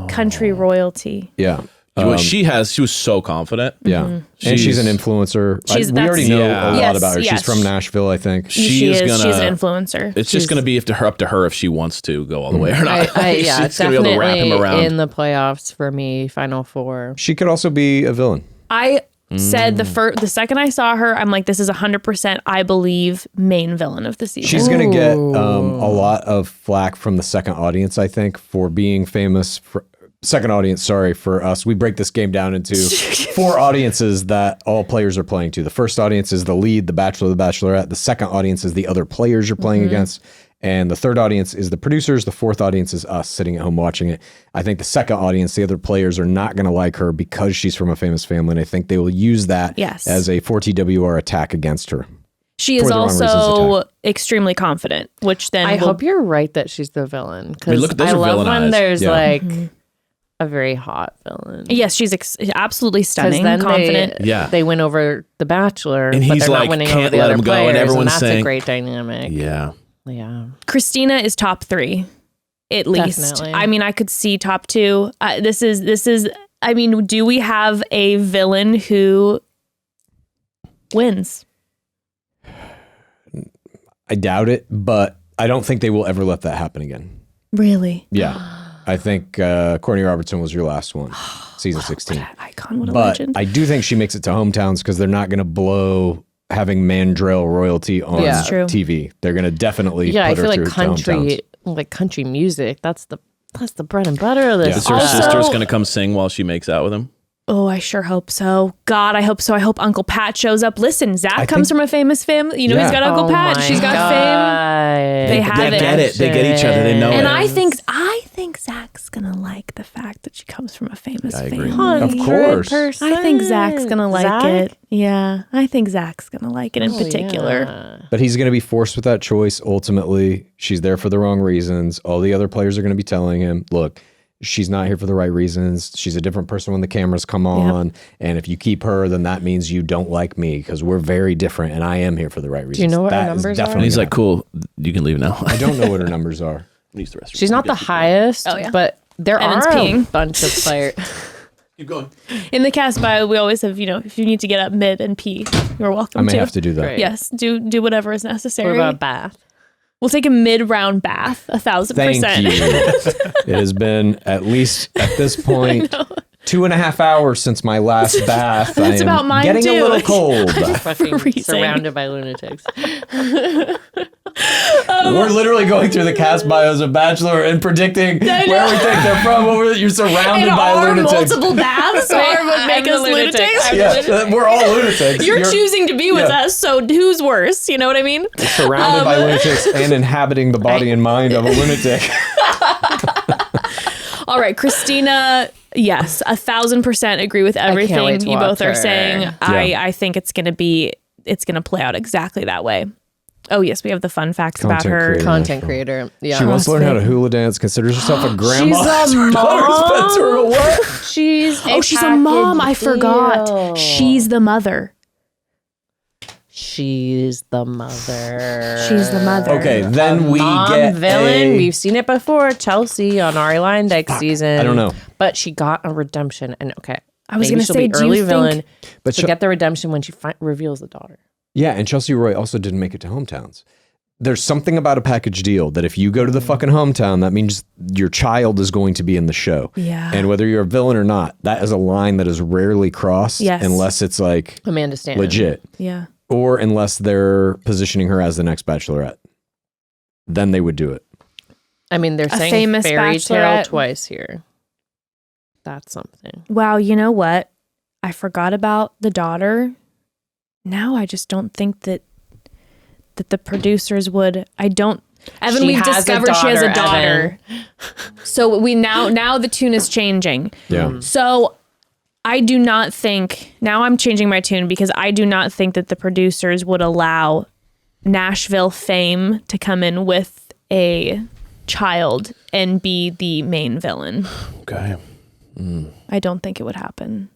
Country royalty. Yeah. Well, she was so confident. Yeah. And she's an influencer. We already know a lot Yes, about her. yes. She's from Nashville, I think. She's an gonna- influencer. It's just gonna be up to her if she wants to go all the way or not. Yeah, She's gonna be able to wrap him definitely around. in the playoffs for me, Final Four. She could also be a villain. I said the second I saw her, I'm like, this is 100%, I believe, main villain of the season. She's going to get a lot of flack from the second audience, I think, for being famous. Second audience, sorry, for us. We break this game down into 4 audiences that all players are playing to. The first audience is the lead, the Bachelor, the Bachelorette. The second audience is the other players you're playing against. And the third audience is the producers. The fourth audience is us sitting at home watching it. I think the second audience, the other players, are not going to like her because she's from a famous family. And I think they will use that as a 4TWR attack against her. She is for the wrong reasons also attack. extremely confident, which then I hope you're right that she's the villain. I Because mean, look, those I are love villain when eyes. there's Yeah. like a very hot villain. Yes, she's absolutely 'Cause stunning, then confident. they win over the Bachelor, And but he's they're like, not winning can't over the let other him go, players, and everyone's that's saying- a great dynamic. Yeah. Yeah. Christina is top 3, at least. Definitely. I mean, I could see top 2. This is. I mean, do we have a villain who wins? I doubt it, but I don't think they will ever let that happen again. Really? Yeah. I think Courtney Robertson was your last one, season 16. What an icon! What a But legend! I do think she makes it to hometowns because they're not going to blow having Mandrell royalty on Yeah. That's true. TV. They're going to definitely Yeah, I put her feel like through to hometowns. country music. That's the bread and butter of this. Is her Also- sister's gonna come sing while she makes out with him? Oh, I sure hope so. God, I hope so. I hope Uncle Pat shows up. Listen, Zach comes from a famous family. You know, he's Yeah. got Uncle Pat. She's got fame. They have They it. get it. They get each other. They know And it. I think Zach's gonna like the fact that she comes from a famous I agree. family. Of course. I think Zach's gonna like Zach? it. Yeah, I think Zach's gonna like it in particular. Yeah. But he's going to be forced with that choice. Ultimately, she's there for the wrong reasons. All the other players are going to be telling him, look, she's not here for the right reasons. She's a different person when the cameras come on. And if you keep her, then that means you don't like me because we're very different and I am here for the right reasons. you know what her That is numbers are? definitely And he's gonna like, "Cool, you can leave now." happen. I don't know what her numbers are. Use the restroom. She's not the highest, Oh, yeah. but there Evan's are a peeing. bunch of players. Keep going. In the cast bio, we always have, if you need to get up mid and pee, you're welcome I may to. have to do that. Great. Yes, do whatever is What necessary. about a bath? We'll take a mid-round bath, 1,000%. Thank you. It has been at least at this point 2.5 hours since my last bath. I am about mine, getting a too. little cold. Fucking Freezing. surrounded by lunatics. We're literally going through the cast bios of Bachelor and predicting where we think they're from. You're surrounded And by our lunatics. multiple baths are what make I'm the us lunatic. lunatics. I'm Yeah, we're all lunatics. You're choosing to be with yeah. us, so who's worse? You know what I mean? surrounded by lunatics and inhabiting the body and mind of a lunatic. All right, Christina. Yes, 1,000% agree with wait everything to you both watch are her. saying. I think it's gonna play out exactly that way. Oh yes, we have the fun facts about Content her. creator. Content creator. Yeah. She wants to learn how to hula dance, considers herself a grandma. She's a Her daughter's mom. Spencer, a what? She's Oh, she's a mom. I package forgot. deal. She's the mother. She's the mother. She's the mother. Okay, then we Mom get villain. a- We've seen it before. Chelsea on Ari Leindyke's season. I don't know. But she got a redemption. And okay, I was maybe gonna she'll say, be do you early think- villain. But She'll get the redemption when she reveals the daughter. Yeah, and Chelsea Roy also didn't make it to hometowns. There's something about a package deal that if you go to the fucking hometown, that means your child is going to be in the show. Yeah. And whether you're a villain or not, that is a line that is rarely crossed Yes. unless it's like Amanda Stanton. legit. Yeah. Or unless they're positioning her as the next Bachelorette. Then they would do it. I mean, they're saying famous fairy tale Bachelorette. twice here. That's something. Wow, you know what? I forgot about the daughter. Now I just don't think that the producers would. I don't. Evan, She we've has a discovered she has a daughter, daughter. So we now the tune is changing. Yeah. So I do not think, now I'm changing my tune because I do not think that the producers would allow Nashville fame to come in with a child and be the main villain. Okay. I don't think it would happen.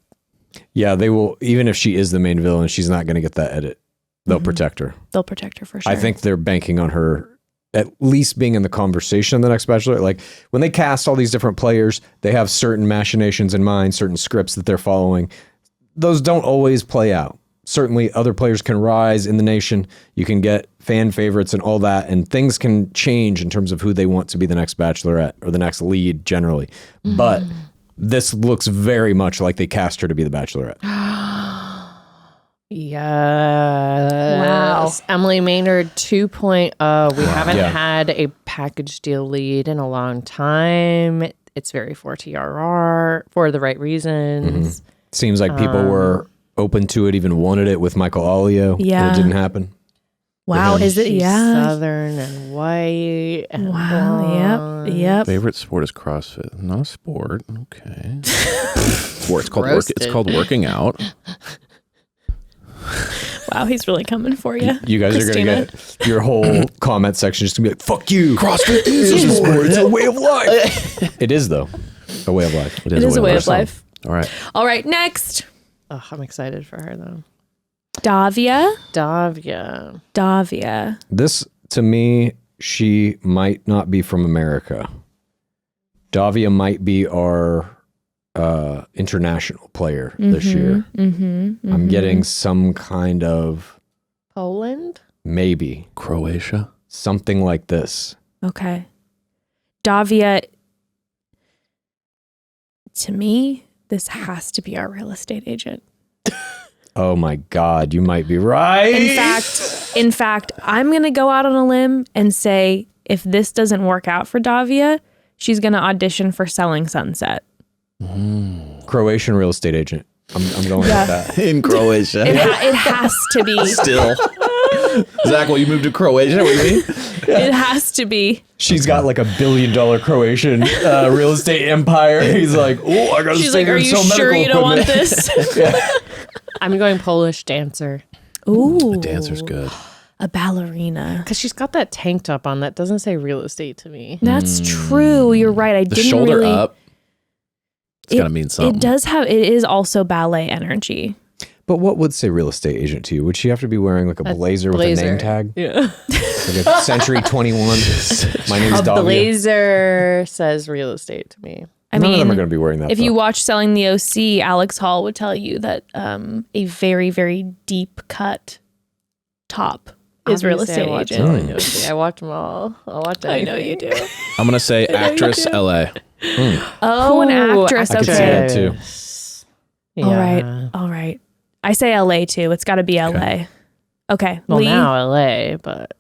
Yeah, they will. Even if she is the main villain, she's not going to get that edit. They'll protect her. They'll protect her for sure. I think they're banking on her at least being in the conversation the next Bachelor. Like when they cast all these different players, they have certain machinations in mind, certain scripts that they're following. Those don't always play out. Certainly other players can rise in the nation. You can get fan favorites and all that, and things can change in terms of who they want to be the next Bachelorette or the next lead generally. But this looks very much like they cast her to be the Bachelorette. Yes. Wow. Emily Maynard 2.0. We haven't Yeah. had a package deal lead in a long time. It's very for TRR for the right reasons. Seems like people were open to it, even wanted it with Michael Alio. Yeah. And it didn't happen. wow, him. is it? She's Yeah. Southern and white. And Wow. blonde. Yep. Favorite sport is CrossFit. Not a sport. Okay. Sport. It's called Roasted. It's called working out. Wow, he's really coming for you. You guys Christina. are going to get your whole comment section just going to be like, fuck you. CrossFit is It's a sport. It's a way of life. It is, though. A way of life. It is a way of life. All right. All right, next. Oh, I'm excited for her though. Davia. Davia. This, to me, she might not be from America. Davia might be our international player this year. I'm getting some kind of Poland? maybe Croatia. something like this. Okay. Davia, to me, this has to be our real estate agent. Oh my God, you might be right. In fact, I'm going to go out on a limb and say if this doesn't work out for Davia, she's going to audition for Selling Sunset. Croatian real estate agent. I'm going with that. In Croatia. It has to be. Still. Zach, will you move to Croatia? What do you mean? It has to be. She's got like $1 billion Croatian real estate empire. He's like, oh, I gotta She's stay like, here are and you sell sure medical you don't want equipment." this? I'm going Polish dancer. Ooh. Dancer's good. A ballerina. Because she's got that tank top on that doesn't say real estate to me. That's true. You're right. I The didn't shoulder really, up. It's got to mean something. It does have, it is also ballet energy. But what would say real estate agent to you? Would she have to be wearing like a blazer with a name tag? Yeah. Like a Century 21? My name's A Davia. blazer says real estate to me. I None of them mean, are going to be wearing that. if you watch Selling the OC, Alex Hall would tell you that a very, very deep cut top is real Obviously, estate I watch agent. all the OC. I watch them all. I'll watch anything. I know you do. I'm going to say actress LA. Oh, an Ooh, actress. I could see Okay. that too. Yeah. All right. All right. I say LA too. It's got to be LA. Okay. Well, Lee. now LA, but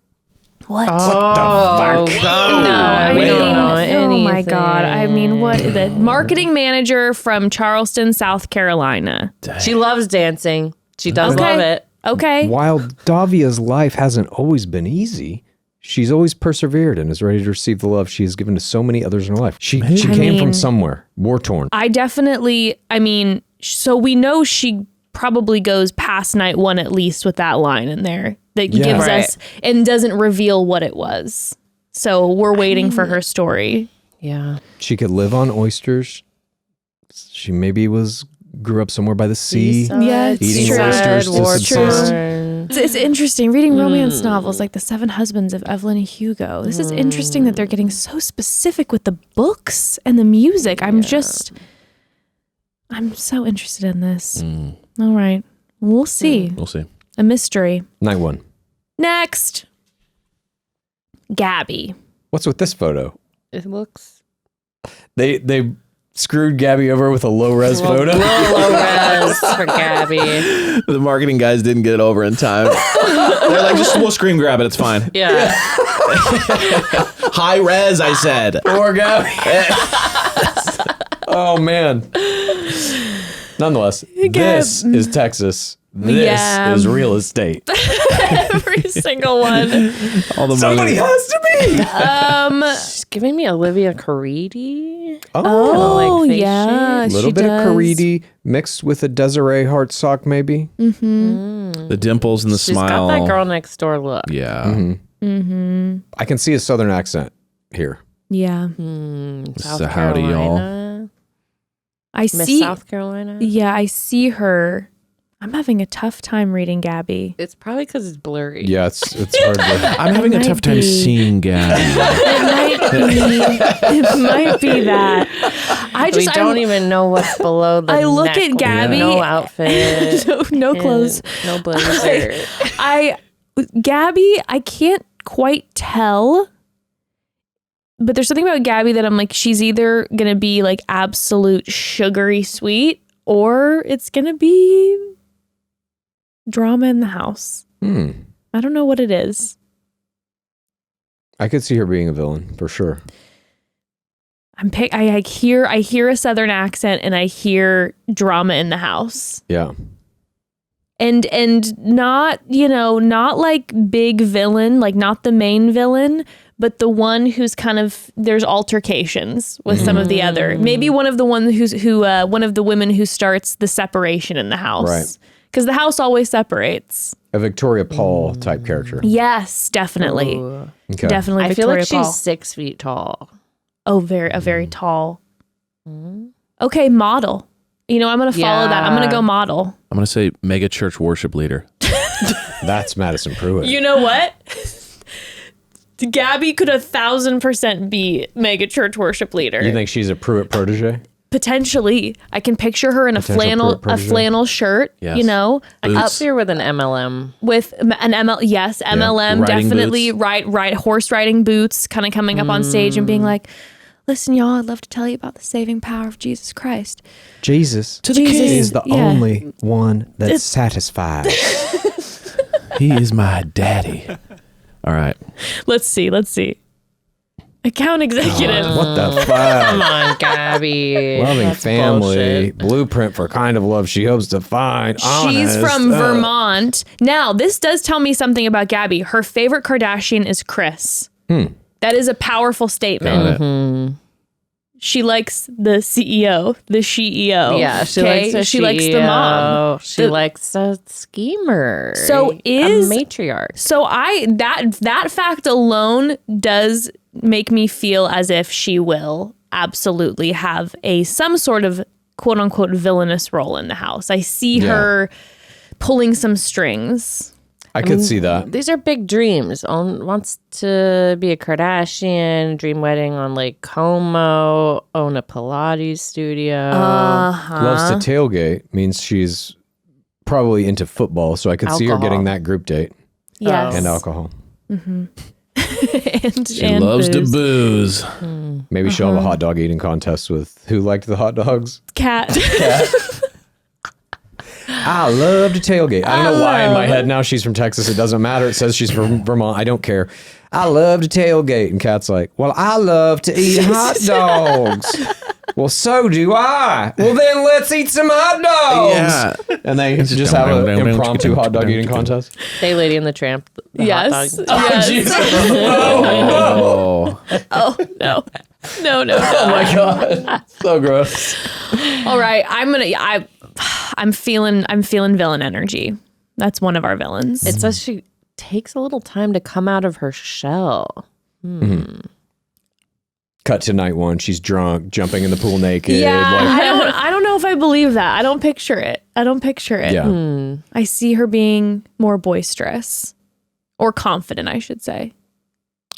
What? oh fuck? No, I we mean, don't know oh my God. I mean, what? The anything. marketing manager from Charleston, South Carolina. She loves dancing. She does Okay. love it. Okay. While Davia's life hasn't always been easy, she's always persevered and is ready to receive the love she has given to so many others in her life. She came from somewhere, war torn. I definitely, I mean, so we know she probably goes past night one at least with that line in there that Yeah. gives Right. us and doesn't reveal what it was. So we're waiting for her story. Yeah. She could live on oysters. She maybe grew up somewhere by the sea. Yeah, it's Eating true. oysters to War subsist. torn. It's interesting reading romance novels like The Seven Husbands of Evelyn Hugo. This is interesting that they're getting so specific with the books and the music. I'm so interested in this. All right. We'll see. We'll see. A mystery. Night one. Next. Gabby. What's with this photo? It looks They screwed Gabby over with a low-res photo. low res for Gabby. The marketing guys didn't get it over in time. They're like, we'll screen grab it. It's fine. Yeah. High res, I said. Poor Gabby. Oh, man. Nonetheless, this is Texas. This is real estate. Every single one. All the Somebody money. has to be. She's giving me Olivia Caridi. Oh, like face yeah. A little she bit does. of Caridi mixed with a Desiree Hartsock, maybe. The dimples and the She's smile. got that girl next door look. Yeah. I can see a southern accent here. Yeah. South So howdy, y'all. Carolina. I Miss see. South Carolina. Yeah, I see her. I'm having a tough time reading Gabby. It's probably because it's blurry. Yeah, it's hard to. I'm having a might tough time be. seeing Gabby. It might be that. We don't even know what's below the I look neck. at Gabby. No outfit. no clothes. No blazer. Gabby, I can't quite tell. But there's something about Gabby that I'm like, she's either going to be like absolute sugary sweet or it's going to be drama in the house. I don't know what it is. I could see her being a villain for sure. I hear a southern accent and I hear drama in the house. Yeah. And not, not like big villain, like not the main villain, but the one who's kind of there's altercations with some of the other. Maybe one of the one one of the women who starts the separation in the house. Right. Because the house always separates. A Victoria Paul type character. Yes, definitely. Ooh. Okay. Definitely I feel Victoria like Paul. she's 6 feet tall. Oh, very tall. Okay, model. I'm going to follow that. I'm going to go model. I'm going to say mega church worship leader. That's Madison Pruitt. You know what? Gabby could 1,000% be mega church worship leader. You think she's a Pruitt protege? Potentially. I can picture her in a Potential protege. flannel shirt, Yes. Up Boots. here with an MLM. with an MLM, Riding definitely boots. right horse riding boots, kind of coming up on stage and being like, listen, y'all, I'd love to tell you about the saving power of Jesus Christ. Jesus Jesus is the yeah. only one that satisfies. He is my daddy. All right. Let's see. Account executive. What the Come fuck? on, Gabby. Loving That's family, bullshit. bluept for kind of love she hopes to find. She's Honest. from Vermont. Now, this does tell me something about Gabby. Her favorite Kardashian is Kris. That is a powerful statement. Got it. She likes the CEO, the CEO. Yeah, she okay? likes the She likes the mom. She likes a schemer. So a is- matriarch. So that fact alone does make me feel as if she will absolutely have some sort of quote unquote villainous role in the house. I see her pulling some strings. I could see that. These are big dreams. Wants to be a Kardashian, dream wedding on Lake Como, own a Pilates studio. Loves to tailgate means she's probably into football, so I could see her Alcohol. getting that group date Yes. and alcohol. and She loves to booze. Maybe she'll have a hot dog eating contest with who liked the hot dogs. Cat. I love to tailgate. I don't know why in my head now she's from Texas. It doesn't matter. It says she's from Vermont. I don't care. I love to tailgate. And Kat's like, well, I love to eat hot dogs. Well, so do I. Well, then let's eat some hot dogs. Yeah. And they just have an impromptu hot dog eating contest. Hey, Lady and the Tramp. The Yes. Hot dog. Yes. Oh. Oh no. No. Oh my God. So gross. All right. I'm feeling villain energy. That's one of our villains. It says she takes a little time to come out of her shell. Cut to night one. She's drunk, jumping in the pool naked. yeah. Like, I don't know if I believe that. I don't picture it. Yeah. I see her being more boisterous or confident, I should say.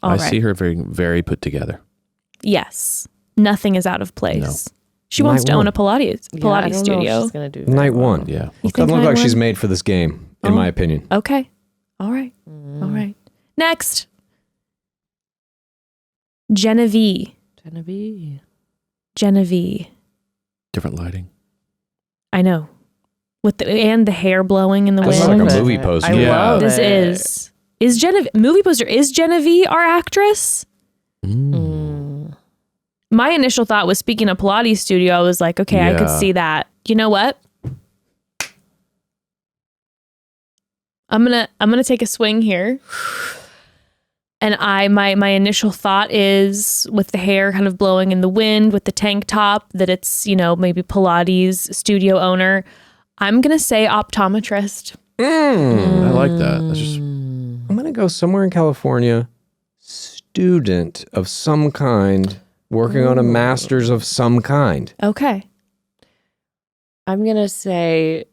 All I right. see her very, very put together. Yes. Nothing is out of place. No. She wants to Night own a one. Pilates I Pilates don't know if studio. she's gonna do Night very well. one. Yeah. You Doesn't think look night like she's one? made for this game, in my opinion. Okay. All right. All right. Next. Genevieve. Genevieve. Different lighting. I know. With the hair blowing in the This is wind. like a love movie it. poster. I Yeah. love This it. is Genevieve movie poster. Is Genevieve our actress? My initial thought was, speaking of Pilates studio, I was like, okay, I could Yeah. see that. You know what? I'm gonna take a swing here. And my initial thought is, with the hair kind of blowing in the wind, with the tank top, that it's, maybe Pilates studio owner. I'm gonna say optometrist. I like that. That's just I'm going to go somewhere in California, student of some kind, working on a master's of some kind. Okay. I'm gonna say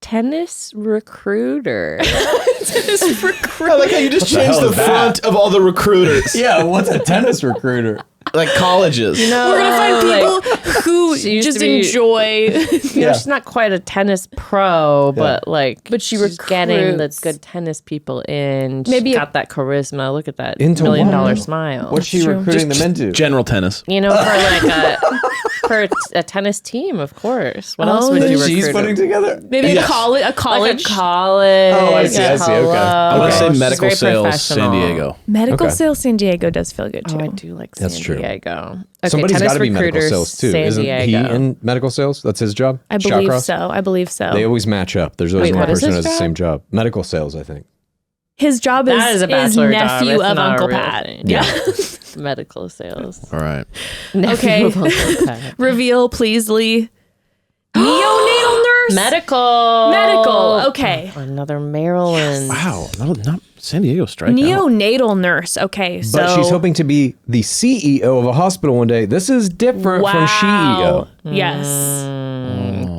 tennis recruiter. I like how you just the hell changed the is that? front of all the recruiters. Yeah, what's a tennis recruiter? Like colleges. We're We're gonna find people who she used just to be- enjoy. She's not quite a tennis pro, but But she she's getting the recruits. good tennis people in. Maybe She's a- got that charisma. Look at that Into $1 million what? smile. What's she true. recruiting them into? General tennis. For like a tennis team, of course. What else would that you That she's recruit? putting together? Maybe Yes. a college. Like a college. Oh, I see, I see, okay. I want to say She's medical very sales San professional. Diego. Medical Okay. sales San Diego does feel good too. Oh, I do like That's San true. Diego. Okay, Somebody's tennis got to be medical recruiters, sales too. San Isn't he Diego. in medical sales? That's his job? I believe Shallcross? so. I believe so. They always match up. There's always Wait, one what is person who his has the job? same job. Medical sales, I think. His job That is a bachelor job. nephew It's of not a Uncle real Pat. thing. Yeah. Medical sales. All right. Okay. Nephew of Uncle Pat. Reveal, please, Lee. Neonatal nurse. Medical. Medical. Okay. Another Maryland. Wow. Not San Diego strike. Neonatal nurse. Okay. So But she's hoping to be the CEO of a hospital one day. This is different from Wow. CEO. Yes.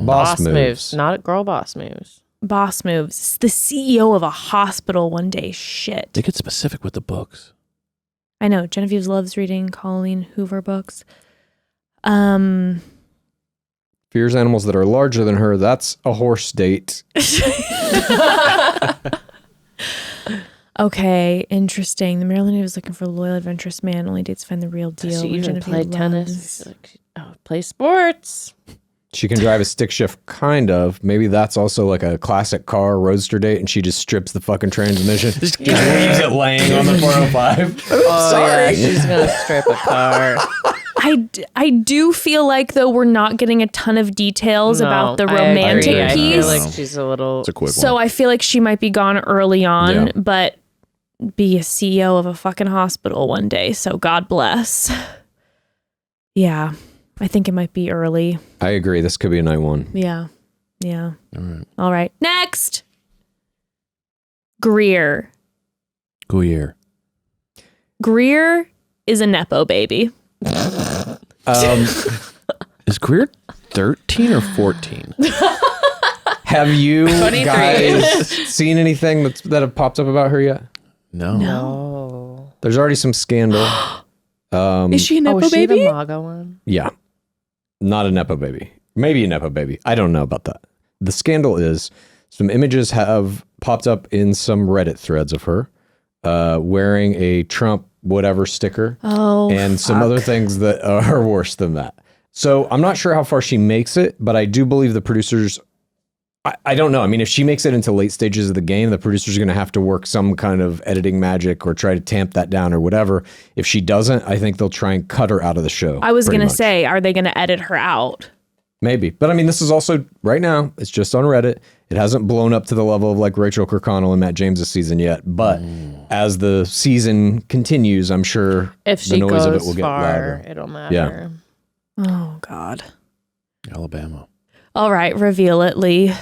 Boss moves. moves. Not girl boss moves. Boss moves. The CEO of a hospital one day. Shit. They get specific with the books. I know. Genevieve loves reading Colleen Hoover books. Fears animals that are larger than her. That's a horse date. Okay, interesting. The Maryland Navy is looking for a loyal, adventurous man. Only dates find the real deal. Does she When even Genevieve play tennis? Play sports. She can drive a stick shift, kind of. Maybe that's also like a classic car roadster date, and she just strips the fucking transmission. Just leaves it laying on the 405. Sorry. Yeah, she's going to strip a car. I do feel like, though, we're not getting a ton of details about the romantic agree. I piece. feel like she's a little... It's a quick So one. I feel like she might be gone early on, Yeah. but be a CEO of a fucking hospital one day. So God bless. Yeah, I think it might be early. I agree. This could be a night one. Yeah. Yeah. All right. All right. Next. Greer. Guyer. Greer is a Nepo baby. Is Greer 13 or 14? Have you 23. guys seen anything that have popped up about her yet? No. No. There's already some scandal. Is she a Nepo is she baby? the MAGA one? Yeah. Not a Nepo baby. Maybe a Nepo baby. I don't know about that. The scandal is some images have popped up in some Reddit threads of her wearing a Trump whatever sticker and some other things that are worse than that. So I'm not sure how far she makes it, but I do believe the producers... I don't know. I mean, if she makes it into late stages of the game, the producers are going to have to work some kind of editing magic or try to tamp that down or whatever. If she doesn't, I think they'll try and cut her out of the show. I was pretty going to much. say, are they going to edit her out? Maybe. But I mean, this is also, right now, it's just on Reddit. It hasn't blown up to the level of like Rachel Kirkconnell and Matt James' season yet. But as the season continues, I'm sure If the she noise of it goes will get far, louder. it'll matter. Yeah. Oh, God. Alabama. All right. Reveal it, Lee.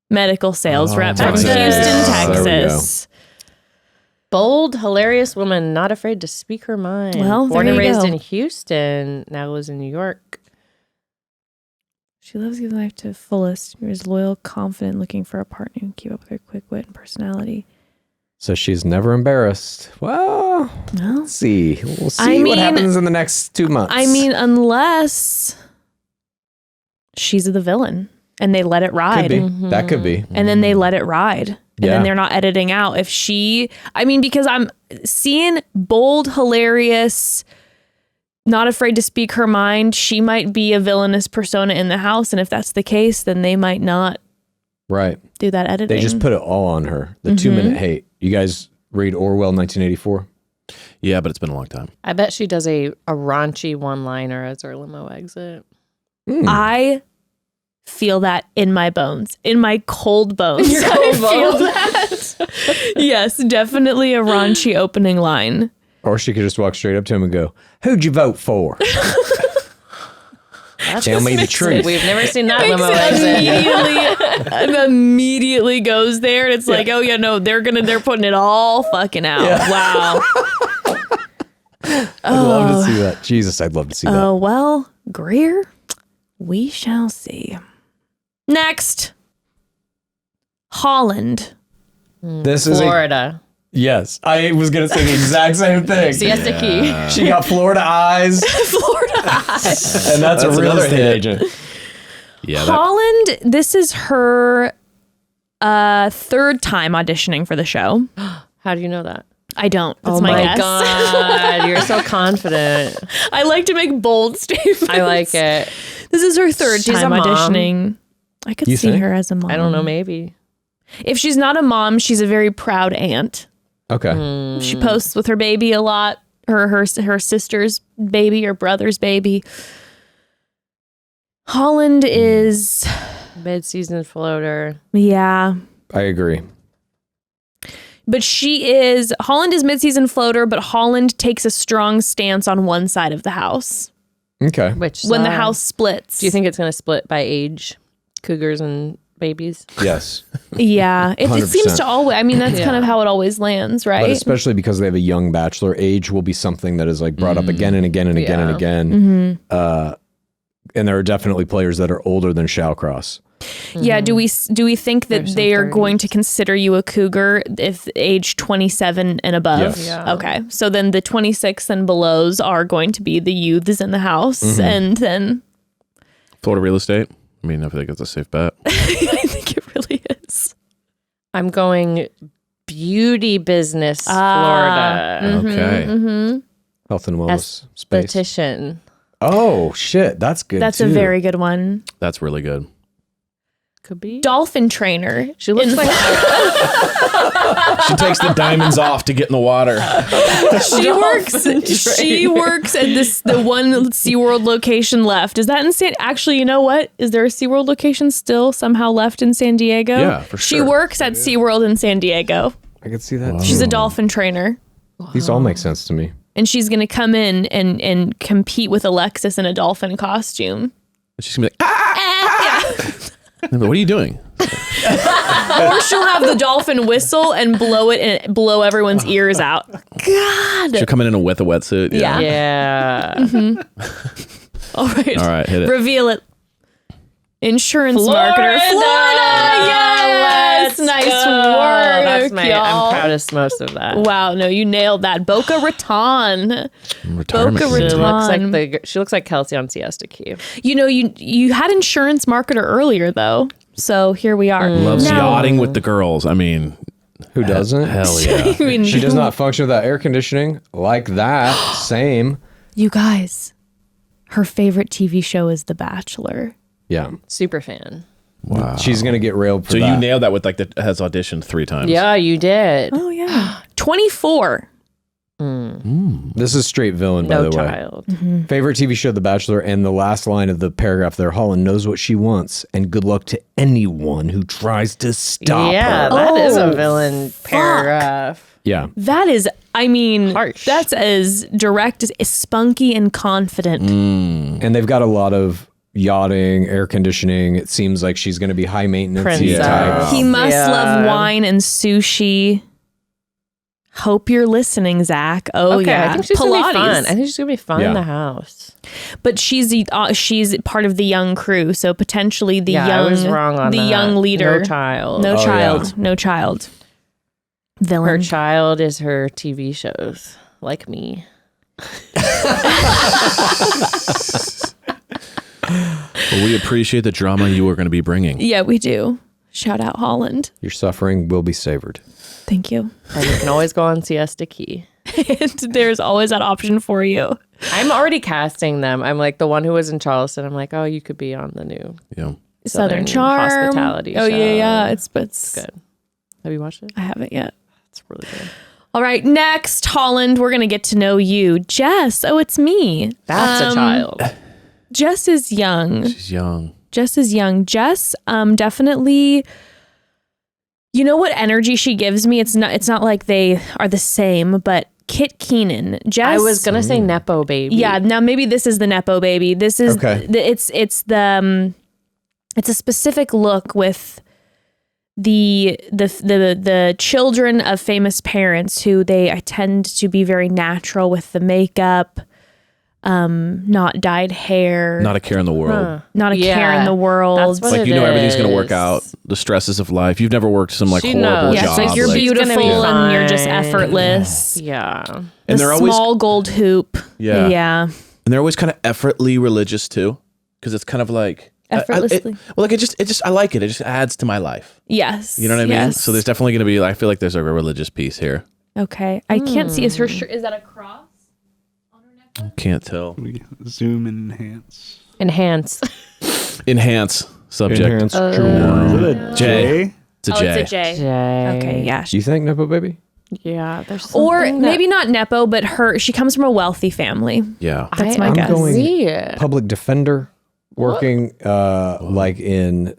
Medical sales rep from Texas. Houston, There we go. Texas. Bold, hilarious woman, not afraid to speak her mind. Well, Born there and you raised go. in Houston, now lives in New York. She loves giving life to the fullest. Is loyal, confident, looking for a partner who can keep up with her quick wit and personality. So she's never embarrassed. Well, let's see. We'll see what happens in the next 2 months. I mean, unless she's the villain and they let it ride. Could be. That could be. And then they let it ride. And then they're not editing out. Because I'm seeing bold, hilarious, not afraid to speak her mind. She might be a villainous persona in the house. And if that's the case, then they might not do that editing. They just put it all on her. The 2-minute hate. You guys read Orwell 1984? Yeah, but it's been a long time. I bet she does a raunchy one-liner as her limo exit. I feel that in my bones, in my cold bones. In your cold feel that. Yes, definitely a raunchy opening line. Or she could just walk straight up to him and go, "Who'd you vote for?" Tell me the truth. We've never seen that limo exit. Immediately goes there, and it's like, oh yeah, no, they're putting it all fucking out. Yeah. Wow. I'd love to see that. Jesus, I'd love to see that. Oh well, Greer, we shall see. Next, Holland. This is Florida. Yes, I was going to say the exact same thing. Siesta Key. She got Florida eyes. Florida eyes. And that's a real another estate hit. agent. Yeah. Holland, this is her third time auditioning for the show. How do you know that? I don't. That's Oh my my guess. God. You're so confident. I like to make bold statements. I like it. This is her third She's time a mom. auditioning. I could You see think? her as a mom. I don't know, maybe. If she's not a mom, she's a very proud aunt. Okay. She posts with her baby a lot. Her sister's baby or brother's baby. Holland is, Mid-season floater. yeah. I agree. But Holland is mid-season floater, but Holland takes a strong stance on one side of the house. Okay. Which When the side? house splits. Do you think it's going to split by age? Cougars and babies? Yes. Yeah. It 100%. seems to always, I mean, that's kind of Yeah. how it always lands, right? But especially because they have a young bachelor, age will be something that is like brought up again and again and again and Yeah. again. And there are definitely players that are older than Shallcross. Yeah, do we think that There's they some are going 30s. to consider you a cougar if age 27 and above? Yes. Yeah. Okay. So then the 26 and belows are going to be the youths in the house and then Florida real estate. I mean, I think it's a safe bet. I think it really is. I'm going beauty business Florida. Okay. Health and wellness space. Esthetician. Oh, shit. That's good. That's too. a very good one. That's really good. Could be. Dolphin trainer. She looks like She takes the diamonds off to get in the water. She works at the one SeaWorld location left. Is that in actually, you know what? Is there a SeaWorld location still somehow left in San Diego? Yeah, for She sure. works at SeaWorld in San Diego. I could see that. She's too. a dolphin trainer. These all make sense to me. And she's going to come in and compete with Alexis in a dolphin costume. She's gonna be like, But what are you doing? Or she'll have the dolphin whistle and blow it and blow everyone's ears out. God. She'll come in with a wetsuit. Yeah. yeah. All right. All right, hit it. Reveal it. Insurance Florida! marketer. Florida. Yes. Let's Nice go. work, That's y'all. I'm proudest most of that. Wow. No, you nailed that. Boca Raton. Retirement. Boca community. Raton. She looks like Kelsey on Siesta Key. You know, you had insurance marketer earlier though. So here we are. Loves Now- yachting with the girls. I mean, Who doesn't? hell yeah. I mean, She does not function without air conditioning like that. Same. You guys, her favorite TV show is The Bachelor. Yeah. Super fan. Wow. She's going to get railed for So that. you nailed that with like has auditioned 3 times. Yeah, you did. Oh yeah. 24. This is straight villain, by No the way. child. Favorite TV show, The Bachelor, and the last line of the paragraph there, Holland knows what she wants, and good luck to anyone who tries to stop Yeah, her. that is Oh, a villain paragraph. Yeah. That is, I mean, Harsh. that's as direct as spunky and confident. And they've got a lot of yachting, air conditioning. It seems like she's going to be high maintenance Princess. type. He must Yeah. love wine and sushi. Hope you're listening, Zach. Oh, Okay, yeah. I think she's Pilates. gonna be fun. I think she's gonna be fun in Yeah. the house. But she's part of the young crew, so potentially the young. I was wrong on the that. young leader. No child. No Oh, child. yeah. No child. Her Villain. child is her TV shows, like me. Well, we appreciate the drama you are going to be bringing. Yeah, we do. Shout out Holland. Your suffering will be savored. Thank you. And you can always go on Siesta Key. And there's always that option for you. I'm already casting them. I'm like the one who was in Charleston. I'm like, oh, you could be on the new Yeah. Southern Charm. Hospitality Oh, show. yeah. It's good. Have you watched it? I haven't yet. It's really good. All right, next, Holland, we're going to get to know you. Jess, oh, it's me. That's a child. Jess is young. She's young. Jess is young. Jess, definitely, you know what energy she gives me? It's not like they are the same, but Kit Keenan. Jess. I was gonna say Nepo baby. Yeah, now maybe this is the Nepo baby. This is Okay. it's a specific look with the children of famous parents who I tend to be very natural with the makeup, not dyed hair, Not a care in the world. not a Yeah, care in the world. that's what Like, you know, everything's going to work is. out. The stresses of life. You've never worked some like She horrible knows. yeah, job. it's like you're like- beautiful She's gonna be and you're just fine. effortless. Yeah. And The they're always small gold hoop. Yeah. Yeah. and they're always kind of effortlessly religious too, because it's kind of like Effortlessly. it just I like it. It just adds to my life. Yes. You know what I mean? Yes. So there's definitely going to be. I feel like there's a religious piece here. Okay. I can't see. Is her shirt? Is that a cross? Can't tell. We zoom and enhance. Enhance. Enhance subject. Enhanced Is it a J. It's a Oh, J. it's a J. Jay. Okay. Yeah. Do you think Nepo baby? Yeah. There's Or something maybe not Nepo, but she comes from a wealthy family. Yeah. That's my I'm guess. going see it. Public defender, working like in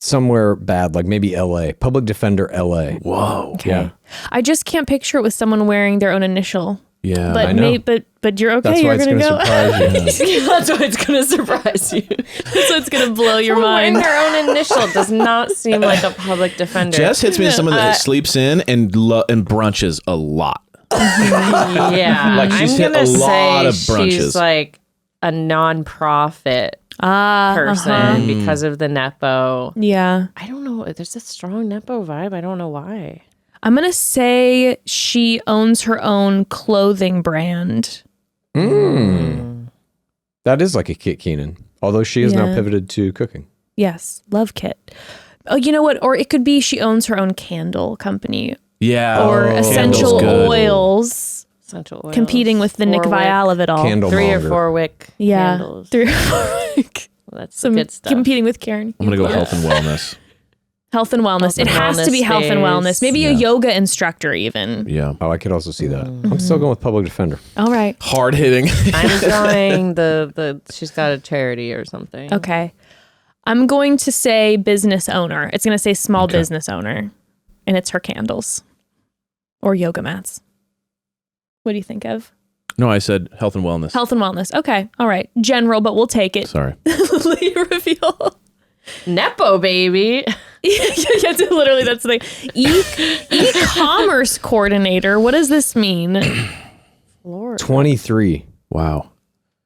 somewhere bad, like maybe LA. Public defender LA. Whoa. Okay. Yeah. I just can't picture it with someone wearing their own initial. Yeah. But I know. but you're okay. That's why You're it's gonna going to go. surprise you. That's why it's gonna surprise you. So it's gonna blow your Wearing mind. their own initial does not seem like a public defender. Jess hits me as someone that sleeps in and brunches a lot. Yeah, Like, she's I'm hit gonna a lot say of brunches. she's like a non-profit Ah, person because of the Nepo. Yeah. I don't know. There's a strong Nepo vibe. I don't know why. I'm gonna say she owns her own clothing brand. That is like a Kit Keenan, although she is now Yeah. pivoted to cooking. Yes, love Kit. Oh, you know what? Or it could be she owns her own candle company Yeah. or essential Candle's good. oils, Essential oils. competing with the Nick 4 wick, Vial of it all. Candle 3 or monger. 4 wick Yeah, candles. 3 or 4. That's Some good stuff. competing with Karen. I'm gonna go health and wellness. Health and wellness. It and has to be wellness health and days. wellness. Maybe a yoga instructor, even. Yeah. Oh, I could also see that. I'm still going with public defender. All right. Hard hitting. I'm going the she's got a charity or something. Okay. I'm going to say business owner. It's going to say small business owner, and it's her candles or yoga mats. What do you think of? No, I said health and wellness. Health and wellness. Okay. All right. General, but we'll take it. Sorry. Late reveal. Nepo baby. Yeah, literally, that's the thing. E-commerce coordinator. What does this mean? Lord. 23. Wow.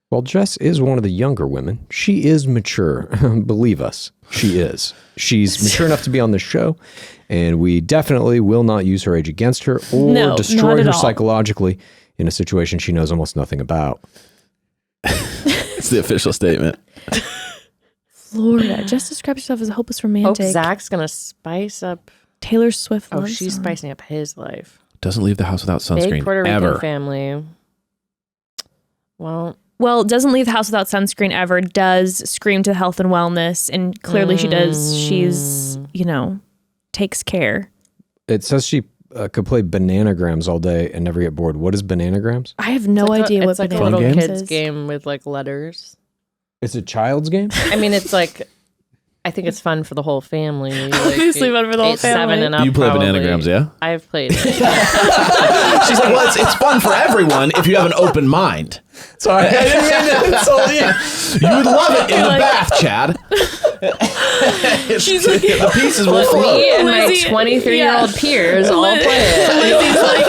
While Jess is one of the younger women, she is mature. Believe us, she is. She's mature enough to be on this show, and we definitely will not use her age against her or No, destroy not at her all. psychologically in a situation she knows almost nothing about. It's the official statement. Florida. Just describe yourself as a hopeless Hope romantic. Zach's gonna spice up. Taylor Swift. Oh, love she's song. spicing up his life. Doesn't leave the house without Big sunscreen Puerto Rican ever. family. Well, doesn't leave the house without sunscreen ever. Does scream to health and wellness, and clearly she does. She's takes care. It says she could play bananagrams all day and never get bored. What is bananagrams? I have no idea what it's like a banana little game? kids is. game with like letters. It's a child's game? I mean, it's like I think it's fun for the whole family. Like, Obviously fun for the whole 8, 7 family. and up. You play probably. bananagrams, yeah? I've played it. She's like, well, it's fun for everyone if you have an open mind. Sorry, I didn't mean to insult you. You would love it in the bath, Chad. She's like, The pieces will Me float. and my Lizzie- 23-year-old peers all play it. Lizzie's like,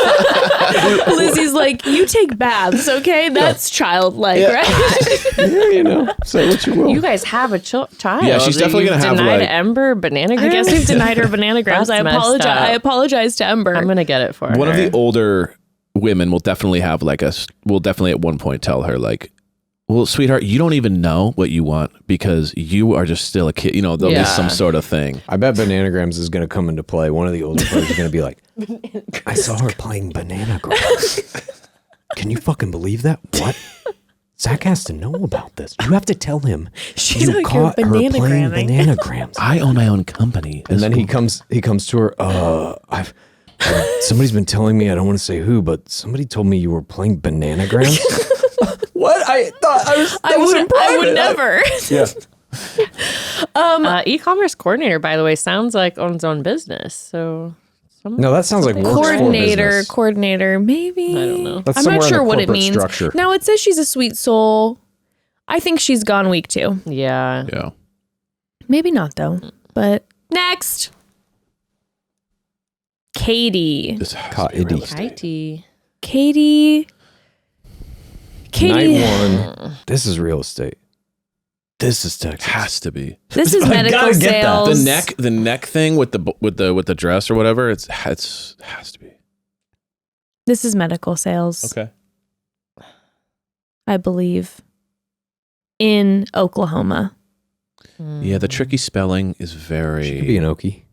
Lizzie's like, you take baths, okay? That's childlike, right? Yeah, say what you will. You guys have a child. Yeah, she's definitely You've gonna have, denied like- Ember bananagrams. I guess we've denied her bananagrams. That's I messed apologize. up. I apologize to Ember. I'm gonna get it for her. One of the older women will definitely have like will definitely at one point tell her like, well, sweetheart, you don't even know what you want because you are just still a kid. You know, there'll be some sort of thing. I bet Bananagrams is going to come into play. One of the older players is going to be like, I saw her playing Bananagrams. Can you fucking believe that? What? Zach has to know about this. You have to tell him She's you like, caught her playing bananagramming. Bananagrams. I own my own company. And then he comes to her, somebody's been telling me, I don't want to say who, but somebody told me you were playing Bananagrams. What? I thought I would never. Yeah. E-commerce coordinator, by the way, sounds like owns his own business. So No, that sounds like works for business. Coordinator, maybe. I don't know. That's I'm somewhere not in sure the what it corporate means. structure. Now it says she's a sweet soul. I think she's gone week 2. Yeah. Yeah. Maybe not though. But next, Katie. This has to be real estate. IT. Katie. Night 1. This is real estate. This is Texas. Has to be. This is medical gotta get that. sales. The neck thing with the dress or whatever. It has to be. This is medical sales. Okay. I believe, in Oklahoma. Yeah, the tricky spelling is very. She could be an Okie.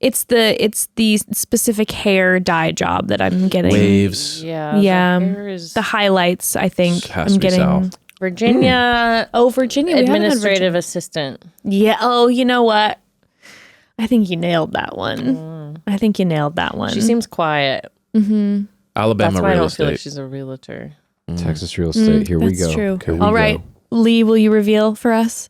It's the specific hair dye job that I'm getting. Waves. Yeah. Yeah. Here is The highlights, I think Has to I'm be getting. south. Virginia Oh, Virginia. We haven't had administrative Virginia. assistant. Yeah. Oh, you know what? I think you nailed that one. I think you nailed that one. She seems quiet. Mm-hmm. Alabama That's why I real don't feel like estate. she's a realtor. Texas real estate. Here we that's go. true. Here we All right. go. Lee, will you reveal for us?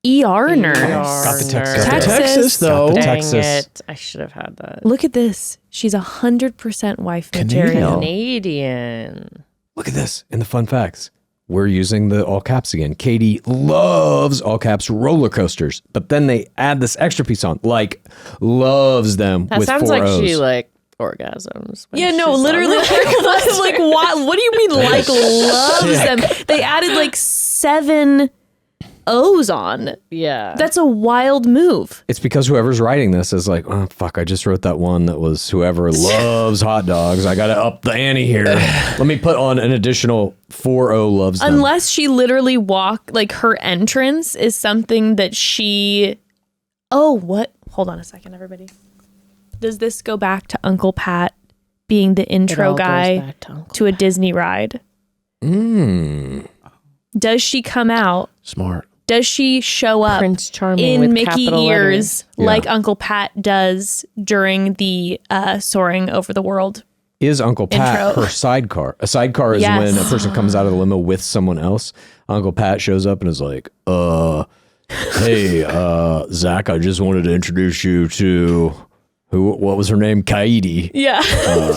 ER nurse. Got the Texas. Texas, though. Got the Dang Texas. it. I should have had that. Look at this. She's 100% wife Canadian. material. Canadian. Look at this in the fun facts. We're using the all caps again. Katie loves all caps roller coasters, but then they add this extra piece on, like loves them That with sounds 4 like O's. she like orgasms. when Yeah, no, she's on literally. the- Like, what do you mean, like, loves them? They added like 7 O's on. Yeah. That's a wild move. It's because whoever's writing this is like, oh fuck, I just wrote that one that was whoever loves hot dogs. I gotta up the ante here. Let me put on an additional 4O loves them. Unless she literally like her entrance is something that she. Oh, what? Hold on a second, everybody. Does this go back to Uncle Pat being the It intro all goes guy back to Uncle to a Disney ride? Does she come out? Smart. Does she show up Prince Charming in with Mickey capital ears Yeah. like Uncle Pat does during the Soaring Over the World? Is Uncle Pat Intro. her sidecar? A sidecar is Yes. when a person comes out of the limo with someone else. Uncle Pat shows up and is like, hey, Zach, I just wanted to introduce you to what was her name? Kaidi. Yeah.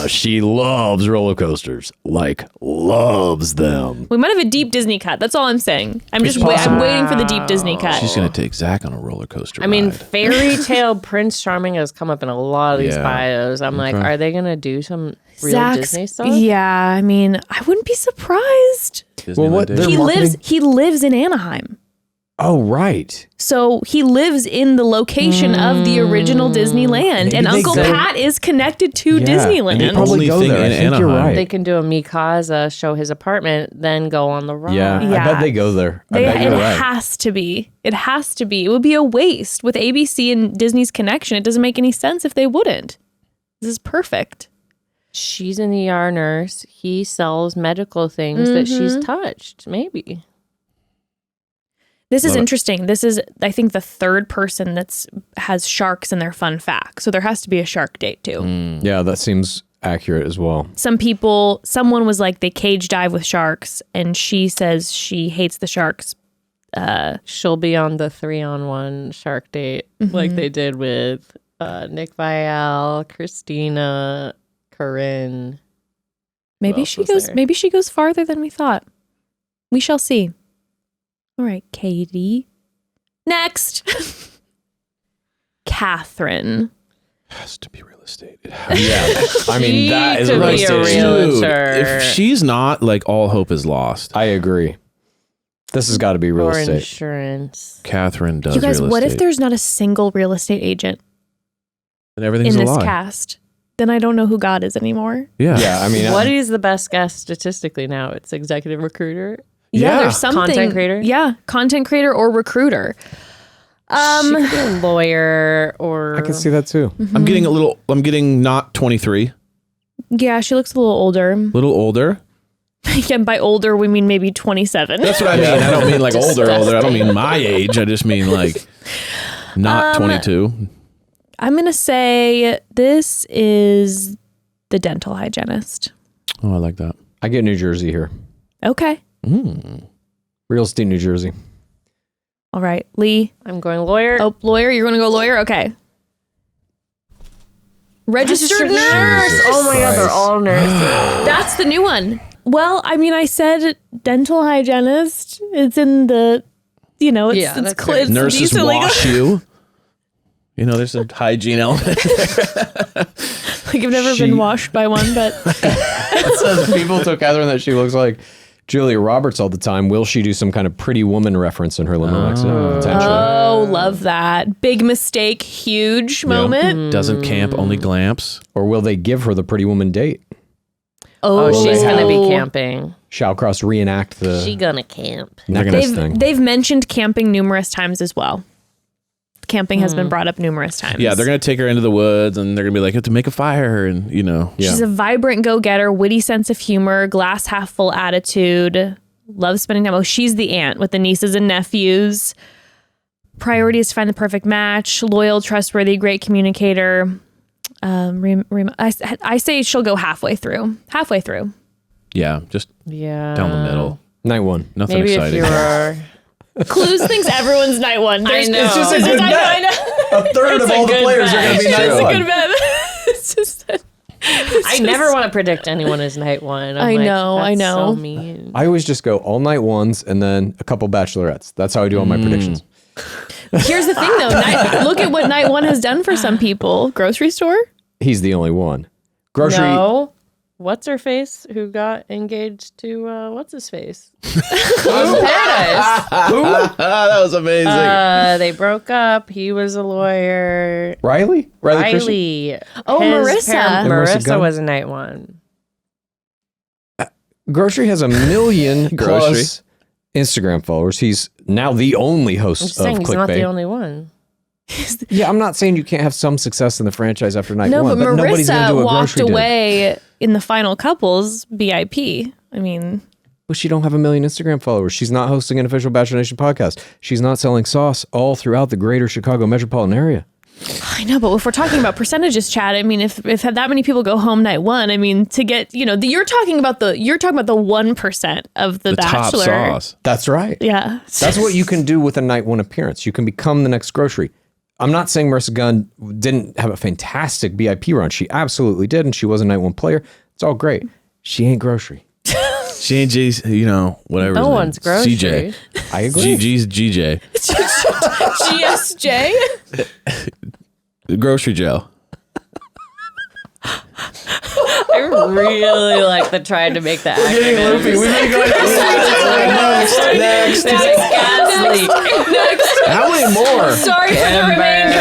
She loves roller coasters. Like, loves them. We might have a deep Disney cut. That's all I'm saying. I'm It's I'm possible. waiting for the deep Disney cut. She's gonna take Zach on a roller coaster. I mean, ride. fairy tale Prince Charming has come up in a lot of these Yeah. bios. I'm like, Okay. are they gonna do some real Zach's- Disney stuff? Yeah, I mean, I wouldn't be surprised. Disneyland what- Days. they're- He marketing- lives in Anaheim. Oh, right. So he lives in the location of the original Disneyland. Maybe And they Uncle go- Pat is connected to Yeah, Disneyland. and they probably Only go thing there. I in think you're Anaheim. right. They can do a Mikasa, show his apartment, then go on the ride. Yeah, I Yeah. bet they go there. I It bet you're right. has to be. It has to be. It would be a waste with ABC and Disney's connection. It doesn't make any sense if they wouldn't. This is perfect. She's an ER nurse. He sells medical things that she's touched. Maybe. This is Love it. interesting. This is, I think, the third person has sharks in their fun fact. So there has to be a shark date too. Yeah, that seems accurate as well. Someone was like, they cage dive with sharks, and she says she hates the sharks. She'll be on the 3-on-1 shark date like they did with Nick Vial, Christina, Corinne. Maybe else she was goes. there? Maybe she goes farther than we thought. We shall see. All right, Katie. Next, Catherine. Has to be real estate. Yeah. I mean, that is could real be a estate. realtor. If she's not, like, all hope is lost. I agree. This has got to be real or estate. insurance. Catherine does You guys, real what estate. if there's not a single real estate agent And everything's in a this lie. cast? Then I don't know who God is anymore. Yeah. Yeah, I mean, What is the best guess statistically now? It's executive recruiter. Yeah. There's something. Content creator? Yeah, content creator or recruiter. She could be a lawyer or I can see that too. I'm getting not 23, Yeah, she looks a little older. a little older. Again, by older, we mean maybe 27. That's what I mean. I don't mean like older. I don't mean my age. I just mean like not 22. I'm going to say this is the dental hygienist. Oh, I like that. I get New Jersey here. Okay. Real estate New Jersey. All right. Lee. I'm going lawyer. Oh, lawyer. You're going to go lawyer? Okay. Registered nurse. Jesus Oh my God, they're Christ. all nurses. That's the new one. Well, I mean, I said dental hygienist. It's in the, it's, Yeah, it's that's clear. right. It's Nurses decently wash you. You know, there's a hygiene element. Like I've never been washed by one, but It says people told Catherine that she looks like Julia Roberts all the time. Will she do some kind of Pretty Woman reference in her limo accident? Potentially. oh, love that. Big mistake, huge moment. Doesn't camp, only glamps. Or will they give her the Pretty Woman date? Oh, she's they gonna have- be camping. Shallcross reenact the She gonna camp. necklace thing. They've mentioned camping numerous times as well. Camping has been brought up numerous times. Yeah, they're going to take her into the woods and they're going to be like, you have to make a fire. And, Yeah. She's a vibrant go-getter, witty sense of humor, glass half full attitude, loves spending time. Oh, she's the aunt with the nieces and nephews. Priority is to find the perfect match. Loyal, trustworthy, great communicator. I say she'll go halfway through. Halfway through. Yeah, just Yeah. down the middle. Night one. Nothing Maybe exciting. if you were. Clues thinks everyone's night one. I know. It's just a good I bet. know. A third of all the good players bet. are going to be It's night a one. good bet. It's just that- I never want to predict anyone as night one. I know, I That's know. So mean. I always just go all night ones and then a couple bachelorettes. That's how I do all my predictions. Here's the thing, though. Look at what night one has done for some people. Grocery store? He's the only one. Grocery. No. What's her face? Who got engaged to what's his face? Paradise. that was amazing. They broke up. He was a lawyer. Riley? Christian? Riley. Oh, Marissa. And Marissa Marissa Gunn? was a night one. Grocery has 1 million Grocery. plus Instagram followers. He's now the only I'm host just of saying he's not the Clickbait. only one. Yeah, I'm not saying you can't have some success in the franchise after night No, one, but nobody's going to Marissa do a walked grocery dinner. away in the final couples BIP. I mean, Well, she don't have 1 million Instagram followers. She's not hosting an official Bachelor Nation podcast. She's not selling sauce all throughout the greater Chicago metropolitan area. I know, but if we're talking about percentages, Chad, I mean, if that many people go home night one, I mean, to get, you're talking about the 1% of the top Bachelor. sauce. That's right. Yeah. That's what you can do with a night one appearance. You can become the next grocery. I'm not saying Marissa Gunn didn't have a fantastic BIP run. She absolutely did, and she was a night one player. It's all great. She ain't grocery. She ain't G's, whatever. No his name one's is. grocery. CJ. I agree. GG's GJ. GSJ? Grocery Joe. I really like the trying to make that. We've been going next. How many more? Sorry for the remainder.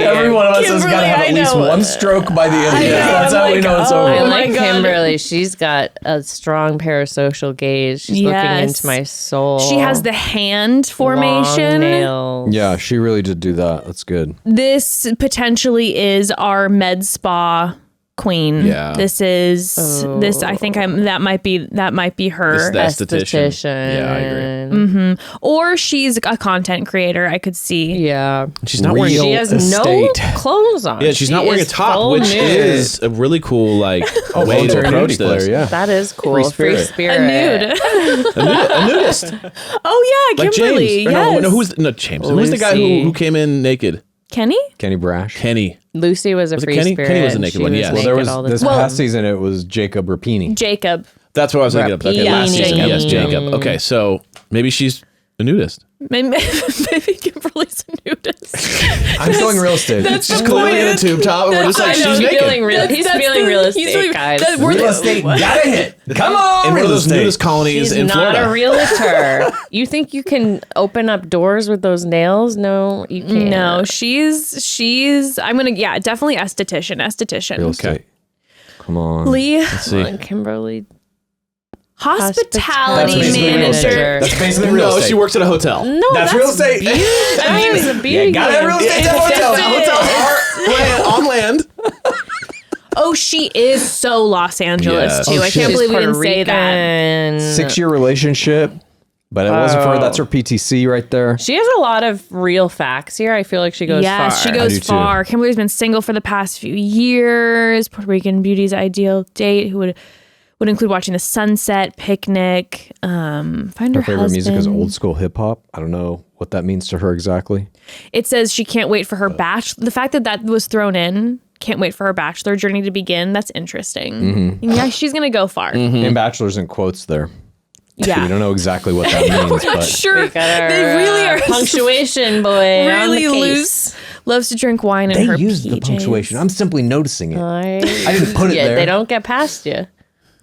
Every one of us has Kimberly, got to have I at least know. one stroke by the end of I this. know, That's I'm how we like, know it's oh over. I my like God. Kimberly. She's got a strong parasocial gaze. She's looking Yes. into my soul. She has the hand Long formation. nails. Yeah, she really did do that. That's good. This potentially is our med spa queen. Yeah. This is this. I think that might be her. This esthetician. Yeah, I agree. Or she's a content creator. I could see. Yeah. She's not wearing. Real She has estate. no clothes on. Yeah, she's She not wearing a is top, full which nude. is a really cool way to Voluntary approach nudity this. player, yeah. That is cool. Free Free spirit. spirit. A nude. A nudist, Oh yeah, like Kimberly. James. Or Yes. no, who's James? Who's the guy Lucy. who came in naked? Kenny? Kenny Brash. Kenny. Lucy was a Was it free Kenny? spirit. Kenny was the naked She one, was yes. Well, naked there was all the this time. past season. It was Jacob Rapini. Jacob. That's what I was thinking of. Okay, Rapini. last season. Yes, Jacob. Jacob. Okay, so maybe she's a nudist. Maybe Kimberly's a nudist. I'm going real estate. She's clearly in a tube top, and we're just like, she's naked. He's feeling real estate, guys. Real estate got a hit. Come on, In one of real those estate. nudist colonies She's in not Florida. a realtor. You think you can open up doors with those nails? No, you can't. No, she's. I'm gonna. Yeah, definitely esthetician. Real estate. Come on. Lee, Come on, Kimberly. hospitality That's basically real estate. manager. That's basically real No, estate. she works at a hotel. No, That's real estate. I mean, it's a beauty. Got that real estate at hotel. Hotels are on land. Oh, she is so Los Angeles Yes. too. Oh, I shit. can't believe we Puerto didn't say that. Rican. 6-year relationship, but it wasn't for her. That's her PTC right there. She has a lot of real facts here. I feel like she goes far. Yes, she I goes do too. far. Kimberly's been single for the past few years. Puerto Rican beauty's ideal date who would include watching the sunset, picnic, find her Her favorite music is husband. old school hip hop. I don't know what that means to her exactly. It says she can't wait for her bachelor. The fact that was thrown in, can't wait for her bachelor journey to begin. That's interesting. Yeah, she's gonna go far. And bachelor's in quotes there. Yeah. We don't know exactly what that means, but Sure, We got our, they really are punctuation boy. really on the case. loose. Loves to drink wine in they her use the PJs. punctuation. I'm simply noticing it. I didn't put it there. They don't get past you.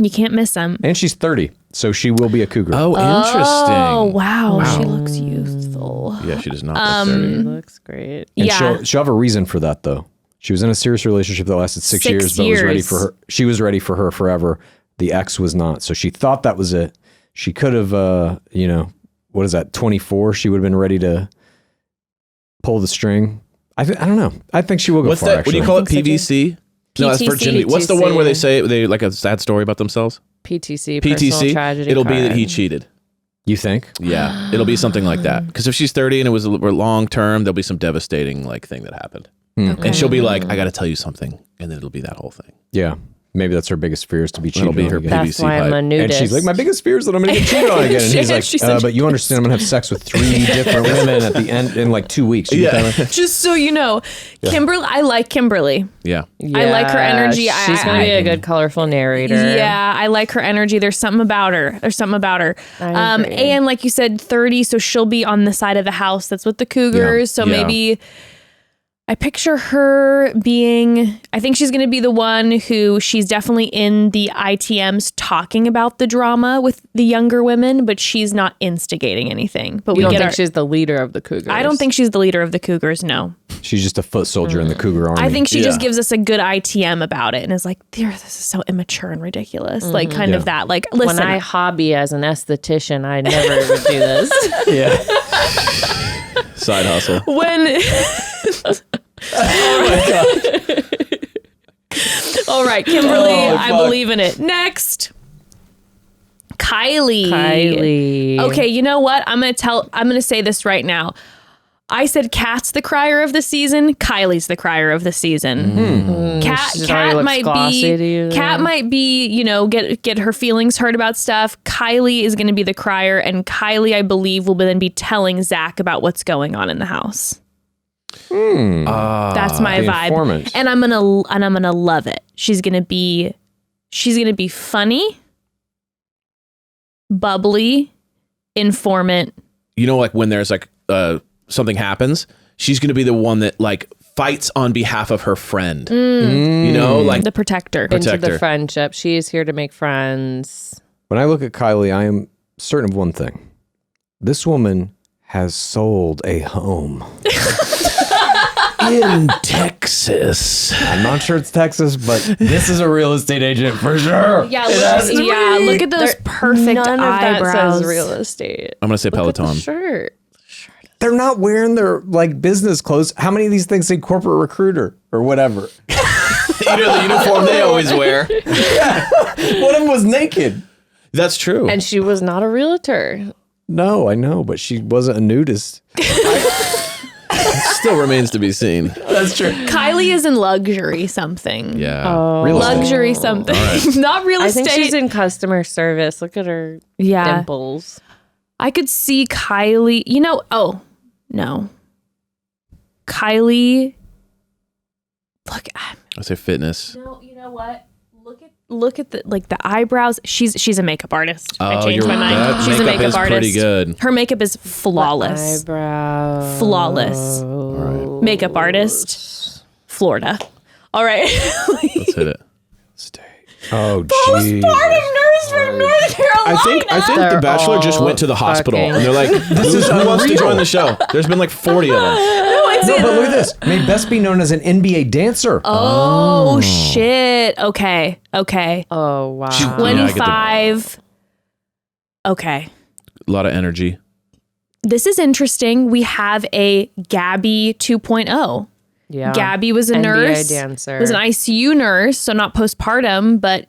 You can't miss them. And she's 30, so she will be a cougar. Oh, interesting. Oh wow, she looks youthful. Yeah, she does not look 30. Looks great. And Yeah. she'll have a reason for that though. She was in a serious relationship that lasted 6 6 years, but was ready years. for her. She was ready for her forever. The ex was not. So she thought that was it. She could have, what is that? 24. She would have been ready to pull the string. I don't know. I think she will go What's far. that? Actually, What do you call it? I think PVC? No, that's PTC. virginity. What's the one where they say they like a sad story about themselves? PTC. Personal PTC. tragedy It'll be that card. he cheated. You think? Yeah, it'll be something like that. Because if she's 30 and it was long term, there'll be some devastating like thing that happened, and she'll be like, "I got to tell you something," and then it'll be that whole thing. Yeah. Maybe that's her biggest fear is to be cheated That'll be on her again. PVC That's why I'm a pipe. And nudist. she's like, my biggest fear is that I'm going to get cheated on again. And he's like, She said but you understand I'm going to have sex with 3 different women at the end in like 2 weeks. You get that? Just so you know, Kimberly, I like Kimberly. Yeah. I like her energy. She's going to be a good, colorful narrator. Yeah, I like her energy. There's something about her. I agree. And like you said, 30, so she'll be on the side of the house that's with the Cougars. So Yeah. maybe I picture her being, I think she's going to be the one who she's definitely in the ITMs talking about the drama with the younger women, but she's not instigating anything. But You don't get think she's the leader of the Cougars? I don't think she's the leader of the Cougars, no. She's just a foot soldier in the cougar army. I think she just Yeah. gives us a good ITM about it and is like, this is so immature and ridiculous. Like kind of that. Like, listen, When I hobby as an esthetician, I never would do this. Yeah. Side hustle. when all right, Kimberly, I believe in it. Next, Kylie. Okay, you know what? I'm gonna say this right now. I said Kat's the crier of the season. Kylie's the crier of the season. She already Kat looks might glossy to you be. then? Kat might be. Get her feelings hurt about stuff. Kylie is going to be the crier, and Kylie, I believe, will then be telling Zach about what's going on in the house. That's my The vibe, informant. and I'm gonna love it. She's gonna be funny, bubbly, informant. You know, like when there's like something happens, she's going to be the one that like fights on behalf of her friend. You know, like The protector. Into Protector. the friendship. She is here to make friends. When I look at Kylie, I am certain of one thing. This woman has sold a home. in Texas. I'm not sure it's Texas, but this is a real estate agent for sure. Yeah, look at those perfect None of that eyebrows. says real estate. I'm gonna say Look at the Peloton. shirt. They're not wearing their like business clothes. How many of these things say corporate recruiter or whatever? You know the uniform they always wear. One of them was naked. That's true. And she was not a realtor. No, I know, but she wasn't a nudist. Still remains to be seen. That's true. Kylie is in luxury something. Yeah. Real estate. Luxury something. Not real I estate. think she's in customer service. Look at her Yeah. dimples. I could see Kylie, no. Kylie, look, I say fitness. no, you know what? Look at the eyebrows. She's a makeup artist. I changed my mind. that She's a makeup makeup is artist. pretty good. Her makeup is flawless. Eyebrow. Flawless. All right, Makeup artist. Florida. All right. let's hit it. Oh, Postpartum geez. nurse from North Carolina. I think The Bachelor just went to the hospital and they're like, who wants to join the show? There's been like 40 of them. No, but look at this. May best be known as an NBA dancer. Oh shit. Okay. Oh, wow. 25. Okay. A lot of energy. This is interesting. We have a Gabby 2.0. Yeah. Gabby was a NBA nurse. dancer. Was an ICU nurse, so not postpartum, but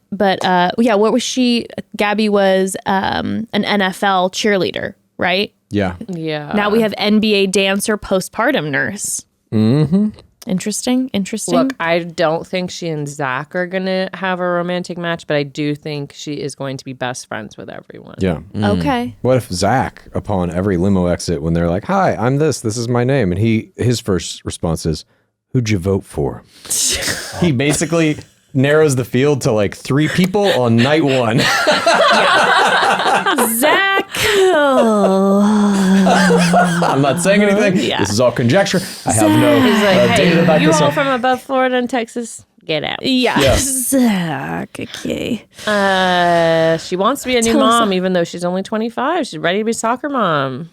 yeah, what was she? Gabby was an NFL cheerleader, right? Yeah. Yeah. Now we have NBA dancer, postpartum nurse. Mm-hmm. Interesting. Look, I don't think she and Zach are going to have a romantic match, but I do think she is going to be best friends with everyone. Yeah. Okay. What if Zach, upon every limo exit, when they're like, "Hi, I'm this is my name," and his first response is, "Who'd you vote for?" He basically narrows the field to like 3 people on night 1. Zach. I'm not saying anything. Yeah. This is all conjecture. I have no He's like, data to hey, back you this all up. from above Florida and Texas, get out. Yeah. Zach. Okay. She wants to be a new Tell us mom, even though she's only 25. She's ready to be a soccer mom.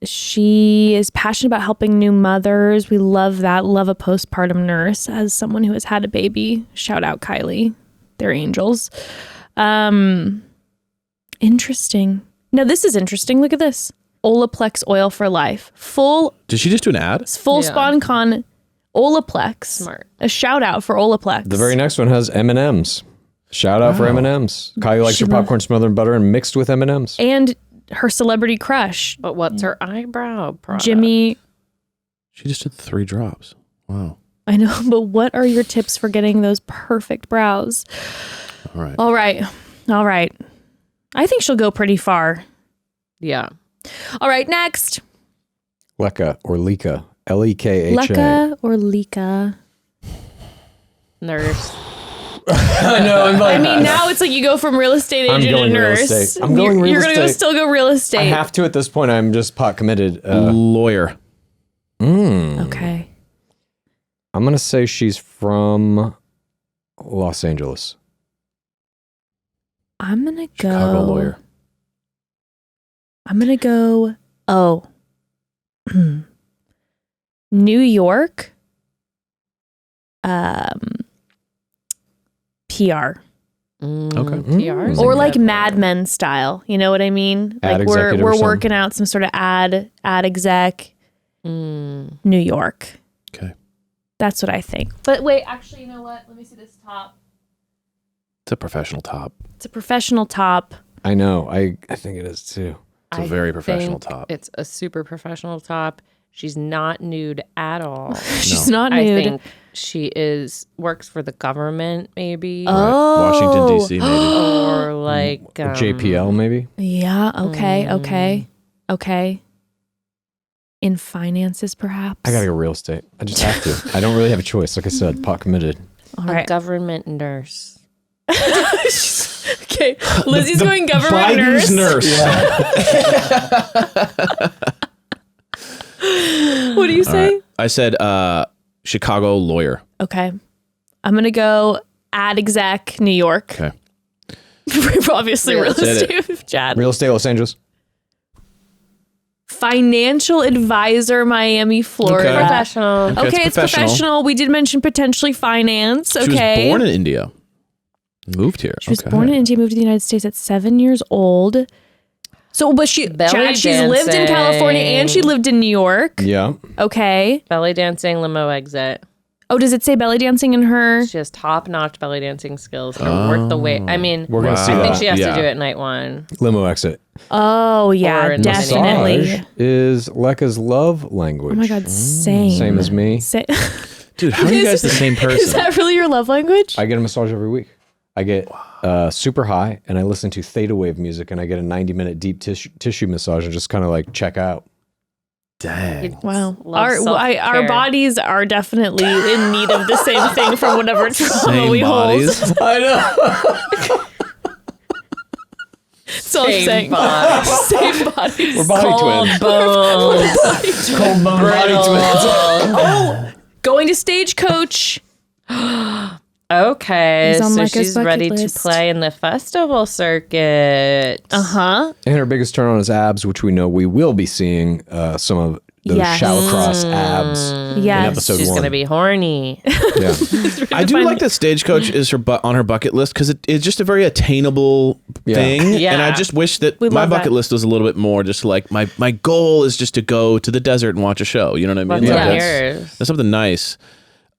She is passionate about helping new mothers. We love that. Love a postpartum nurse as someone who has had a baby. Shout out Kylie. They're angels. Interesting. Now this is interesting. Look at this. Olaplex oil for life. Did she just do an ad? Yeah. SpawnCon Olaplex. Smart. A shout out for Olaplex. The very next one has M&Ms. Shout out for M&Ms. Kylie likes her popcorn smothered in butter and mixed with M&Ms. And her celebrity crush, But what's her eyebrow product? Jimmy. She just did 3 drops. Wow. I know, but what are your tips for getting those perfect brows? All right. All right. I think she'll go pretty far. Yeah. All right, next. Leka or Leka. L-E-K-H-A. Leka or Leka? Nurse. I know. I'm like, I mean, now it's like you go from real estate I'm agent to going real nurse. estate. I'm going real You're going to estate. still go real estate. I have to at this point. I'm just pot committed. Lawyer. Okay. I'm going to say she's from Los Angeles. I'm going to go. Chicago lawyer. I'm going to go. Oh. New York. PR. Okay. PRs. Or like Mad Men style. You know what I mean? Ad Like executive or we're something. working out some sort of ad exec. New York. Okay. That's what I think. But wait, actually, you know what? Let me see this top. It's a professional top. It's a professional top. I know. I think it is too. It's a very professional think top. It's a super professional top. She's not nude at all. She's not I nude. think she works for the government, maybe. Oh. Washington, D.C. maybe. Or like JPL maybe? Yeah. Okay. In finances, perhaps. I got to go real estate. I just have to. I don't really have a choice. Like I said, pot committed. All a right. government nurse. Okay. Lizzie's going government nurse. What do you say? I said Chicago lawyer. Okay. I'm going to go ad exec, New York. Okay. Obviously, real Said estate, Chad. Real estate, Los Angeles. Financial advisor, Miami, Florida. Okay. Professional. Okay, it's professional. We did mention potentially finance. She Okay. was born in India. Moved here. She was born in India, moved to the United States at 7 years old. So, but she's lived in California and she lived in New York. Yeah. Okay. Belly dancing, limo exit. Oh, does it say belly dancing in her? She has top-notch belly dancing skills. Gonna work the way. I mean, We're going to see I think that. she has Yeah. to do it night 1. Limo exit. Oh, Or yeah, in the definitely. Massage is Leka's love language. Oh my God, same. Same as me. Dude, how are you guys the same Is person? that really your love language? I get a massage every week. I get super high and I listen to theta wave music and I get a 90-minute deep tissue massage and just kind of like check out. Dang. Wow. Love Our self-care. bodies are definitely in need of the same thing from whatever trauma Same we bodies. hold. I know. So I'm Same saying body. same bodies. We're body twins. Bones. Cold bone body twins. Going to Stagecoach. Okay, He's on so Micah's she's bucket ready list. to play in the festival circuit. Uh-huh. And her biggest turn on is abs, which we know we will be seeing some of those Yes. Shallcross abs Yes. in episode She's 1. gonna be horny. Yeah. I do like that Stagecoach is on her bucket list because it's just a very attainable thing. Yeah. And I just wish that We my love bucket that. list was a little bit more just like my goal is just to go to the desert and watch a show. You know what I mean? What's Like, yours? that's something nice.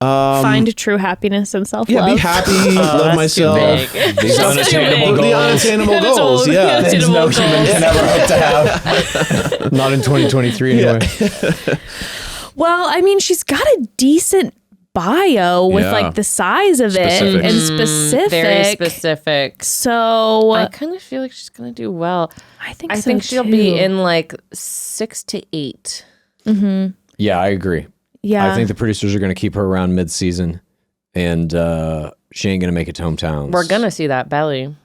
Find true happiness and self-love. Yeah, be happy, love that's myself. too big. These unattainable big. The goals. unattainable goals, yeah. Things no human goals. can ever hope to have. Not in 2023 anyway. Well, I mean, she's got a decent bio with Yeah. like the size of Specifics. it and specific. Very specific. So I kind of feel like she's gonna do well. I think I so think she'll too. be in like 6 to 8. Yeah, I agree. Yeah. I think the producers are going to keep her around mid-season, and she ain't going to make it to hometowns. We're gonna see that belly,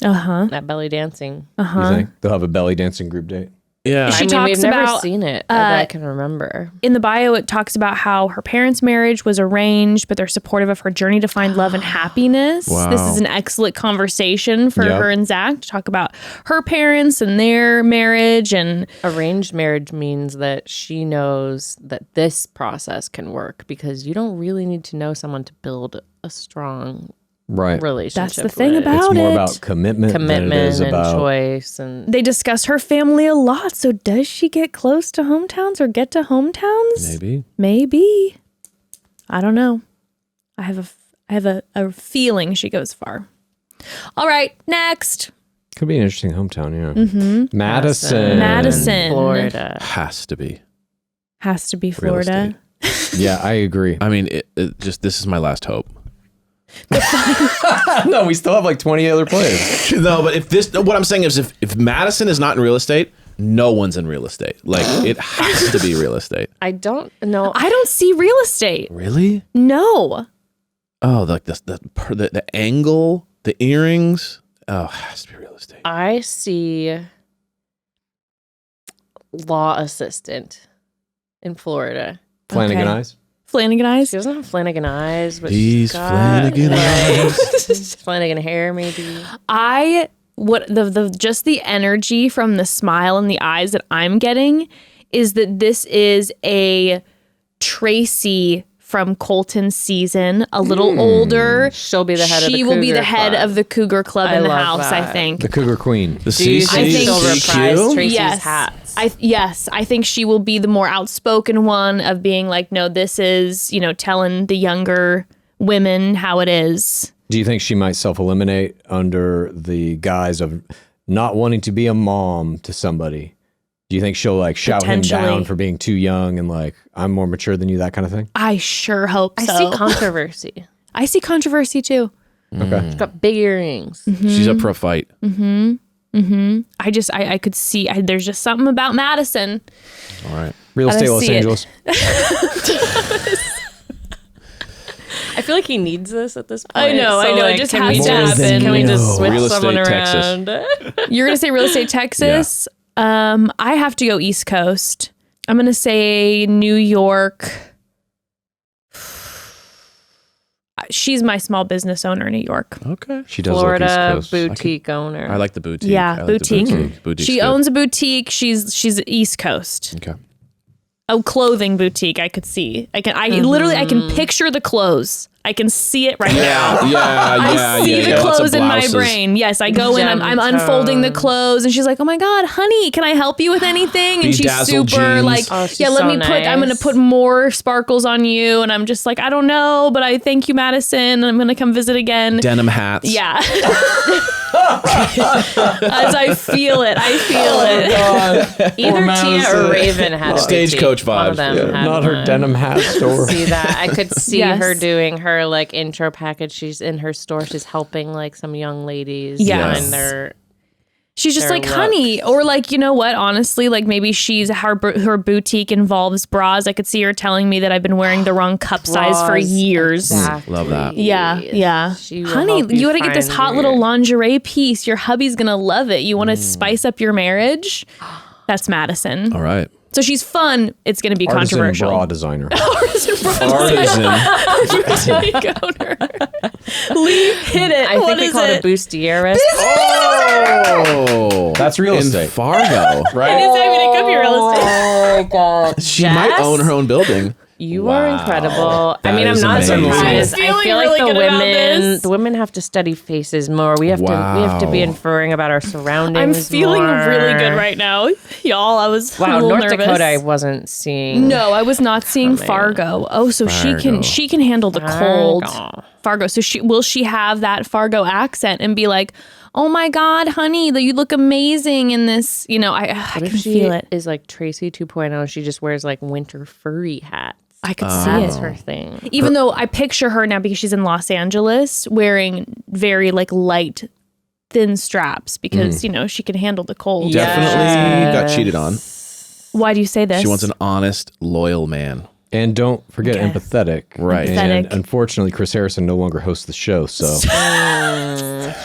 Uh-huh. that belly dancing. You think? They'll have a belly dancing group date? Yeah. She I mean, talks we've never about, seen it that I can remember. In the bio, it talks about how her parents' marriage was arranged, but they're supportive of her journey to find love and happiness. Wow. This is an excellent conversation for Yep. her and Zach to talk about her parents and their marriage. And Arranged marriage means that she knows that this process can work because you don't really need to know someone to build a strong Right. relationship. that's the thing with. about It's more it. about commitment than it commitment is and about choice and They discuss her family a lot. So does she get close to hometowns or get to hometowns? Maybe. Maybe. I don't know. I have a feeling she goes far. All right, next. Could be an interesting hometown, yeah. Madison. Madison. Florida. Has to be. Has to be Real Florida. Yeah, I agree. I mean, it just this is my last hope. No, we still have like 20 other players. No, but what I'm saying is if Madison is not in real estate, no one's in real estate. Like it has to be real estate. I don't know. I don't see real estate. Really? No. Oh, like the angle, the earrings. Oh, it has to be real estate. I see law assistant in Florida. Flanagan Okay. Eyes. Flanagan eyes. She doesn't have Flanagan eyes, but These she's got, Flanagan eyes. Flanagan hair, maybe. What the just the energy from the smile and the eyes that I'm getting is that this is a Tracy from Colton's season, a little older. She'll be the head of the She will be Cougar the head Club. of the Cougar Club I in the love house, I that. think. The Cougar Queen. The Do you think think she'll reprise CCQ? Tracy's Yes. hats? I think she will be the more outspoken one of being like, no, this is, telling the younger women how it is. Do you think she might self-eliminate under the guise of not wanting to be a mom to somebody? Do you think she'll like shout him down Potentially. for being too young and like, I'm more mature than you, that kind of thing? I sure hope I so. see controversy. I see controversy too. Okay. She's got big earrings. She's up for a fight. I could see, there's just something about Madison. All right. Real I estate Los see it. Angeles. I feel like he needs this at this point. I know, it just can has we to just- happen. Can we just switch Real estate someone Texas. around? You're going to say real estate Texas? I have to go East Coast. I'm going to say New York. She's my small business owner in New York. Okay. She does Florida like East Coast. boutique owner. I like the boutique. Yeah, I like the boutique. Boutique's She good. owns a boutique. She's East Coast. Okay. A clothing boutique. I could see. I can picture the clothes. I can see it right now. I see the Lots of clothes in my blouses. brain. Yes, I go in. I'm Gem unfolding the tones. clothes, and she's like, "Oh my god, honey, can I help you with anything?" And she's Bedazzled super jeans. like, Oh, she's "Yeah, let so me put. I'm gonna nice. put more sparkles on you." And I'm just like, "I don't know, but I thank you, Madison. And I'm gonna come visit again." Denim hats. Yeah. As I feel it, Either Madison. Tia or Raven had a Stagecoach boutique. One of vibes. them Yeah. had Not her one. denim hat store. See that? I could see Yes. her doing her like intro package. She's in her store. She's helping like some young ladies Yes. find their She's just Their like, honey, or like, you know what? Honestly, like maybe her boutique involves bras. I could see her telling me that I've been wearing the wrong cup size for Bras, years. exactly. Love that. Yeah. She will Honey, help you got to get this find hot little lingerie piece. Your hubby's going to love it. You want to spice up your marriage? That's Madison. All right. So she's fun. It's going to be Artisan controversial. bra designer. Artisan. Boutique owner. Lee, hit it. I What think we is call it it? a bustier. Oh. That's real In estate. Fargo. Right? It could be real estate. Oh my god. She might own her own building. You are incredible. I That mean, I'm is not amazing. surprised. I'm I feeling feel like really good about this. the women have to study faces more. We have to be Wow. inferring about our surroundings. I'm feeling more. really good right now. Y'all, I was a Wow, little North nervous. Dakota, I wasn't seeing. No, I was not seeing Coming. Fargo. Oh, so Fargo. she can handle the cold. Fargo. Fargo. So will she have that Fargo accent and be like, "Oh my God, honey, you look amazing in this." You know, I What can if she feel it. is like Tracy 2.0? She just wears like winter furry hats. I could see That's it. her thing. Even though I picture her now because she's in Los Angeles wearing very like light, thin straps because you know she can handle the cold. Definitely got cheated on. Why do you say this? She wants an honest, loyal man. And don't forget empathetic. Right. And Empathetic. unfortunately, Chris Harrison no longer hosts the show. So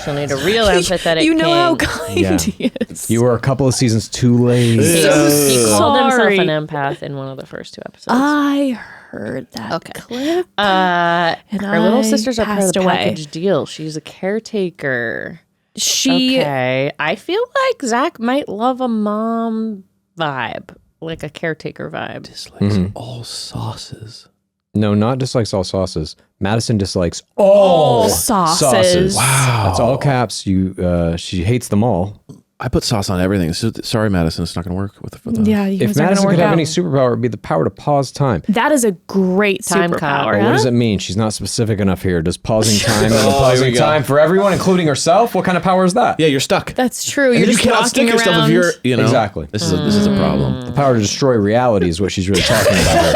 She'll need a real empathetic. You know how king. kind Yeah. he is. you were a couple of seasons too late. He called himself Sorry. an empath in one of the first 2 episodes. I heard that clip. Her little I sisters are part of passed the away. package deal. She's a caretaker. She Okay. I feel like Zach might love a mom vibe, like a caretaker vibe. Dislikes all sauces. No, not dislikes all sauces. Madison dislikes all sauces. Wow. That's all caps. She hates them all. I put sauce on everything. So, sorry, Madison. It's not going to work with the Yeah, you If guys are gonna Madison work could have out. any superpower, it'd be the power to pause time. That is a great Time cop. superpower. But what does it mean? She's not specific enough here. Does pausing time mean pausing time for everyone, including herself? What kind of power is that? Yeah, you're stuck. That's true. You're you just cannot walking stick yourself around. if you're, you know. Exactly. This is a problem. The power to destroy reality is what she's really talking about here.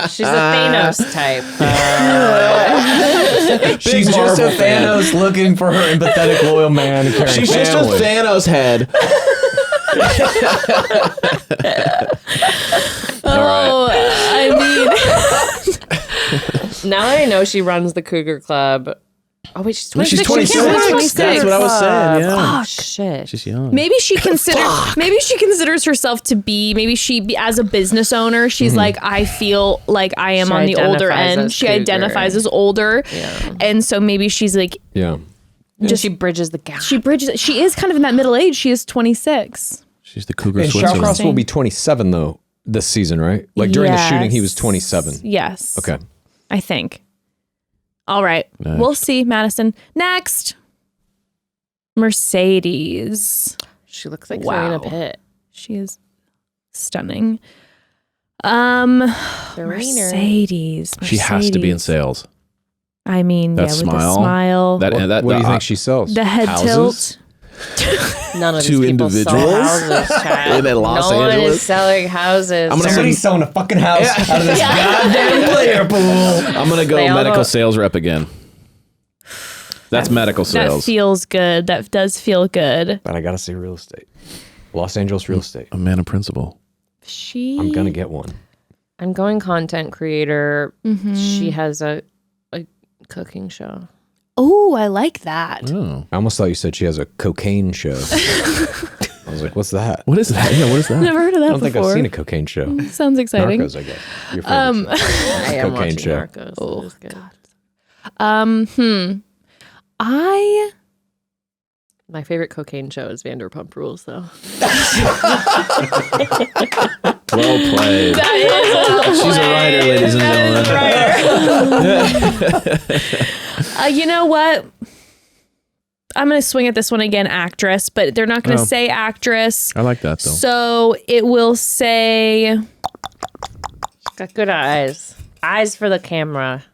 She's a Thanos type. She's just a Thanos looking for her empathetic, loyal man. And caring She's just a family. Thanos head. Oh, I mean, Now that I know she runs the Cougar Club. Oh wait, she's 26. She's 26. She can't run 26. That's what I was saying. Yeah. Oh shit. She's young. maybe she considers herself to be. Maybe as a business owner, she's like, I feel like I am She on the older identifies end. as She cougar. identifies as older, and so maybe she's like, Yeah. Just she bridges the gap. she bridges. She is kind of in that middle age. She is 26. She's the Cougar And Switzerland. Shallcross will be 27 though this season, right? Like during the shooting, he was Yes. 27. Yes. Okay. I think. All right. Next. We'll see, Madison. Next. Mercedes. She looks like Wow. Serena Pitt. She is stunning. Serena. Mercedes. She has to be in Mercedes. sales. I mean, That yeah, with the smile. smile, That What do you think she sells? the head houses? tilt. None of Two these people sell individuals houses, child. in Los no one Angeles? is selling houses. I'm gonna They're- Somebody's selling a fucking house out of this goddamn player pool. I'm gonna go They all medical go- sales rep again. That's medical That sales. feels good. That does feel good. But I gotta say real estate. Los Angeles real estate. A man of principle. I'm gonna get one. I'm going content creator. Mm-hmm. She has a cooking show. Oh, I like that. Oh, I almost thought you said she has a cocaine show. I was like, what's that? what is that? Yeah, what is that? Never heard of that I don't think before. I've seen a cocaine show. Sounds exciting. Narcos, I guess. Your favorite show. I am Cocaine watching show. Narcos. Oh God. My favorite cocaine show is Vanderpump Rules, though. Well played. She's a writer, ladies and gentlemen. You know what? I'm going to swing at this one again, actress, but they're not going to Oh. say actress. I like that though. So it will say, Got good eyes. Eyes for the camera.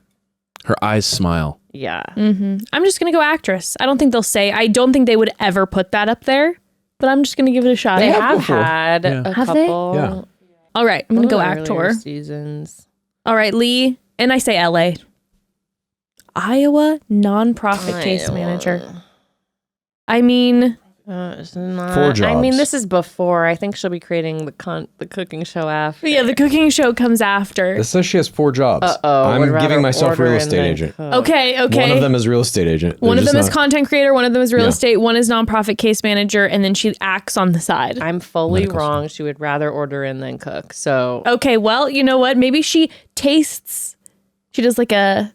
Her eyes smile. Yeah. I'm just going to go actress. I don't think they'll say, I don't think they would ever put that up there, but I'm just going to give it a shot. They have have before. had a Have they? couple. Yeah. All right, I'm going to go earlier actor. Seasons. All right, Lee, and I say LA. Iowa nonprofit case Iowa. manager. I mean, It's not, 4 jobs. I mean, this is before. I think she'll be creating the cooking show after. yeah, the cooking show comes after. This says she has 4 jobs. Would I'm rather giving myself order real and estate then agent. cook. Okay. One of them is real estate agent. One They're of them just is not- content creator, one of them is real Yeah. estate, one is nonprofit case manager, and then she acts on the side. I'm fully wrong. She would rather order and then cook. So Okay, well, you know what? Maybe she tastes. She does like a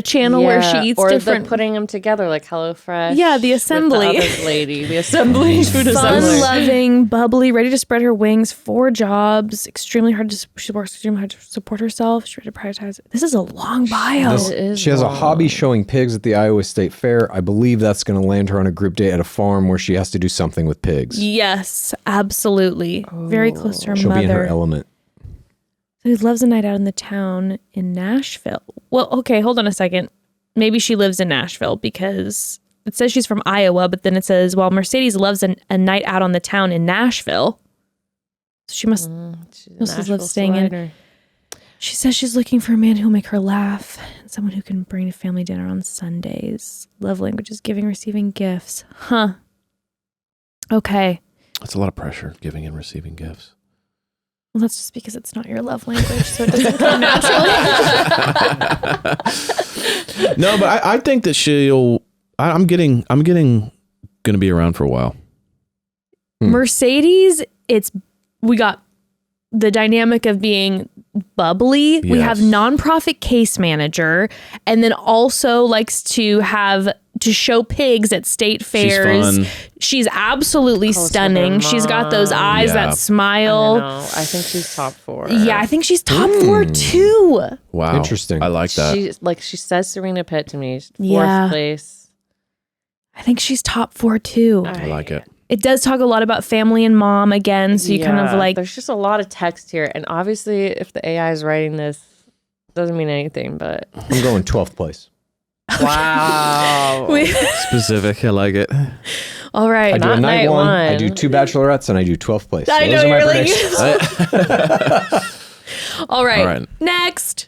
channel where she eats or different. the putting them together like HelloFresh. Yeah, the with assembly. other lady, the assembly. food assembly. Fun-loving, bubbly, ready to spread her wings. 4 jobs. Extremely hard to. She works extremely hard to support herself. She's ready to prioritize. This is a long bio. It is She has a long. hobby showing pigs at the Iowa State Fair. I believe that's going to land her on a group day at a farm where she has to do something with pigs. Yes, absolutely. Very close to her She'll be in her mother. element. Who loves a night out in the town in Nashville. Well, okay, hold on a second. Maybe she lives in Nashville because it says she's from Iowa, but then it says, while Mercedes loves a night out on the town in Nashville. So she must She's a must have Nashville lived staying in. slider. She says she's looking for a man who'll make her laugh and someone who can bring a family dinner on Sundays. Love language is giving, receiving gifts. Huh. Okay. It's a lot of pressure, giving and receiving gifts. Well, that's just because it's not your love language, so it doesn't come naturally. No, but I think that I'm getting gonna be around for a while. Mercedes, we got the dynamic of being bubbly. We have Yes. nonprofit case manager, and then also likes to show pigs at state fairs. fun. She's absolutely Close with stunning. her She's got those mom. eyes, Yeah. that I smile. know. I think she's top 4. Yeah, I think she's top 4 too. Wow, Interesting. I like that. She says Serena Pitt to me. 4th Yeah. place. I think she's top 4 too. I like it. It does talk a lot about family and mom again, so you kind of like There's just a lot of text here, and obviously, if the AI is writing this, doesn't mean anything. But I'm going 12th place. wow, Specific. I like it. all right. I do Not a night night one, one. I do 2 bachelorettes, and I do 12th place. I know those are my you're like predictions. all right. All right. Next.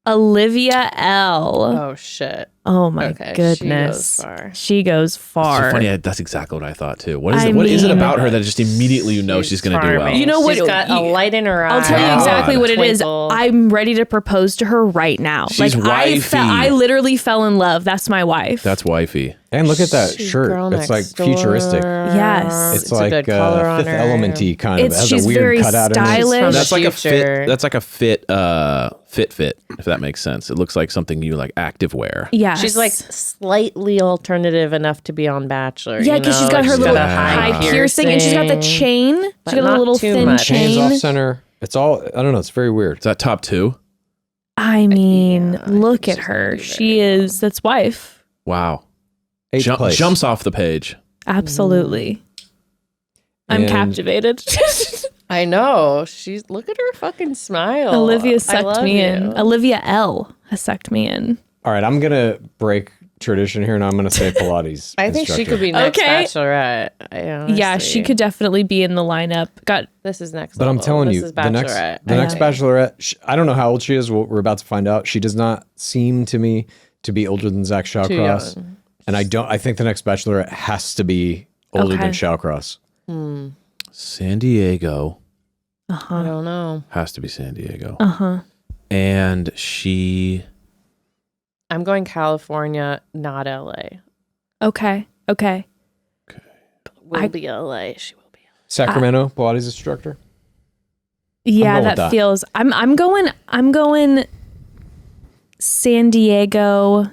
Olivia L. oh shit. Oh my Okay, goodness. she goes far. She goes far. So funny. That's exactly what I thought too. What is I it? What is it mean- about her that just immediately you know she's going to do well? charming. You know what- She's got a light in her eye. I'll tell you exactly God. what it is. Twinkle. I'm ready to propose to her right now. She's wifey. I literally fell in love. That's my wife. That's wifey. And look at that She's shirt. girl It's like next door. futuristic. Yes. It's a like good color on Fifth her. Element-y kind of. It has she's a weird very cutout in it. stylish. From the That's like a future. fit. That's like a fit. If that makes sense. It looks like something you like active wear. Yes. She's like slightly alternative enough to be on Bachelor. yeah, because she's got her little a high piercing, and she's got the chain. But She's got a not little too thin much. Hands off chain. center. It's all, I don't know. It's very weird. Is that top 2? I mean, Yeah, I look think at she's gonna her. do She very is, that's wife. Wow. 8th place. Jumps off the page. Absolutely. I'm And- captivated. I know. She's look at her fucking smile. Olivia I sucked love me you. in. Olivia L has sucked me in. All right, I'm going to break tradition here, and I'm going to say Pilates. I think she instructor. could be next Okay. Bachelorette. Yeah, she could definitely be in the lineup. This is next. But I'm level. telling this you, is the next Bachelorette. Bachelorette, I don't know how old she is. We're about to find out. She does not seem to me to be older than Zach Too Shallcross. young. And I think the next Bachelorette has to be older Okay. than Shallcross. San Diego I don't know. has to be San Diego. Uh-huh. And she I'm going California, not LA. Okay. Will be LA. She will be. Sacramento, Pilates instructor. Yeah, going with that that. feels I'm going San Diego.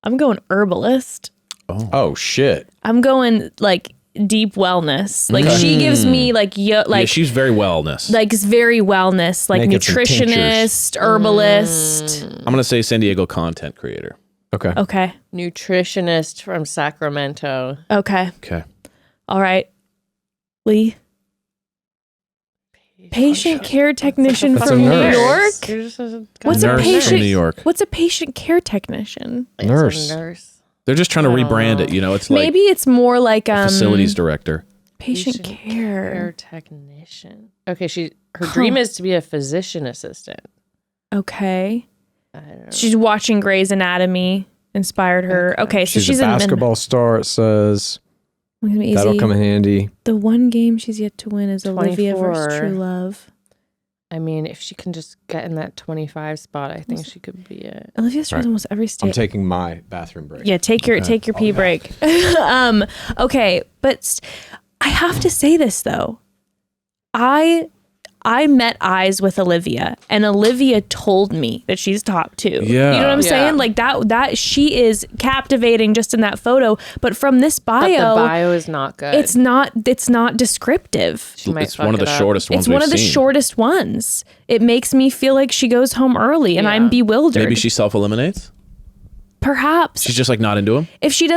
I'm going herbalist. Oh, shit. I'm going like deep wellness. Like she gives me like yeah, she's she's very wellness. like it's very wellness, like Making some tinctures. nutritionist, herbalist. I'm gonna say San Diego content creator. Okay. Okay. Nutritionist from Sacramento. Okay. Okay. All right. Lee. Patient care technician That's from a New nurse. York. What's Nurse a from patient? New York. What's a patient care technician? Nurse. Nurse. They're just trying to rebrand it. You know, it's like Maybe it's more like facilities director. patient Care care. technician. Okay, her dream is to be a physician assistant. Okay. She's watching Grey's Anatomy. Inspired her. Okay, so she's a basketball star. It says that'll come in handy. The one game she's yet to win is Olivia 24. versus True Love. I mean, if she can just get in that 25 spot, I think she could be it. Olivia's tries almost every state. I'm taking my bathroom break. Yeah, take your pee break. Okay, but I have to say this though. I met eyes with Olivia, and Olivia told me that she's top 2. Yeah. You know what I'm Yeah. saying? Like that she is captivating just in that photo. But from this bio, But the bio is not good. it's not descriptive. She might It's fuck one of the it up. shortest ones It's one we've of the seen. shortest ones. It makes me feel like she goes home early, and I'm bewildered. Maybe she self-eliminates. Perhaps She's just like not into him. if she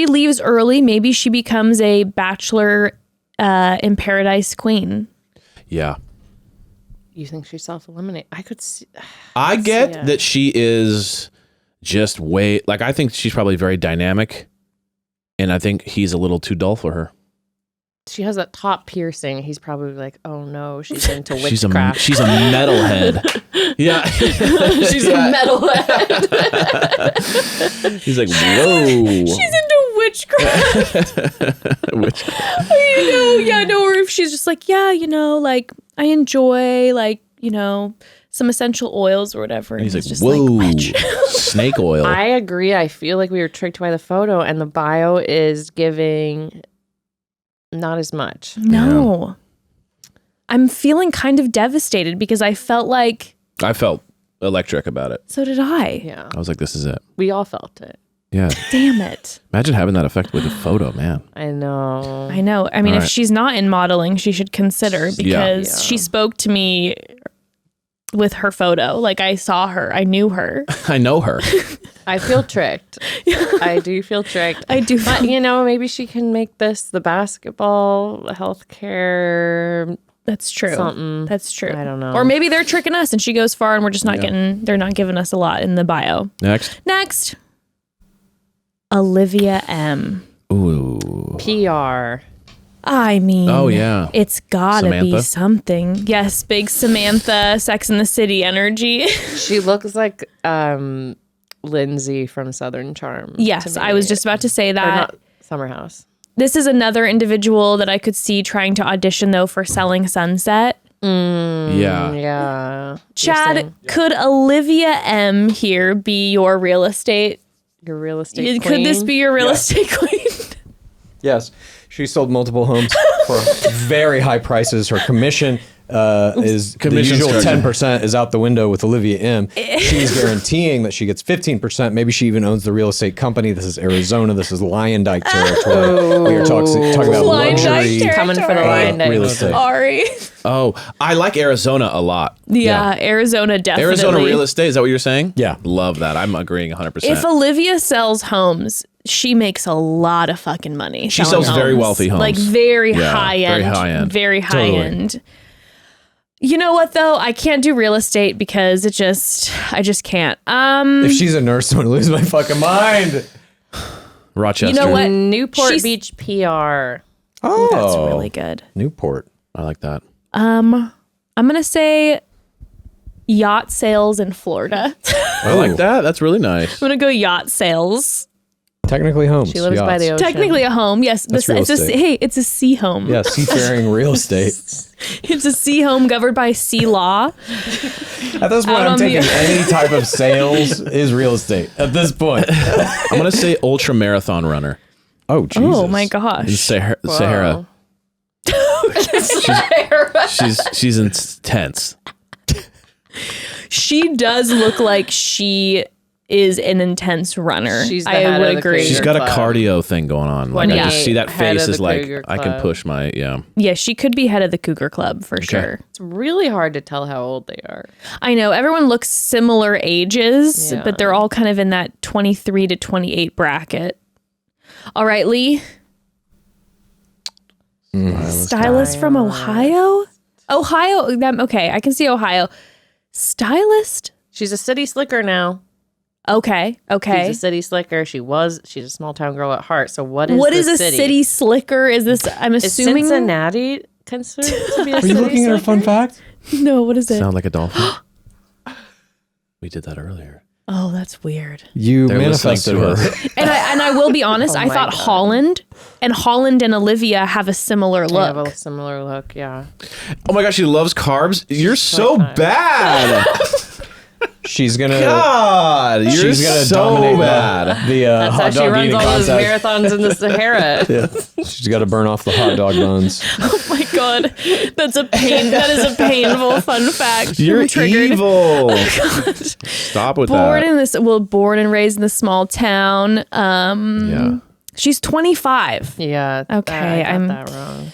leaves early, maybe she becomes a Bachelor in Paradise queen. Yeah. You think she self-eliminate? I could see. I get yeah. that she is just I think she's probably very dynamic, and I think he's a little too dull for her. She has that top piercing. He's probably like, oh no, she's into witchcraft. She's a metalhead. Yeah. She's a metalhead. He's like, whoa. She's into witchcraft. Or if she's just like, like I enjoy some essential oils or whatever. And he's like, just whoa, witch. snake oil. I agree. I feel like we were tricked by the photo, and the bio is giving not as much. No. I'm feeling kind of devastated because I felt electric about it. so did I. Yeah, I was like, this is it. we all felt it. Yeah. Damn it. Imagine having that effect with a photo, man. I know. I know. I mean, All if right. she's not in modeling, she should consider because Yeah. she spoke to me with her photo. Like I saw her. I knew her. I know her. I feel tricked. I do feel tricked. I do. But maybe she can make this the basketball, healthcare. That's true. Something. That's true. I don't know. Or maybe they're tricking us and she goes far and we're just not they're not giving us a lot in the bio. Next. Olivia M. Ooh. PR. I mean, Oh, yeah. It's gotta be Samantha? something. Yes, big Samantha, Sex and the City energy. She looks like Lindsay from Southern Charm. Yes, to me. I was just about to say Or that. not Summer House. This is another individual that I could see trying to audition though for Selling Sunset. Yeah. Yeah. Chad, could Olivia M here be your real estate? Your real estate Could queen? this be your real estate queen? Yes, she sold multiple homes for very high prices. Her commission is Commission the usual structure. 10% is out the window with Olivia M. She's guaranteeing that she gets 15%. Maybe she even owns the real estate company. This is Arizona. This is Lion Dyke territory. We are talking about Lion Dyke luxury territory. Coming for the Lion Dyke. real estate. Sorry. Oh, I like Arizona a lot. Yeah, Arizona definitely. Arizona real estate, is that what you're saying? Yeah. Love that. I'm agreeing 100%. If Olivia sells homes, she makes a lot of fucking money. She selling sells very wealthy homes. Like very Yeah, high end. very high end. Very high Totally. end. You know what though? I can't do real estate because I just can't. If she's a nurse, I'm going to lose my fucking mind. Rochester. You know what? Newport She's- Beach PR. Oh, That's really good. Newport. I like that. I'm gonna say yacht sales in Florida. I like that. That's really nice. I'm gonna go yacht sales. Technically homes. She lives by the ocean. Technically a home, yes. That's real estate. It's a sea home. Yeah, seafaring real estate. It's a sea home governed by sea law. At this point, Out I'm on taking the- any type of sales is real estate. At this point. I'm going to say ultra marathon runner. Oh, Jesus. Oh my gosh. Sahara. She's intense. She does look like she is an intense runner. She's the I head would of the agree. She's got a Club. cardio thing going on. Like I just 28 see that head face of is the like Cougar I can Club. push my Yeah, she could be head of the Cougar Club for sure. It's really hard to tell how old they are. I know everyone looks similar ages, Yeah. but they're all kind of in that 23 to 28 bracket. All right, Lee. Stylist from Ohio? Ohio. Okay, I can see Ohio. Stylist? She's a city slicker now. Okay. She's a city slicker. She's a small town girl at heart. So what is a city? city slicker? Is this? I'm Is assuming. Cincinnati considered to be a Are city you looking at a fun slicker? fact? No, what is it? sound like a dolphin. We did that earlier. Oh, that's weird. You They're manifested listening her. to us. And I will be honest, I my thought God. Holland and Olivia have a similar They have look. a similar look, yeah. Oh my gosh, she loves carbs. You're so fine. bad. She's gonna. God, you're She's gonna so dominate bad. the That's how hot she dog runs eating all those contest. marathons in the Sahara. She's got to burn off the hot dog buns. Oh my God. That's a pain. That is a painful fun fact. You're I'm triggered. evil. Stop with that. Born and raised in the small town. Yeah. She's 25. Yeah. Okay, I got I'm- that wrong.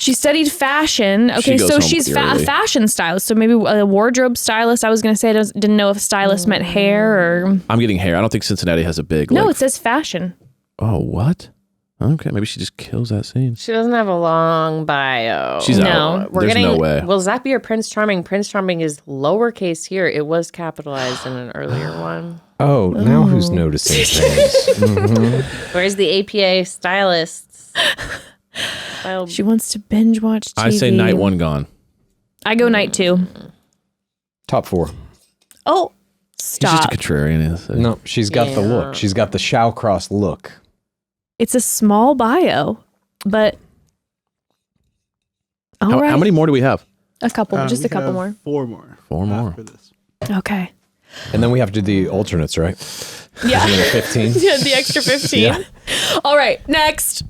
She studied fashion. Okay, goes so home she's a early. fashion stylist. So maybe a wardrobe stylist. I was going to say, didn't know if stylist meant hair or. I'm getting hair. I don't think Cincinnati has a big. No, like, it says fashion. Oh, what? Okay, maybe she just kills that scene. She doesn't have a long bio. She's No. out. We're There's getting. no way. Will Zach be your Prince Charming? Prince Charming is lowercase here. It was capitalized in an earlier one. Oh, now who's noticing things? Where's the APA stylists? She wants to binge watch TV. I say night one gone. I go night 2. Top 4. Oh, He's just a stop. contrarian. Is it? No, she's got the Yeah. look. She's got the Shallcross look. It's a small bio, but. All How, right. how many more do we have? A couple, just We a couple have more. 4 more. 4 more. After this. Okay. And then we have to do the alternates, right? Yeah. Isn't it 15? Yeah, the extra 15. Yeah. All right, next.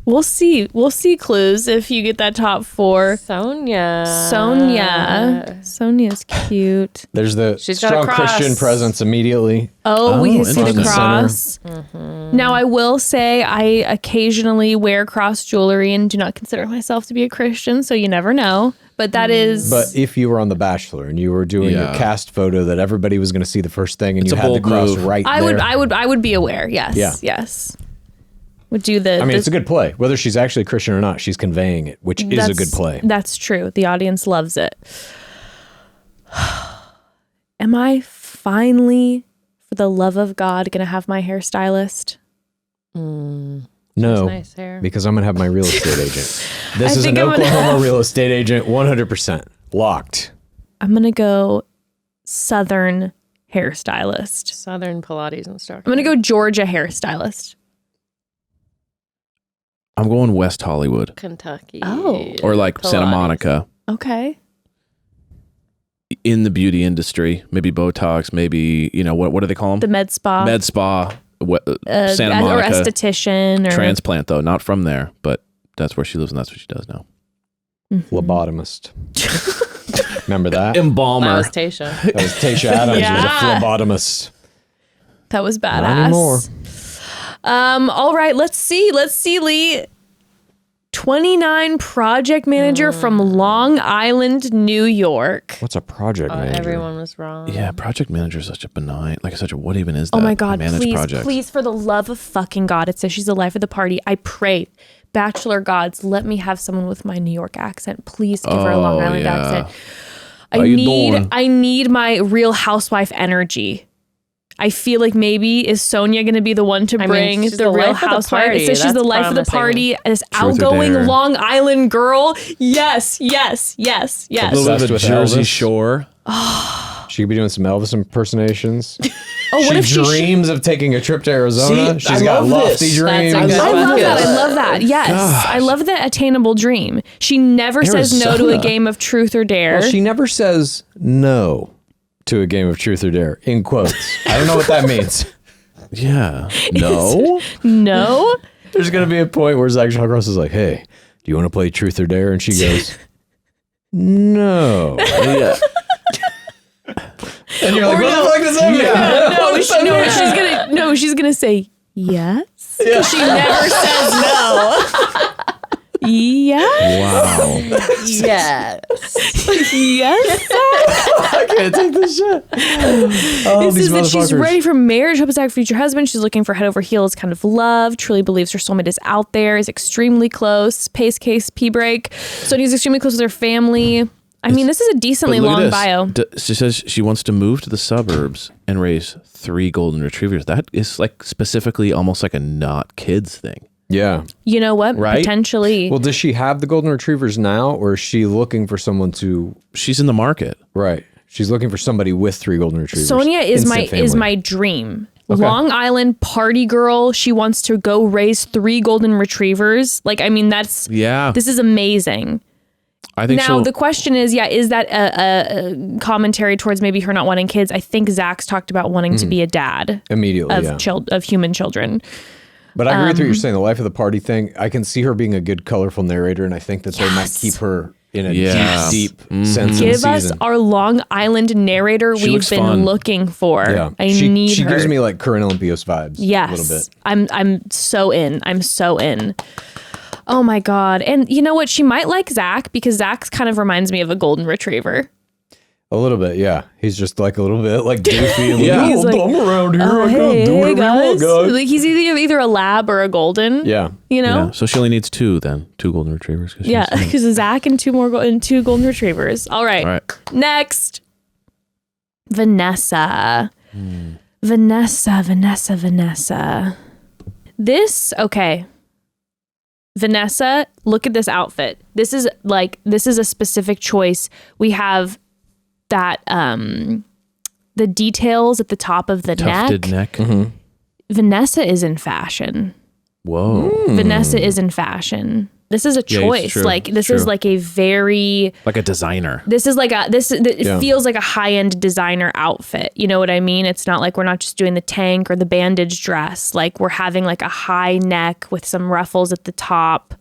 We'll see. We'll see clues if you get that top 4. Sonia. Sonia's cute. There's the She's got a strong cross. Christian presence immediately. Oh, we Oh, see the interesting. cross. Mm-hmm. Now, I will say I occasionally wear cross jewelry and do not consider myself to be a Christian, so you never know. But that is. But if you were on The Bachelor and you were doing your Yeah. cast photo that everybody was going to see the first thing and It's you a had the bold cross move. right I there. would be aware. Yes. Yeah. Yes. Would do the. I mean, the- it's a good play. Whether she's actually Christian or not, she's conveying it, which is a That's- good play. That's true. The audience loves it. Am I finally, for the love of God, going to have my hairstylist? No, Nice hair. because I'm going to have my real estate agent. This I is think an I'm gonna Oklahoma have- real estate agent, 100%. Locked. I'm going to go Southern hairstylist. Southern Pilates instructor. I'm going to go Georgia hairstylist. I'm going West Hollywood Kentucky. Oh. or like Santa Pilates. Monica Okay. in the beauty industry. Maybe Botox. Maybe what do they call them? The med spa. Med spa. Santa Or Monica. esthetician. Or, Transplant though, not from there, but that's where she lives and that's what she does now. Phlebotomist. Remember that? That Embalmer. was Tasha. That was Tasha Adams Yeah. was a phlebotomist. That was badass. Not anymore. All right, let's see, Lee. 29 project manager from Long Island, New York. What's a project manager? Everyone was wrong. Yeah, project manager is such a benign, what even is that? Oh my God, Manage please, projects. please, for the love of fucking God. It says she's the life of the party. I pray, Bachelor gods, let me have someone with my New York accent. Please give her a Long Oh, Island yeah. accent. How you doing? I need my Real Housewife energy. I feel like maybe is Sonia going to be the one to I mean, bring she's the the Real life of the Housewife? party. It says she's the That's life of the promising. party. This Truth or outgoing dare. Long Island girl. Yes, yes, yes, a yes. little bit Obsessed of a with Jersey Elvis. Shore. She could be doing some Elvis impersonations. Oh, what if she she dreams of taking a trip to Arizona. See, She's I got love lofty this. dreams. That's a good I one. love that. Yes. I love that. Yes. I love that attainable dream. She never says no to a Arizona. game of truth or dare. Well, she never says no to a game of truth or dare, in quotes. I don't know what that means. Yeah. No. No? There's going to be a point where Zach Shallcross is like, hey, do you want to play truth or dare? And she goes, no. Yeah. And you're like, what the fuck does that mean? She's gonna say yes. 'Cause she never says no. Yes. Wow. Yes. Yes. I can't take this shit. Oh, This these is that she's motherfuckers. ready for marriage, hopes to have a future husband. She's looking for head over heels kind of love, truly believes her soulmate is out there, is extremely close. PaceCase, P-break. Sonia's extremely close with her family. I mean, this is a decently But look long at bio. this. She says she wants to move to the suburbs and raise 3 golden retrievers. That is like specifically almost like a not kids thing. Yeah. You know what? Right? Potentially. Well, does she have the golden retrievers now, or is she looking for someone to? She's in the market. Right. She's looking for somebody with 3 golden retrievers. Sonia is Instant family. my dream. Okay. Long Island party girl. She wants to go raise 3 golden retrievers. Like, I mean, this is amazing. I think now the question is, is that a commentary towards maybe her not wanting kids? I think Zach's talked about wanting to be a dad immediately of human children. But I agree with what you're saying. The life of the party thing. I can see her being a good, colorful narrator, and I think that they might keep her in a deep sense Give of the us season. our Long Island narrator we've been looking for. Yeah. I need her. She gives me like Corinne Olympios vibes. Yes. A little bit. I'm so in. I'm so in. Oh my God. And you know what? She might like Zach because Zach kind of reminds me of a golden retriever. A little bit, yeah. He's just like a little bit like goofy. And He's like, I'm around here. I hey, gotta do whatever you want, guys. Like he's either a lab or a golden. Yeah. You know? Yeah. So she only needs 2 then. 2 golden retrievers. Yeah, because Zach and 2 golden retrievers. All right. Next. Vanessa. Vanessa. Okay. Vanessa, look at this outfit. This is a specific choice. We have that the details at the top of the Tufted neck. Mm-hmm. Vanessa is in fashion. Whoa. Vanessa is in fashion. This is a choice. Is like a very like a designer. This is like it feels like a high-end designer outfit. You know what I mean? It's not like we're not just doing the tank or the bandage dress. Like we're having like a high neck with some ruffles at the top,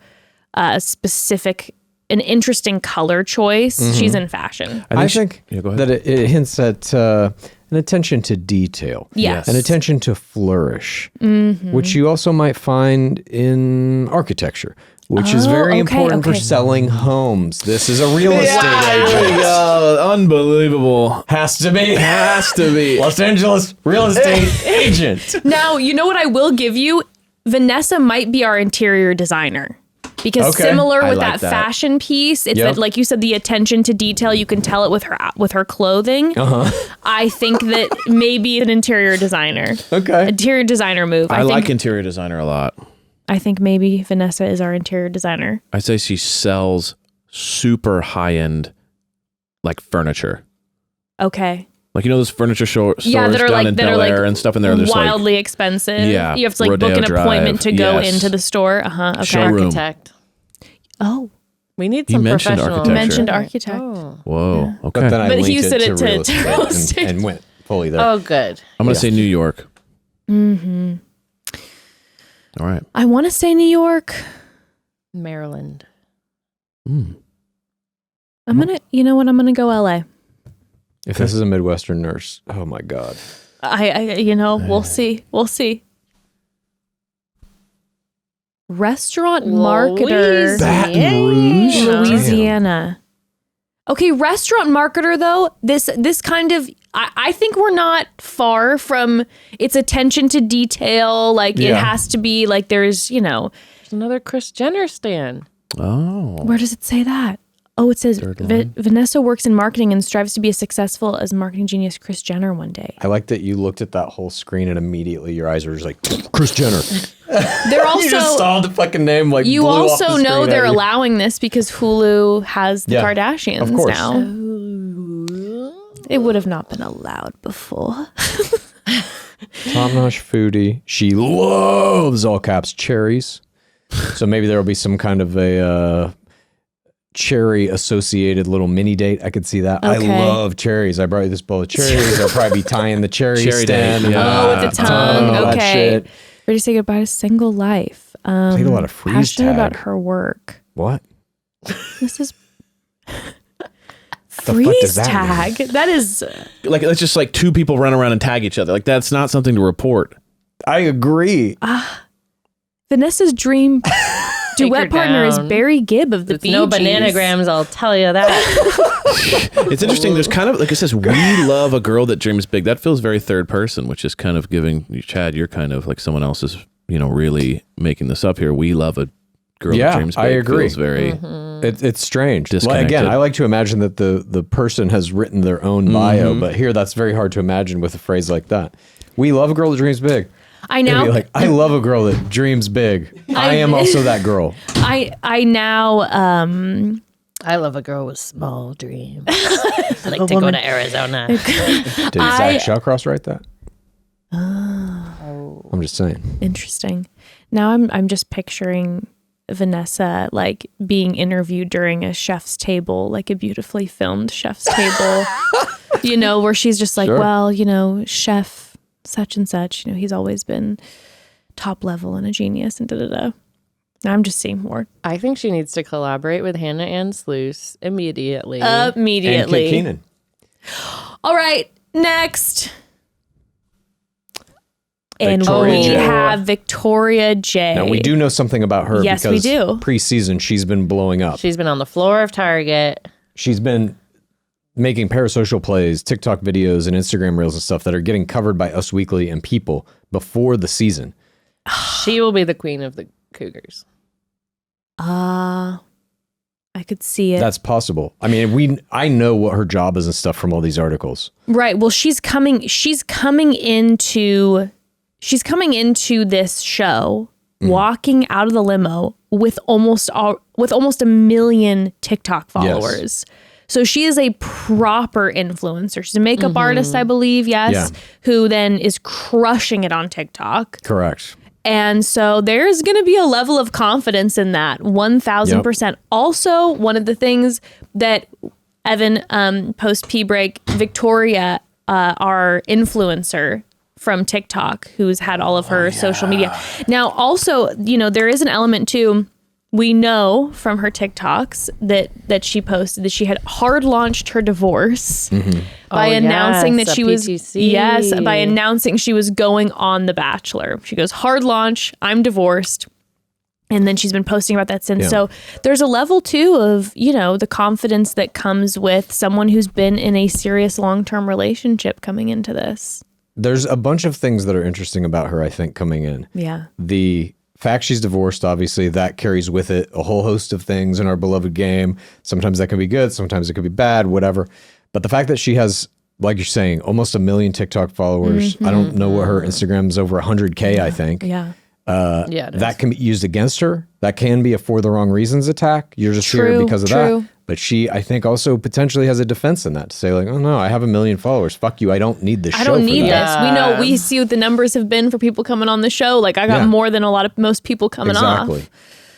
an interesting color choice. Mm-hmm. She's in fashion. I think go ahead. that it hints at an attention to detail. Yes. An attention to flourish, which you also might find in architecture, which is very important for selling homes. This is a real estate agent. Unbelievable. Has to be. Los Angeles real estate agent. Now, you know what I will give you? Vanessa might be our interior designer. Because similar with that fashion piece, it's that, like you said, the attention to detail, you can tell it with her clothing. I think that maybe an interior designer. Okay. Interior designer move. I like interior designer a lot. I think maybe Vanessa is our interior designer. I say she sells super high-end like furniture. Okay. Like, you know, those furniture stores that are down in Bel Air and stuff, and they're just wildly expensive. Yeah, you have to like Rodeo book an Drive. appointment to go Yes. into the store. Okay. Showroom. Architect. Oh, We need You some mentioned professional. architecture. mentioned architect. Oh. Whoa. Okay. But then I But linked he said it it to real to estate real estate. and went fully there. Oh, good. I'm going to say New York. Mm-hmm. All right. I want to say New York. Maryland. I'm gonna go LA. If this is a Midwestern nurse, oh my God. We'll see. Restaurant marketer. Baton Rouge? Louisiana. Okay, restaurant marketer though, this kind of I think we're not far from its attention to detail. Like it has to be like there's Another Kris Jenner stan. Oh. where does it say that? Oh, it says Vanessa works in marketing and strives to be as successful as marketing genius Kris Jenner one day. I like that you looked at that whole screen and immediately your eyes were just like, Kris Jenner. They're also You just saw the fucking name like you blew off also the know screen they're at you. allowing this because Hulu has the Kardashians of course. now. It would have not been allowed before. Top-notch foodie. She loves, all caps, cherries. So maybe there will be some kind of a cherry associated little mini date. I could see that. Okay. I love cherries. I brought you this bowl of cherries. I'll probably be tying the cherry Cherry stand. date, yeah. Oh, with the tongue. all that Okay. shit. Ready to say goodbye to single life. Played a lot of freeze Passionate tag. about her work. What? This is fuck freeze does that tag. That is Like, it's just like 2 people run around and tag each other. Like, that's not something to report. I agree. Vanessa's dream duet her partner is down. Barry Gibb of the It's Bee no Gees. bananagrams, I'll tell you that. It's interesting. There's kind of, like it says, we love a girl that dreams big. That feels very third person, which is kind of giving, Chad, you're kind of like someone else is, really making this up here. We love a girl that dreams big. I agree. Feels very... It's strange. Well, Disconnected. again, I like to imagine that the person has written their own bio, but here that's very hard to imagine with a phrase like that. We love a girl that dreams big. I It'd now be like, I love a girl that dreams big. I am also that girl. I now I love a girl with small dreams. I like to go to Arizona. Did Zach Shallcross write that? I'm just saying. Interesting. Now I'm just picturing Vanessa like being interviewed during a chef's table, like a beautifully filmed chef's table, where she's just like, well, chef such and such, he's always been top level and a genius and da-da-da. I'm just seeing more. I think she needs to collaborate with Hannah Ann Sluice immediately. And Kate Keenan. All right, next. Victoria And we J. have Victoria J. Now, we do know something about her Yes, because we do. Preseason, she's been blowing up. She's been on the floor of Target. She's been making parasocial plays, TikTok videos, and Instagram reels and stuff that are getting covered by Us Weekly and People before the season. She will be the queen of the Cougars. I could see it. That's possible. I mean, I know what her job is and stuff from all these articles. Right. Well, she's coming into this show, walking out of the limo with almost a million TikTok followers. Yes. So she is a proper influencer. She's a makeup artist, I believe, who then is crushing it on TikTok. Correct. And so there's going to be a level of confidence in that, 1,000%. Yep. Also, one of the things that Evan, post P-break, Victoria, our influencer from TikTok, who's had all of her social media. Now, also, there is an element too. We know from her TikToks that she posted that she had hard launched her divorce by announcing that she was by announcing she was going on The Bachelor. She goes, hard launch, I'm divorced. And then she's been posting about that since. Yeah. So there's a level too of, the confidence that comes with someone who's been in a serious long-term relationship coming into this. There's a bunch of things that are interesting about her, I think, coming in. Yeah. The fact she's divorced, obviously, that carries with it a whole host of things in our beloved game. Sometimes that can be good, sometimes it could be bad, whatever. But the fact that she has, like you're saying, almost 1 million TikTok followers. I don't know what her Instagram's over 100K, I think. Yeah. That can be used against her. That can be a for the wrong reasons attack. You're just here because of that. But she, I think, also potentially has a defense in that to say like, oh no, I have 1 million followers. Fuck you. I don't need this show. I don't need this. We see what the numbers have been for people coming on the show. Like I got more than most people coming off.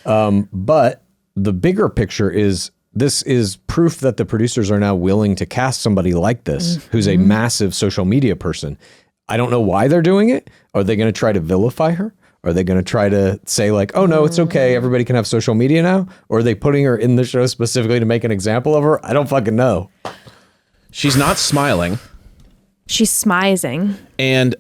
But the bigger picture is this is proof that the producers are now willing to cast somebody like this, who's a massive social media person. I don't know why they're doing it. Are they going to try to vilify her? Are they going to try to say like, oh no, it's okay, everybody can have social media now? Or are they putting her in the show specifically to make an example of her? I don't fucking know. She's not smiling. She's smizing. And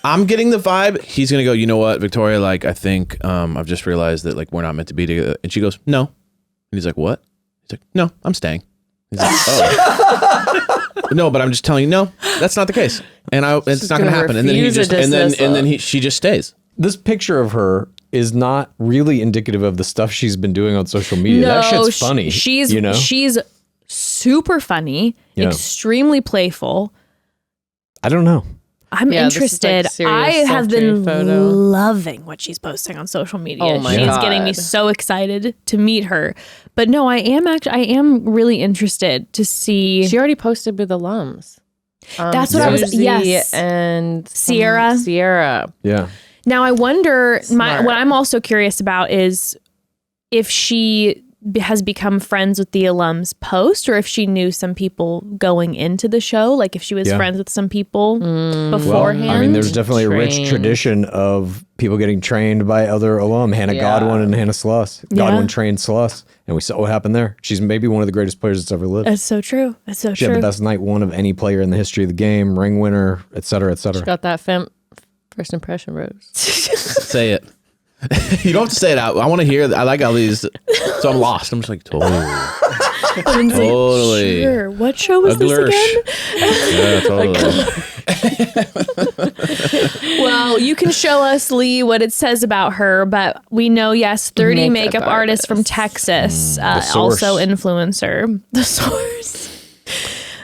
I'm getting the vibe. He's going to go, you know what, Victoria, like, I think I've just realized that like we're not meant to be together. And she goes, no. And he's like, what? He's like, no, I'm staying. He's like, oh. No, but I'm just telling you, no, that's not the case. And it's not going to happen. And then she just stays. This picture of her is not really indicative of the stuff she's been doing on social media. That shit's funny. She's super funny, extremely playful. I don't know. I'm interested. I have been loving what she's posting on social media. Oh my God. She's getting me so excited to meet her. But no, I am really interested to see. She already posted with alums. That's what I was. Yes, and Sierra. Yeah. Now I wonder. What I'm also curious about is if she has become friends with the alums post, or if she knew some people going into the show, like if she was friends with some people beforehand. Well, I mean, there's definitely a rich tradition of people getting trained by other alum. Hannah Godwin and Hannah Sluss. Godwin trained Sluss, and we saw what happened there. She's maybe one of the greatest players that's ever lived. That's so true. She had the best night one of any player in the history of the game, ring winner, et cetera, et cetera. She got that first impression rose. Say it. You don't have to say it out. I want to hear. I like all these. So I'm lost. I'm just like, totally. Totally. Sure. What show was this again? Yeah, totally. Well, you can show us, Lee, what it says about her, but we know, 30 makeup artists from Texas, also influencer. The Source.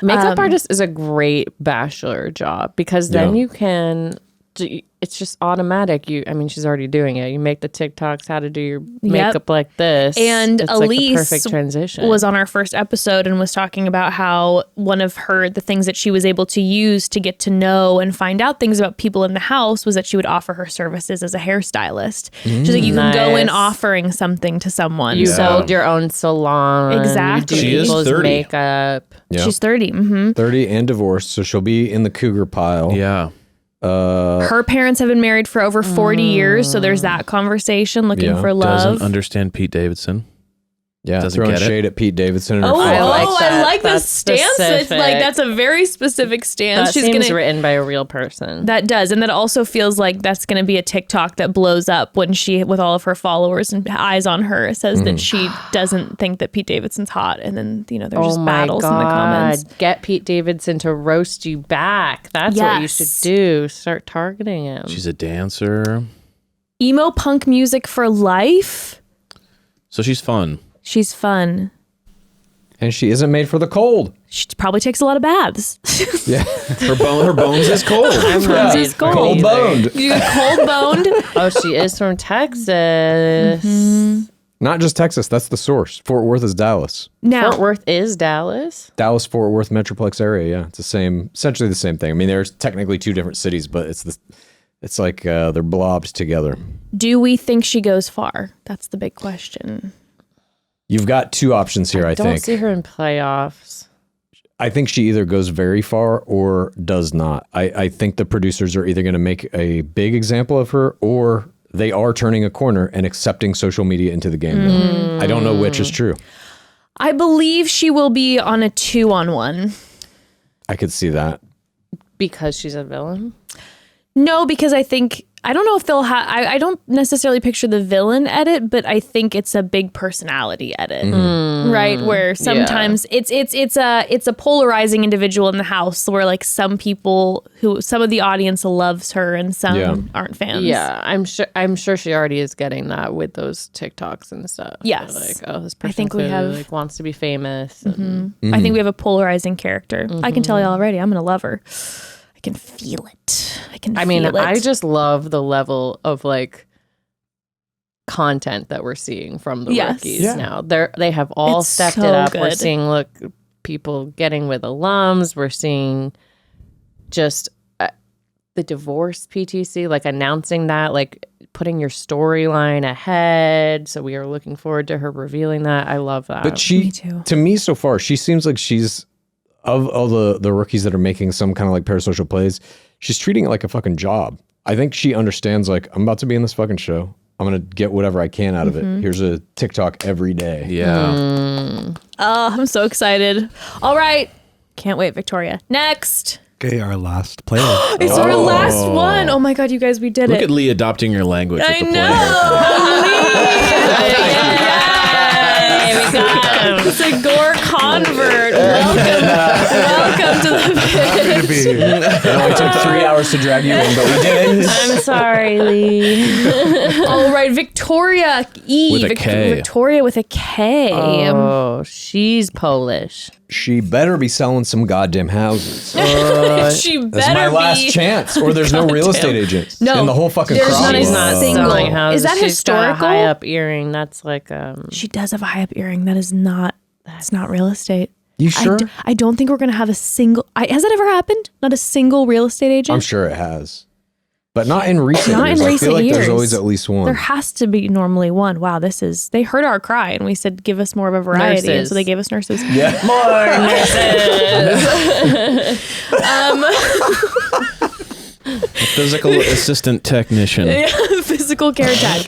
Makeup artist is a great Bachelor job because then you can it's just automatic. She's already doing it. You make the TikToks how to do your makeup like this. And it's Elise like the perfect transition. was on our first episode and was talking about how one of the things that she was able to use to get to know and find out things about people in the house was that she would offer her services as a hairstylist. She's like, you can go in offering something to someone. You build your own salon. Exactly. You do She is people's 30. makeup. Yeah. She's 30. Mm-hmm. 30 and divorced, so she'll be in the cougar pile. Yeah. Her parents have been married for over 40 years, so there's that conversation, looking for love. Doesn't understand Pete Davidson. Yeah, Doesn't throwing get it. shade at Pete Davidson. And her I father. like the That's stance. It's specific. like that's a very specific stance. That She's seems gonna written by a real person. That does, and that also feels like that's going to be a TikTok that blows up when she, with all of her followers and eyes on her, says that she doesn't think that Pete Davidson's hot, and then there's just battles in the comments. Get Pete Davidson to roast you back. That's what you should do. Start targeting him. She's a dancer. Emo punk music for life. So she's fun. She's fun. And she isn't made for the cold. She probably takes a lot of baths. Yeah. Her bones is cold. I'm not made for Cold either. boned. You get cold boned. Oh, she is from Texas. Not just Texas, that's the source. Fort Worth is Dallas. Now, Fort Worth is Dallas. Dallas, Fort Worth Metroplex area, yeah. It's essentially the same thing. I mean, there's technically two different cities, but it's like they're blobbed together. do we think she goes far? That's the big question. You've got two options here, I Don't think. see her in playoffs. I think she either goes very far or does not. I think the producers are either going to make a big example of her or they are turning a corner and accepting social media into the game now. I don't know which is true. I believe she will be on a 2-on-1. I could see that. Because she's a villain? No, because I don't know if they'll have, I don't necessarily picture the villain edit, but I think it's a big personality edit, right? Where sometimes it's a polarizing individual in the house where like some of the audience loves her and some aren't fans. Yeah, I'm sure she already is getting that with those TikToks and stuff. Yes. Like, oh, this person I think we clearly, have- like wants to be famous. And I think we have a polarizing character. I can tell you already, I'm going to love her. I can feel it. I just love the level of like content that we're seeing from the rookies now. They have all It's stepped so it up. We're good. seeing people getting with alums. We're seeing just the divorce PTC, like announcing that, like putting your storyline ahead. So we are looking forward to her revealing that. I love that. But she, Me too. to me so far, she seems like she's, of all the rookies that are making some kind of like parasocial plays, she's treating it like a fucking job. I think she understands like, I'm about to be in this fucking show. I'm going to get whatever I can out of it. Here's a TikTok every day. Yeah. Oh, I'm so excited. All right. Can't wait, Victoria. Next. Okay, our last player. It's our last one. Oh my God, you guys, we did Look it. at Lee adopting your language I with the know. It's a Gore convert. Welcome to the pit. It only took 3 hours to drag you in, but we did it. I'm sorry, Lee. All right, Victoria E. With a K. Victoria with a K. Oh, she's Polish. She better be selling some goddamn houses. She better That's my last be. chance. Or there's no real estate agent No, in the whole fucking there's crop. not a She's not single. selling houses. Is that She's got a historical? high up earring. That's like She does have a high up earring. That is not. That's not real estate. You sure? I don't think we're gonna have a single. Has that ever happened? Not a single real estate agent. I'm sure it has. But not in recent Not years. in I recent feel like there's years. always at least one. There has to be normally one. Wow, they heard our cry and we said give us more of a variety, and Nurses. so they gave us nurses. Yeah. Physical assistant technician. Physical care tech.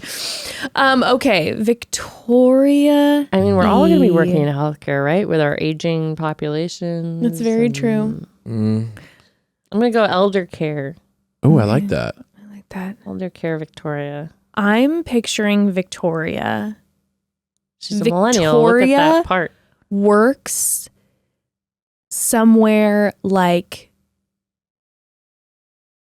Okay, Victoria. I mean, we're all going to be E. working in healthcare, right? With our aging population. That's very true. I'm going to go elder care. Oh, I like that. I like that. Elder care Victoria. I'm picturing Victoria She's a millennial. Look at Victoria? that part. works somewhere like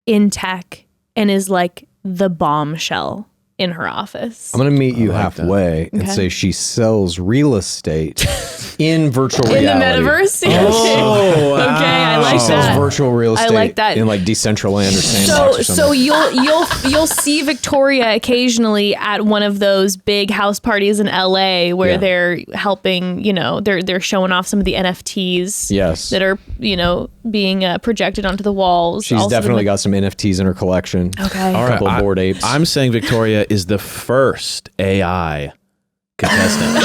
in tech and is like the bombshell in her office. I'm going to meet you halfway and say she sells real estate in virtual reality. In the metaverse? Oh, wow. Okay, I like She that. sells virtual real estate like that. in like Decentraland or Sandbox or something. So you'll see Victoria occasionally at one of those big house parties in LA where they're helping, they're showing off some of the NFTs that are, being projected onto the walls. She's Also definitely got some NFTs in her collection. Okay. A couple of Bored Apes. I'm saying Victoria is the first AI contestant.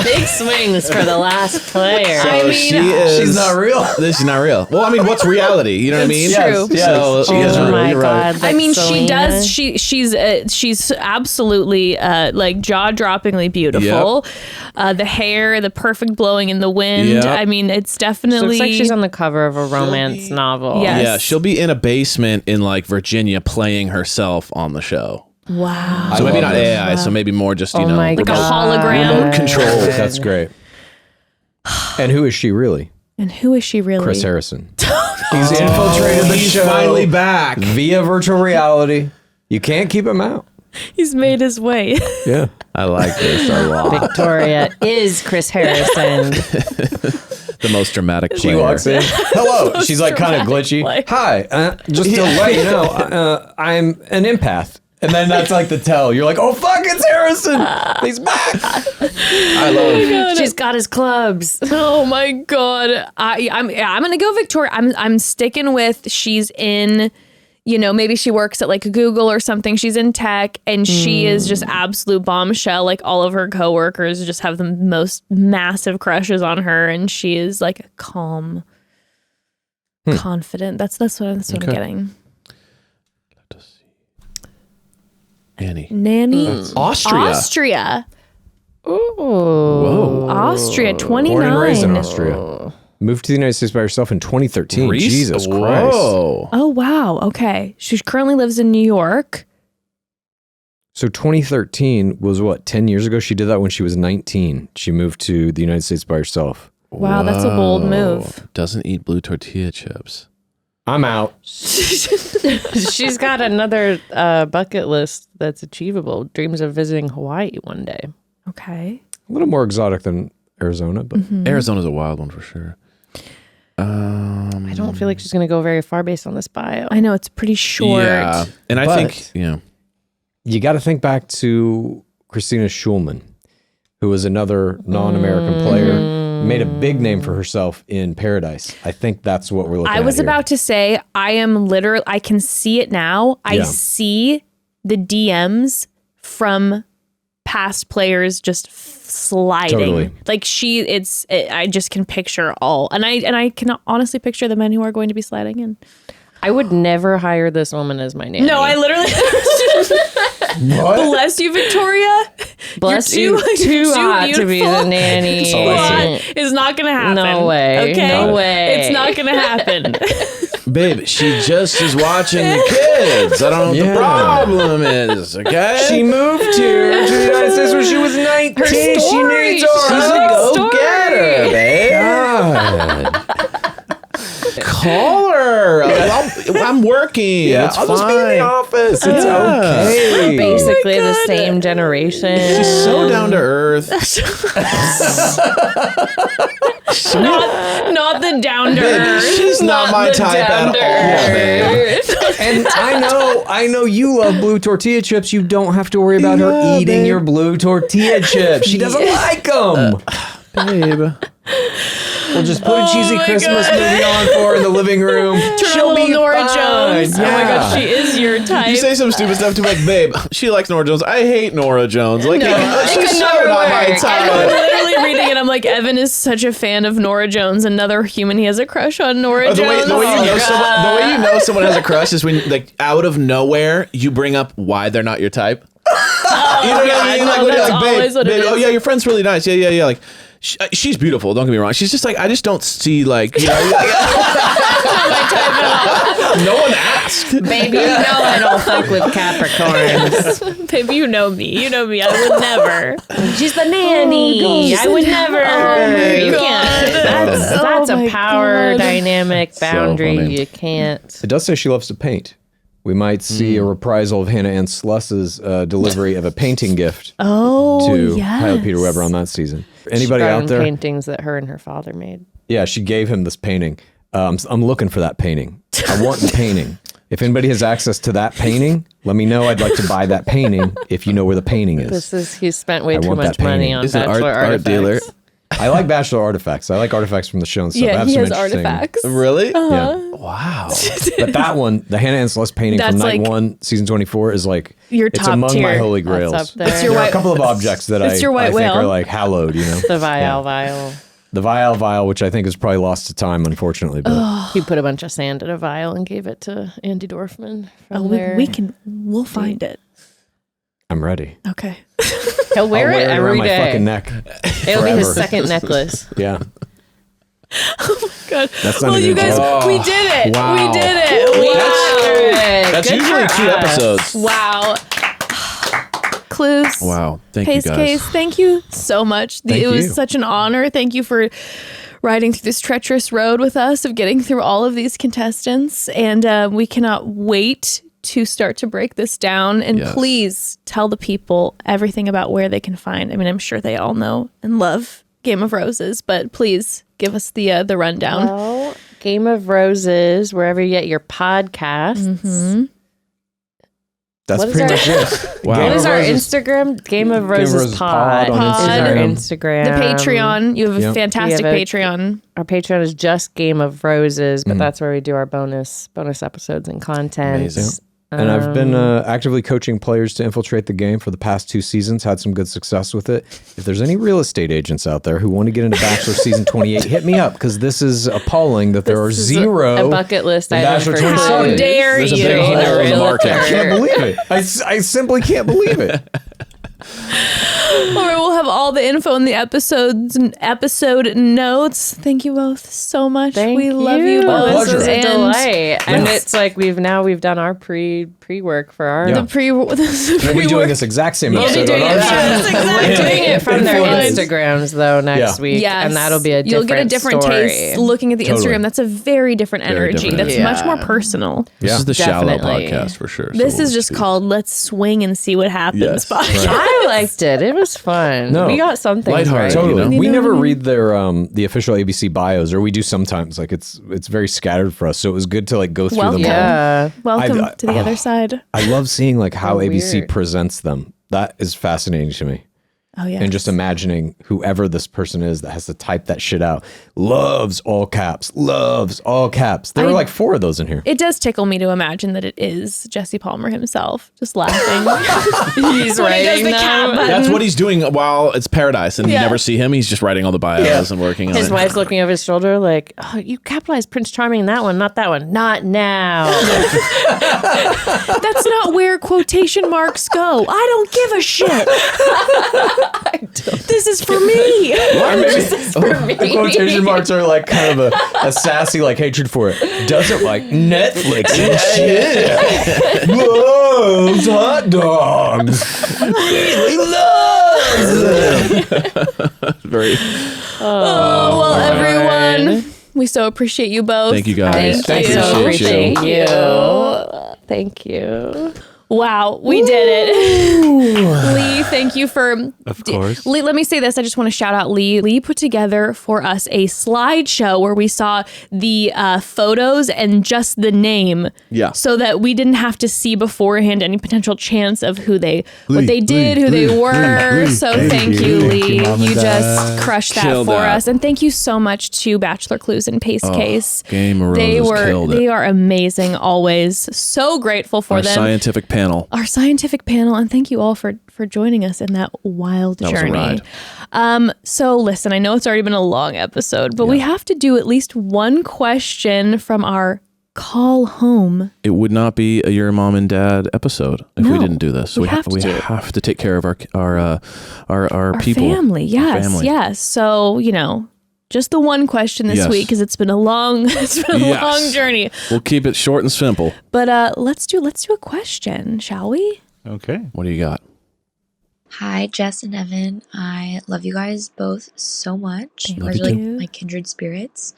Big swings for the last player. She's not real. This is not real. Well, I mean, what's reality? You know what I mean? True. Yes. So she is Oh real. my You're right. God. I mean, Selena. she does. She's absolutely like jaw-droppingly beautiful. The hair, the perfect blowing in the wind. Yep. I mean, it's She definitely. looks like she's on the cover of a romance novel. Yes. Yeah, she'll be in a basement in like Virginia playing herself on the show. Wow. So maybe love not AI, so maybe more just, Oh my Like a God. hologram. remote control. That's great. And who is she really? And who is she really? Chris Harrison. He's infiltrated the He's show finally back. via virtual reality. You can't keep him out. He's made his way. Yeah. I like this a lot. Victoria is Chris Harrison. The most dramatic player. She walks in. Hello. She's like kind of glitchy. play. Hi. Just to let you know, I'm an empath. And then that's like the tell. You're like, oh, fuck, it's Harrison. He's back. I love She's got his clubs. Oh my God. I'm gonna go Victoria. I'm sticking with she's in, maybe she works at like Google or something. She's in tech and she is just absolute bombshell. Like all of her coworkers just have the most massive crushes on her, and she is like a calm, confident. That's what I'm getting. Annie. Nanny. Austria. Ooh. Whoa. Austria, 29. Born and raised in Austria. Moved to the United States by herself in 2013. Reese? Jesus Christ. Whoa. Oh, wow. Okay. She currently lives in New York. So 2013 was what, 10 years ago? She did that when she was 19. She moved to the United States by herself. Wow, that's a bold Whoa. move. Doesn't eat blue tortilla chips. I'm out. She's got another bucket list that's achievable. Dreams of visiting Hawaii one day. Okay. A little more exotic than Arizona, but Arizona's a wild one for sure. I don't feel like she's going to go very far based on this bio. I know it's pretty short. Yeah. And I But- think, you got to think back to Christina Schulman, who was another non-American player, made a big name for herself in Paradise. I think that's what we're looking at. I was here. about to say, I can see it now. I Yeah. see the DMs from past players just sliding. Totally. Like I just can picture all. And I can honestly picture the men who are going to be sliding in. I would never hire this woman as my nanny. No, I literally What? bless you, Victoria. Bless You're you. Too hot to be the nanny. Too hot. It's not gonna happen. No way. Okay. No way. It's not gonna happen. babe, she just is watching the kids. I don't know what Yeah. the problem is, okay? She moved here to the United States when she was 19. She story. needs She's our She's a help. go-getter, babe. God. Call her. I'm working. Yeah, it's I'll fine. just be in the office. It's okay. Basically the same generation. She's so down to earth. Not the down to earth. She's not my type at all, babe. And I know you love blue tortilla chips. You don't have to worry about her Yeah, eating babe. your blue tortilla chips. She doesn't like them. Babe. We'll just put a cheesy my Christmas God. movie on for her in the living room. Turn on a little Nora Jones. Yeah. Oh my gosh, she is your type. You say some stupid stuff to like, babe, she likes Nora Jones. I hate Nora Jones. Like, she's so not my I'm type. literally reading it. I'm like, Evan is such a fan of Nora Jones. Another human he has a crush on Nora The way, Jones. the, way you know Oh, someone, God. the way you know someone has a crush is when, like, out of nowhere, you bring up why they're not your type. You know what I mean? no, Like, when you're that's like, babe, always what it babe, oh is. yeah, your friend's really nice. Yeah. Like, she's beautiful. Don't get me wrong. She's just like, I just don't see like, you know, no one asked. Baby, you know I don't fuck with Capricorns. Baby, you know me. You know me. I would never. She's the nanny. I would never. You God. can't. That's Oh a my power God. dynamic boundary. funny. You can't. It does say she loves to paint, We might see a reprisal of Hannah Ann Sluss's delivery of a painting gift to Pilot Peter Weber on that season. Anybody She brought out in there? paintings that her and her father made. Yeah, she gave him this painting. I'm looking for that painting. I want the painting. If anybody has access to that painting, let me know. I'd like to buy that painting if you know where the painting is. He spent way too want much that money painting. on Is it Bachelor art artifacts. dealer? I like Bachelor artifacts. I like artifacts from the show and stuff. I Yeah, have he some has interesting- artifacts. Really? Yeah. Wow. But that one, the Hannah Ann Sluss painting That's from night like 1, season 24, is like your it's top among tier. my holy grails. That's up there. It's your There are white- a couple of objects that It's your white I think whale. are like hallowed, you know. The vial. The vial, which I think is probably lost to time, unfortunately. But He put a bunch of sand in a vial and gave it to Andy Dorfman. Oh, we'll find it. I'm ready. Okay. He'll wear I'll it around every my day. fucking neck. It'll be his forever. second necklace. Yeah. Good. That's not Well, even you guys, a joke. we did it. Wow. We did it. We Wow. did it. That's Good usually for 2 us. episodes. Wow. Clues. Wow. Thank you, guys. PaceCase, thank you so much. Thank it was you. such an honor. Thank you for riding through this treacherous road with us of getting through all of these contestants. And we cannot wait to start to break this down. And Yes. please tell the people everything about where they can find. I mean, I'm sure they all know and love Game of Roses, but please give us the rundown. Well, Game of Roses, wherever you get your podcasts. That's What is pretty our- much it. Wow. What is our Roses- Instagram? Game of Roses, Roses Pod. Pod on is our Instagram. Instagram. The Patreon. You have a Yep. fantastic We have a- Patreon. Our Patreon is just Game of Roses, but that's where we do our bonus episodes and content. Amazing. And I've been actively coaching players to infiltrate the game for the past 2 seasons, had some good success with it. If there's any real estate agents out there who want to get into Bachelor Season 28, hit me up, because this is appalling that there are This is 0 a bucket list in item Bachelor for 27. clues. dare There's a you. big hole in the market. I can't believe it. I simply can't believe it. All right, we'll have all the info in the episode notes. Thank you both so much. Thank we love you both. This was a And delight. And Yes. it's like we've done our pre-work for our Yeah. the pre We'll be doing this exact same episode on our We're show. doing it from their Instagrams though next Yeah. week, Yes. and that'll be a different You'll get a different story. taste looking at the Totally. Instagram. That's a very different energy. different That's energy. much more Yeah. personal. This Yeah. is the Shallow Definitely. podcast for sure. so This we'll is just be- called Let's Swing and See What Happens. Yes. podcast. I liked it. It was fun. No. We got something Lighthearted. right. Totally. You know? We never read their the official ABC bios, or we do sometimes. Like it's very scattered for us, so it was good to like go through Welcome. them. Yeah. Welcome I- to the other side. I love seeing like how ABC weird. presents them. That is fascinating to me. Oh yeah. And just imagining whoever this person is that has to type that shit out. Loves all caps. Loves all caps. There are like 4 of those in here. It does tickle me to imagine that it is Jesse Palmer himself, just laughing. He's When he does writing the cat them. button. That's what he's doing while it's paradise, and Yeah. you never see him. He's just writing all the bios and working on His it. wife's looking over his shoulder like, oh, you capitalized Prince Charming in that one, not that one. Not now. That's not where quotation marks go. I don't give a shit. This is for me. The quotation marks are like kind of a sassy like hatred for it. Doesn't like Netflix and shit. Loves hot dogs. Really loves them. Very. Oh, well, everyone, we so appreciate you both. Thank you guys. Thank you. Appreciate you. Thank you. Wow, we did it. Lee, thank you for... Of course. Lee, let me say this. I just want to shout out Lee. Lee put together for us a slideshow where we saw the photos and just the name. Yeah. So that we didn't have to see beforehand any potential chance of what they did, who they were. So thank you, Lee. Mom and You just Dad. crushed that Killed for that. us. And thank you so much to Bachelor Clues and PaceCase. Game of Roses killed it. They are amazing always. So grateful for Our them. scientific panel. Our scientific panel, and thank you all for joining us in that wild That was a journey. ride. So listen, I know it's already been a long episode, but we have to do at least one question from our call home. It would not be a Your Mom and Dad episode if we No, didn't do this. So we have we to. have to take care of our people, Family, Our yes, family. yes. So just the one question this Yes. week because it's been a long, Yes. long journey. We'll keep it short and simple. But let's do a question, shall we? Okay. What do you got? Hi, Jess and Evan. I love you guys both so much. You Love guys you are like too. my kindred spirits.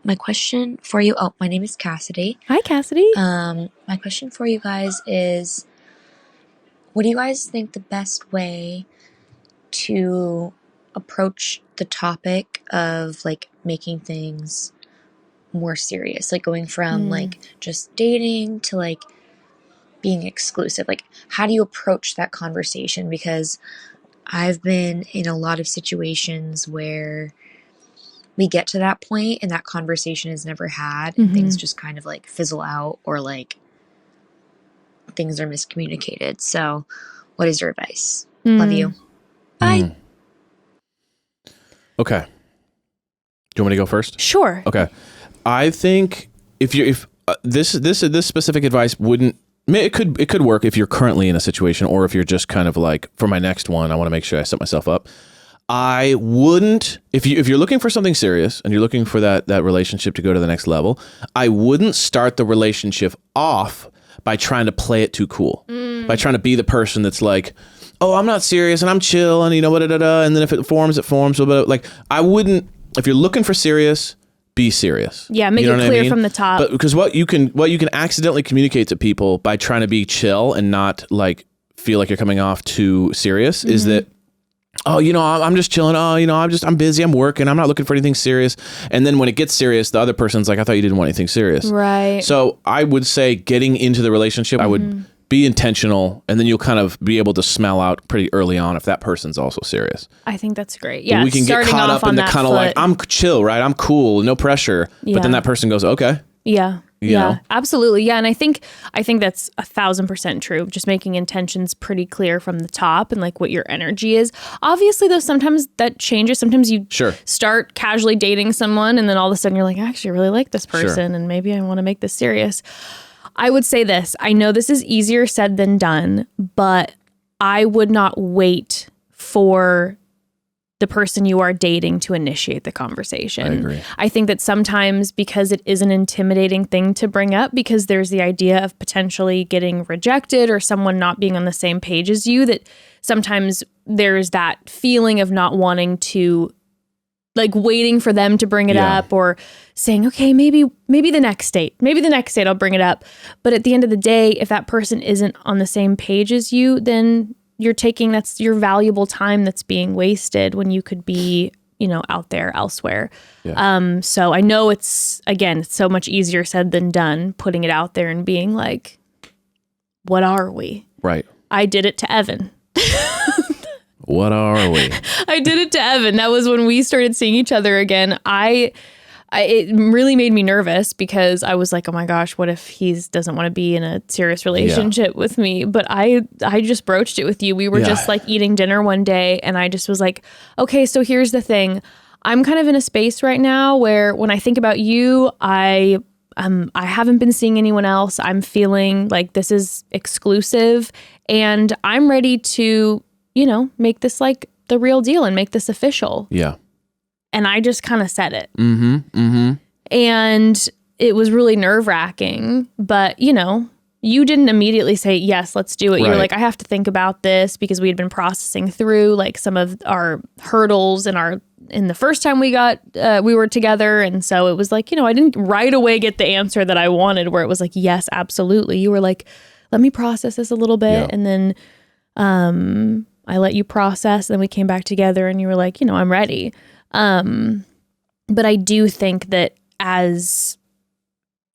my question for you, my name is Cassidy. Hi, Cassidy. My question for you guys is, what do you guys think the best way to approach the topic of like making things more serious, like going from like just dating to like being exclusive? Like, how do you approach that conversation? Because I've been in a lot of situations where we get to that point and that conversation is never had, and things just kind of like fizzle out, or like things are miscommunicated. So what is your advice? Love you. Bye. Okay. Do you want me to go first? Sure. Okay. I think if this specific advice wouldn't, it could work if you're currently in a situation, or if you're just kind of like, for my next one, I want to make sure I set myself up. I wouldn't, if you're looking for something serious and you're looking for that relationship to go to the next level, I wouldn't start the relationship off by trying to play it too cool, by trying to be the person that's like, oh, I'm not serious and I'm chill and and then if it forms, it forms. But like, I wouldn't, if you're looking for serious, be serious. Yeah, make it clear from the top. But because what you can accidentally communicate to people by trying to be chill and not like feel like you're coming off too serious is that, oh, I'm just chilling. Oh, I'm busy. I'm working. I'm not looking for anything serious. And then when it gets serious, the other person's like, I thought you didn't want anything serious. Right. So I would say getting into the relationship, I would be intentional, and then you'll kind of be able to smell out pretty early on if that person's also serious. I think that's great. Yeah. But we can get caught up in the kind of like, I'm chill, right? I'm cool, no pressure. Yeah. But then that person goes, okay. Yeah. You know? Absolutely. Yeah. And I think that's 1,000% true. Just making intentions pretty clear from the top and like what your energy is. Obviously though, sometimes that changes. Sometimes you start casually dating someone and then all of a sudden you're like, I actually really like this person and maybe I want to make this serious. I would say this. I know this is easier said than done, but I would not wait for the person you are dating to initiate the conversation. I agree. I think that sometimes, because it is an intimidating thing to bring up, because there's the idea of potentially getting rejected or someone not being on the same page as you, that sometimes there's that feeling of not wanting to, like waiting for them to bring it up, or saying, okay, maybe the next date, I'll bring it up. But at the end of the day, if that person isn't on the same page as you, then that's your valuable time that's being wasted when you could be, out there elsewhere. Yeah. So I know it's so much easier said than done, putting it out there and being like, what are we? Right. I did it to Evan. What are we? I did it to Evan. That was when we started seeing each other again. It really made me nervous because I was like, oh my gosh, what if he doesn't want to be in a serious relationship with me? But I just broached it with you. We were just like eating dinner one day and I just was like, okay, so here's the thing. I'm kind of in a space right now where when I think about you, I haven't been seeing anyone else. I'm feeling like this is exclusive and I'm ready to, make this like the real deal and make this official. Yeah. And I just kind of said it. And it was really nerve-wracking, but you didn't immediately say, yes, let's do it. Right. You're like, I have to think about this, because we had been processing through like some of our hurdles in the first time we were together. And so it was like, I didn't right away get the answer that I wanted where it was like, yes, absolutely. You were like, let me process this a little bit. Yeah. And then I let you process. And then we came back together and you were like, I'm ready. But I do think that as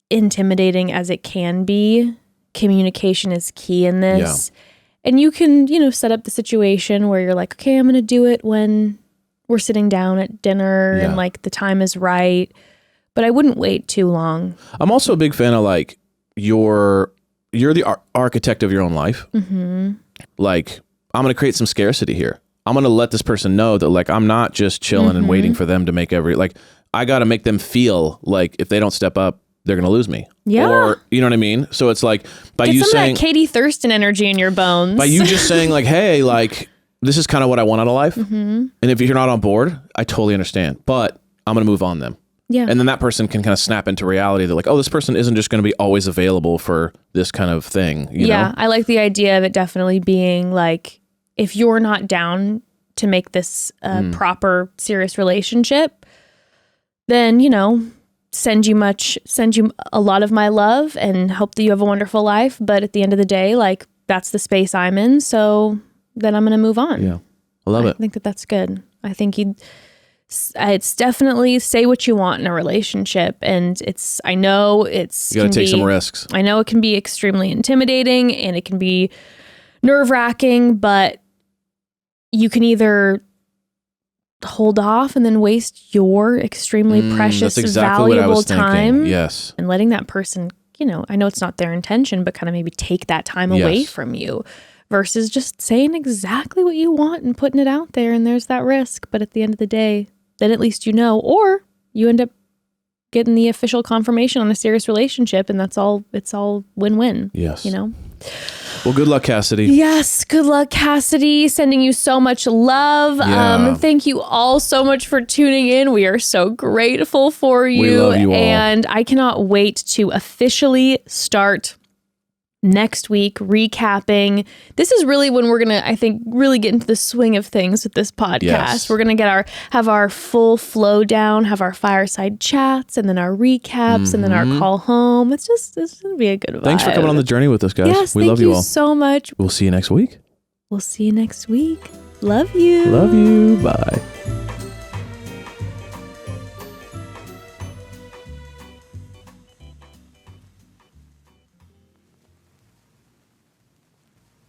intimidating as it can be, communication is key in this. Yeah. And you can, set up the situation where you're like, okay, I'm going to do it when we're sitting down at dinner and like the time is right. But I wouldn't wait too long. I'm also a big fan of like, you're the architect of your own life. Mm-hmm. Like, I'm going to create some scarcity here. I'm going to let this person know that like, I'm not just chilling and waiting for them to make I got to make them feel like if they don't step up, they're going to lose me. Yeah. Or, you know what I mean? So it's like, by you saying, of that Katie Thurston energy in your bones. By you just saying like, hey, like, this is kind of what I want out of life. Mm-hmm. And if you're not on board, I totally understand, but I'm going to move on them. Yeah. And then that person can kind of snap into reality. They're like, oh, this person isn't just going to be always available for this kind of thing. You know? I like the idea of it definitely being like, if you're not down to make this proper, serious relationship, then, send you a lot of my love and hope that you have a wonderful life. But at the end of the day, like, that's the space I'm in. So then I'm going to move on. Yeah. I love it. I think that's good. I think it's definitely say what you want in a relationship. And I know you got to take some risks. I know it can be extremely intimidating and it can be nerve-wracking, but you can either hold off and then waste your extremely precious, that's exactly what I valuable was thinking. time. Yes. And letting that person, I know it's not their intention, but kind of maybe take that time away from you versus just saying exactly what you want and putting it out there. And there's that risk. But at the end of the day, then at least or you end up getting the official confirmation on a serious relationship, and it's all win-win. Yes. Well, good luck, Cassidy. Yes, good luck, Cassidy. Sending you so much love. Yeah. Thank you all so much for tuning in. We are so grateful for you. We love you all. And I cannot wait to officially start next week recapping. This is really when we're gonna, I think, really get into the swing of things with this podcast. Yes. We're gonna have our full flow down, have our fireside chats, and then our recaps, and then our call home. It's gonna be a good vibe. Thanks for coming on the journey with us, guys. Yes, we love you all. Thank you so much. We'll see you next week. We'll see you next week. Love you. Love you. Bye.